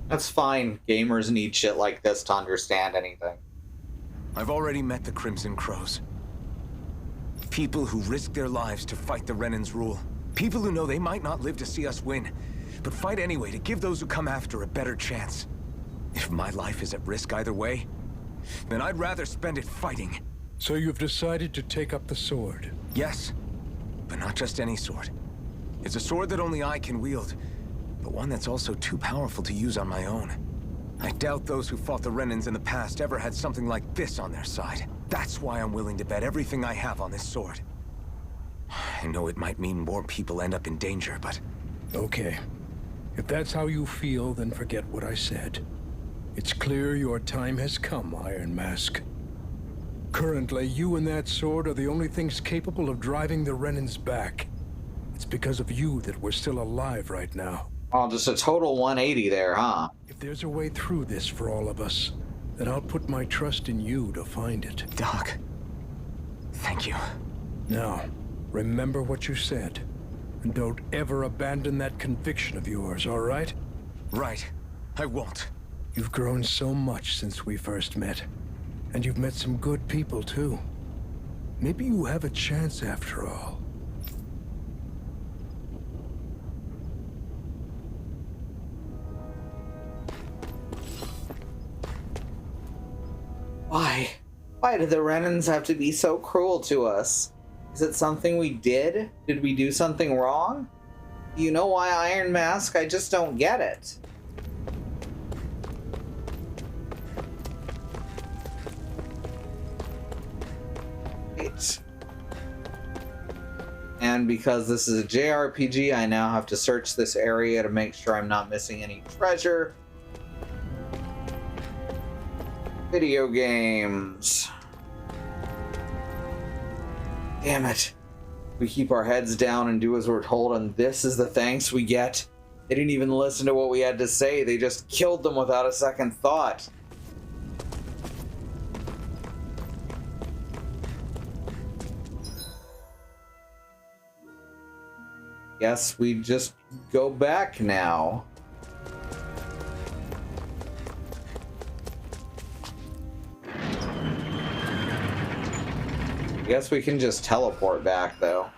Speaker 9: That's fine. Gamers need shit like this to understand anything.
Speaker 4: I've already met the Crimson Crows. People who risk their lives to fight the Renan's rule. People who know they might not live to see us win, but fight anyway to give those who come after a better chance. If my life is at risk either way, then I'd rather spend it fighting.
Speaker 10: So you've decided to take up the sword?
Speaker 4: Yes, but not just any sword. It's a sword that only I can wield, but one that's also too powerful to use on my own. I doubt those who fought the Renans in the past ever had something like this on their side. That's why I'm willing to bet everything I have on this sword. I know it might mean more people end up in danger, but...
Speaker 10: Okay. If that's how you feel, then forget what I said. It's clear your time has come, Iron Mask. Currently, you and that sword are the only things capable of driving the Renans back. It's because of you that we're still alive right now.
Speaker 9: Oh, just a total 180 there, huh?
Speaker 10: If there's a way through this for all of us, then I'll put my trust in you to find it.
Speaker 4: Doc, thank you.
Speaker 10: Now, remember what you said, and don't ever abandon that conviction of yours, all right?
Speaker 4: Right. I won't.
Speaker 10: You've grown so much since we first met, and you've met some good people, too. Maybe you have a chance after all.
Speaker 9: Why? Why did the Renans have to be so cruel to us? Is it something we did? Did we do something wrong? Do you know why, Iron Mask? I just don't get it. Right. And because this is a JRPG, I now have to search this area to make sure I'm not missing any treasure. Video games. Damn it. We keep our heads down and do as we're told, and this is the thanks we get. They didn't even listen to what we had to say. They just killed them without a second thought. Guess we just go back now. Guess we can just teleport back, though.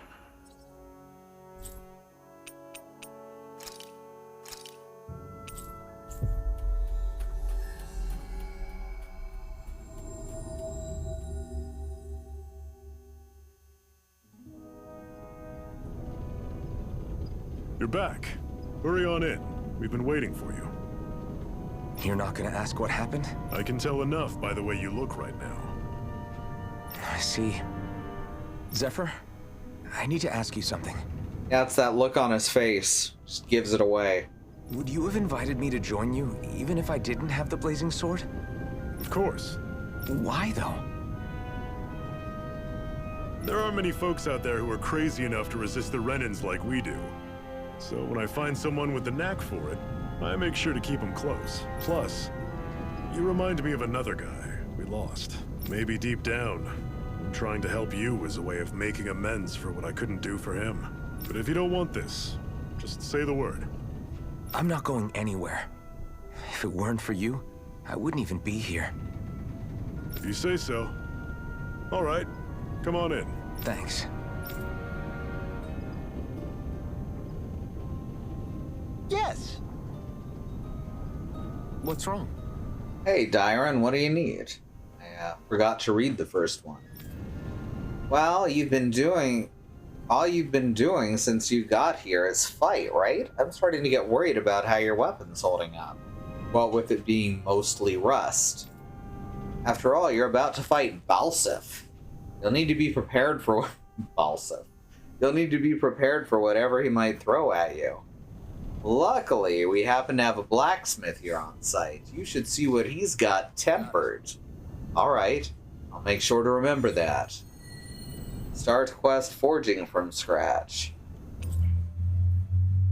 Speaker 7: You're back. Hurry on in. We've been waiting for you.
Speaker 4: You're not gonna ask what happened?
Speaker 7: I can tell enough by the way you look right now.
Speaker 4: I see. Zephyr, I need to ask you something.
Speaker 9: Yeah, it's that look on his face. Just gives it away.
Speaker 4: Would you have invited me to join you, even if I didn't have the blazing sword?
Speaker 7: Of course.
Speaker 4: Why, though?
Speaker 7: There aren't many folks out there who are crazy enough to resist the Renans like we do. So when I find someone with the knack for it, I make sure to keep him close. Plus, you remind me of another guy we lost. Maybe deep down, I'm trying to help you as a way of making amends for what I couldn't do for him. But if you don't want this, just say the word.
Speaker 4: I'm not going anywhere. If it weren't for you, I wouldn't even be here.
Speaker 7: If you say so. All right, come on in.
Speaker 4: Thanks.
Speaker 5: Yes.
Speaker 4: What's wrong?
Speaker 9: Hey, Dyron, what do you need? I forgot to read the first one. Well, all you've been doing since you got here is fight, right? I'm starting to get worried about how your weapon's holding up. Well, with it being mostly rust. After all, you're about to fight Balseph. You'll need to be prepared for Balseph. You'll need to be prepared for whatever he might throw at you. Luckily, we happen to have a blacksmith here on site. You should see what he's got tempered. Alright, I'll make sure to remember that. Start quest forging from scratch.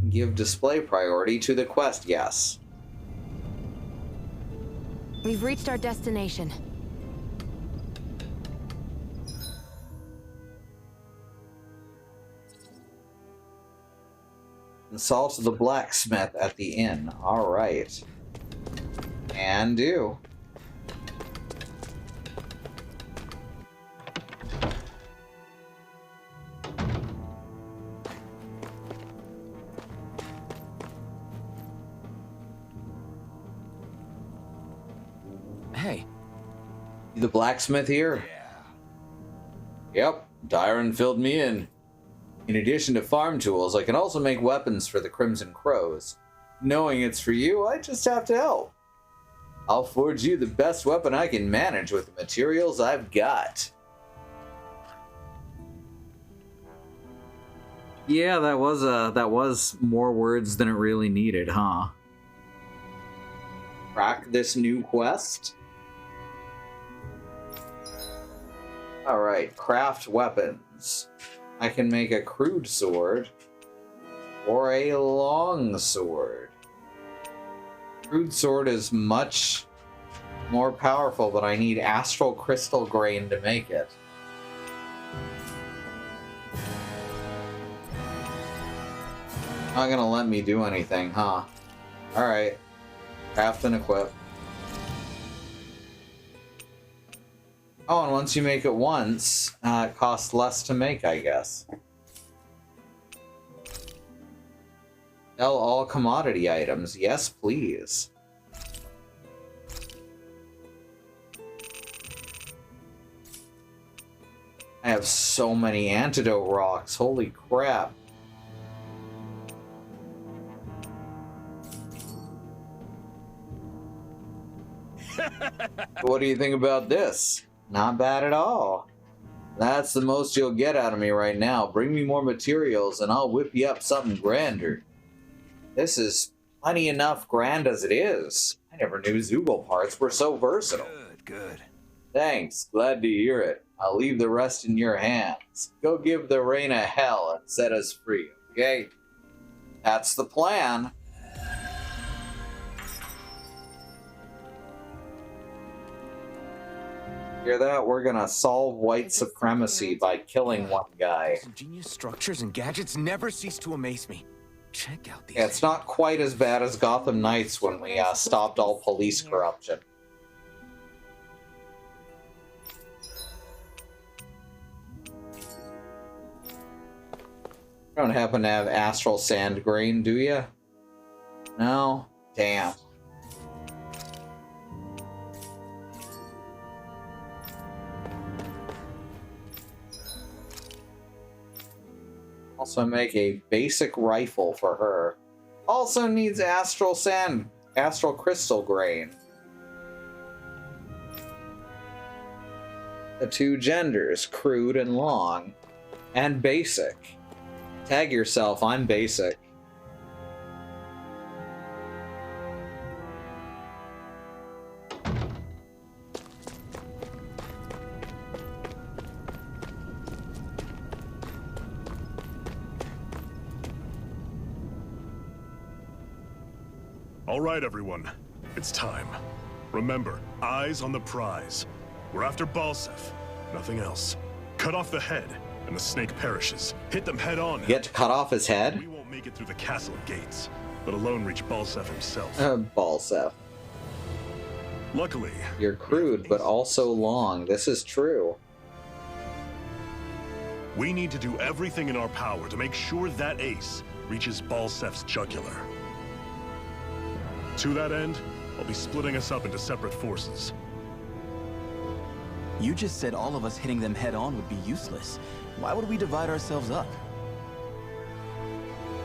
Speaker 9: Give display priority to the quest, yes.
Speaker 3: We've reached our destination.
Speaker 9: Consult the blacksmith at the inn. Alright. And do.
Speaker 4: Hey.
Speaker 9: The blacksmith here? Yep, Dyron filled me in. In addition to farm tools, I can also make weapons for the Crimson Crows. Knowing it's for you, I just have to help. I'll forge you the best weapon I can manage with the materials I've got. Yeah, that was more words than it really needed, huh? Crack this new quest? Alright, craft weapons. I can make a crude sword or a long sword. Crude sword is much more powerful, but I need astral crystal grain to make it. Not gonna let me do anything, huh? Alright. Craft and equip. Oh, and once you make it once, it costs less to make, I guess. Sell all commodity items. Yes, please. I have so many antidote rocks. Holy crap. What do you think about this? Not bad at all. That's the most you'll get out of me right now. Bring me more materials and I'll whip you up something grander. This is plenty enough grand as it is. I never knew Zoogle parts were so versatile.
Speaker 4: Good.
Speaker 9: Thanks, glad to hear it. I'll leave the rest in your hands. Go give the rain a hell and set us free, okay? That's the plan. Hear that? We're gonna solve white supremacy by killing one guy.
Speaker 4: Ingenious structures and gadgets never cease to amaze me. Check out these.
Speaker 9: Yeah, it's not quite as bad as Gotham Knights when we stopped all police corruption. You don't happen to have astral sand grain, do you? No? Damn. Also make a basic rifle for her. Also needs astral sand, astral crystal grain. The two genders, crude and long. And basic. Tag yourself, I'm basic.
Speaker 7: All right, everyone. It's time. Remember, eyes on the prize. We're after Balseph. Nothing else. Cut off the head, and the snake perishes. Hit them head on.
Speaker 9: You get to cut off his head?
Speaker 7: We won't make it through the castle gates, let alone reach Balseph himself.
Speaker 9: Balseph.
Speaker 7: Luckily,
Speaker 9: you're crude, but also long. This is true.
Speaker 7: We need to do everything in our power to make sure that ace reaches Balseph's jugular. To that end, I'll be splitting us up into separate forces.
Speaker 5: You just said all of us hitting them head-on would be useless. Why would we divide ourselves up?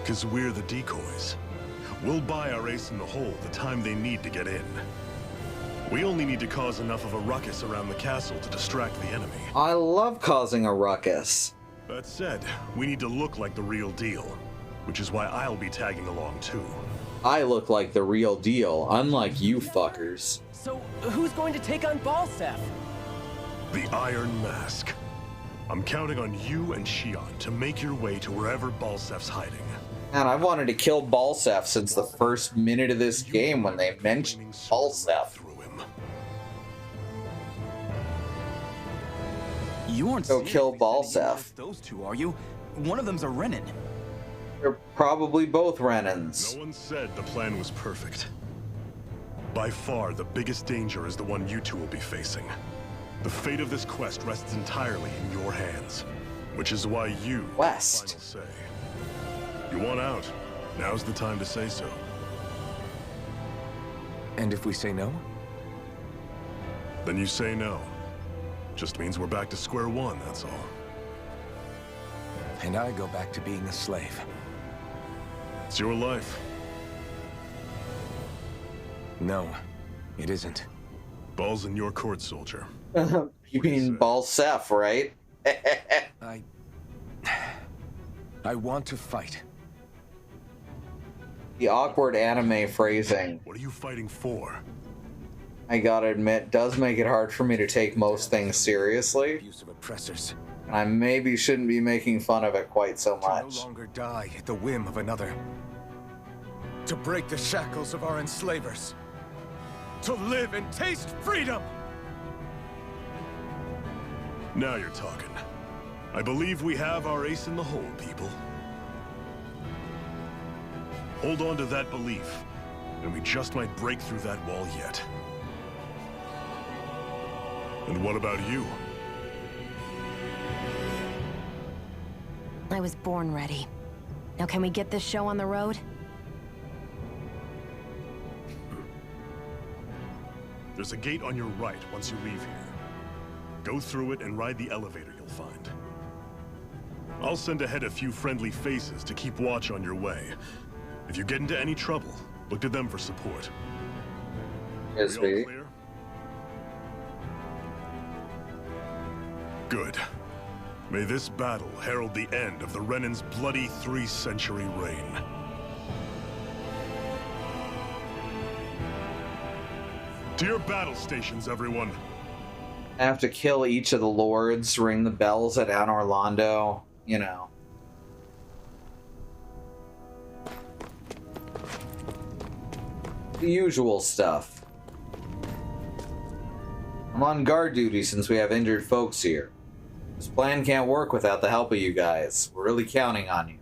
Speaker 7: Because we're the decoys. We'll buy our ace in the hole the time they need to get in. We only need to cause enough of a ruckus around the castle to distract the enemy.
Speaker 9: I love causing a ruckus.
Speaker 7: That said, we need to look like the real deal, which is why I'll be tagging along too.
Speaker 9: I look like the real deal, unlike you fuckers.
Speaker 11: So, who's going to take on Balseph?
Speaker 7: The Iron Mask. I'm counting on you and Shion to make your way to wherever Balseph's hiding.
Speaker 9: Man, I've wanted to kill Balseph since the first minute of this game when they mentioned Balseph.
Speaker 5: You aren't
Speaker 9: go kill Balseph.
Speaker 5: Those two, are you? One of them's a Renin.
Speaker 9: They're probably both Renans.
Speaker 7: No one said the plan was perfect. By far, the biggest danger is the one you two will be facing. The fate of this quest rests entirely in your hands, which is why you have the final say. You want out? Now's the time to say so.
Speaker 4: And if we say no?
Speaker 7: Then you say no. Just means we're back to square one, that's all.
Speaker 4: And I go back to being a slave.
Speaker 7: It's your life.
Speaker 4: No, it isn't.
Speaker 7: Ball's in your court, soldier.
Speaker 9: You mean Balseph, right?
Speaker 4: I want to fight.
Speaker 9: The awkward anime phrasing,
Speaker 7: What are you fighting for?
Speaker 9: I gotta admit, does make it hard for me to take most things seriously.
Speaker 4: Abuse of oppressors.
Speaker 9: And I maybe shouldn't be making fun of it quite so much.
Speaker 4: To no longer die at the whim of another. To break the shackles of our enslavers. To live and taste freedom!
Speaker 7: Now you're talking. I believe we have our ace in the hole, people. Hold on to that belief, and we just might break through that wall yet. And what about you?
Speaker 3: I was born ready. Now can we get this show on the road?
Speaker 7: There's a gate on your right once you leave here. Go through it and ride the elevator you'll find. I'll send ahead a few friendly faces to keep watch on your way. If you get into any trouble, look to them for support.
Speaker 9: Yes,
Speaker 7: We all
Speaker 9: baby.
Speaker 7: clear? Good. May this battle herald the end of the Renan's bloody 3-century reign. To your battle stations, everyone.
Speaker 9: I have to kill each of the lords, ring the bells at Anne Orlando, you know. The usual stuff. I'm on guard duty since we have injured folks here. This plan can't work without the help of you guys. We're really counting on you.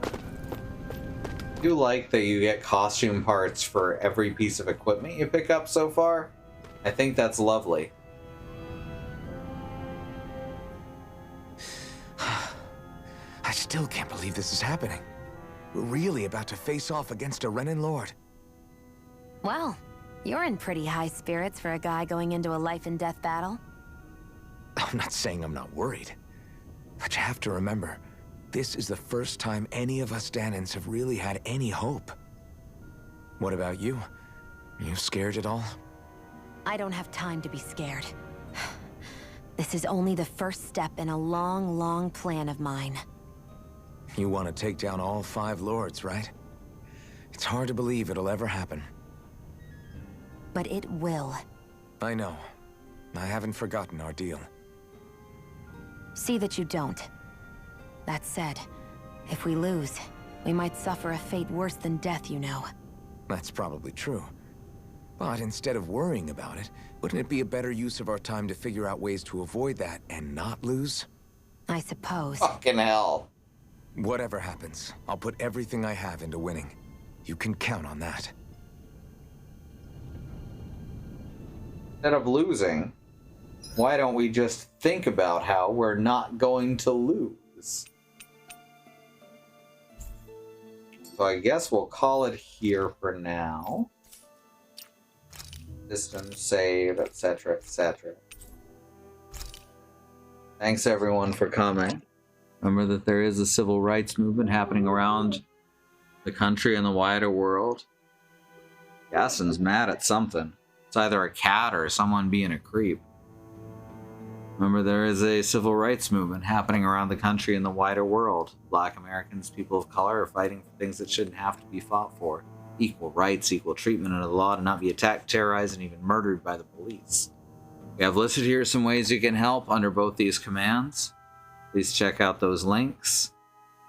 Speaker 9: I do like that you get costume parts for every piece of equipment you pick up so far. I think that's lovely.
Speaker 4: I still can't believe this is happening. We're really about to face off against a Renan Lord.
Speaker 3: Well, you're in pretty high spirits for a guy going into a life and death battle.
Speaker 4: I'm not saying I'm not worried. But you have to remember, this is the first time any of us Danans have really had any hope. What about you? You scared at all?
Speaker 3: I don't have time to be scared. This is only the first step in a long, long plan of mine.
Speaker 4: You want to take down all 5 lords, right? It's hard to believe it'll ever happen.
Speaker 3: But it will.
Speaker 4: I know. I haven't forgotten our deal.
Speaker 3: See that you don't. That said, if we lose, we might suffer a fate worse than death, you know.
Speaker 4: That's probably true. But instead of worrying about it, wouldn't it be a better use of our time to figure out ways to avoid that and not lose?
Speaker 3: I suppose.
Speaker 9: Fucking hell.
Speaker 4: Whatever happens, I'll put everything I have into winning. You can count on that.
Speaker 9: Instead of losing, why don't we just think about how we're not going to lose? So I guess we'll call it here for now. System save, etc., etc. Thanks everyone for coming. Remember that there is a civil rights movement happening around the country and the wider world. Gaston's mad at something. It's either a cat or someone being a creep. Remember, there is a civil rights movement happening around the country and the wider world. Black Americans, people of color, are fighting for things that shouldn't have to be fought for. Equal rights, equal treatment under the law, to not be attacked, terrorized, and even murdered by the police. We have listed here some ways you can help under both these commands. Please check out those links.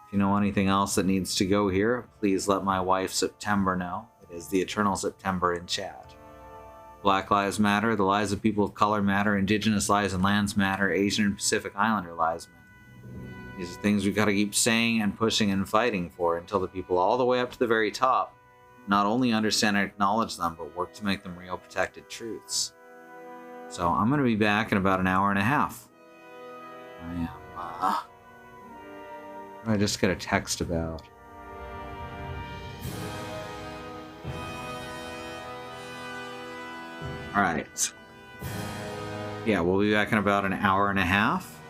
Speaker 9: If you know anything else that needs to go here, please let my wife September know. It is the Eternal September in chat. Black lives matter, the lives of people of color matter, indigenous lives and lands matter, Asian and Pacific Islander lives matter. These are things we've got to keep saying and pushing and fighting for until the people all the way up to the very top not only understand and acknowledge them, but work to make them real protected truths. So I'm going to be back in about an hour and a half. I am, what did I just get a text about? Alright. Yeah, we'll be back in about an hour and a half.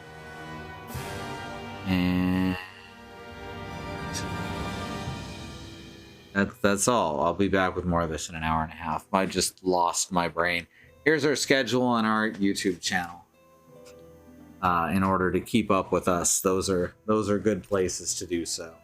Speaker 9: And that's all. I'll be back with more of this in an hour and a half. I just lost my brain. Here's our schedule on our YouTube channel. In order to keep up with us, those are good places to do so.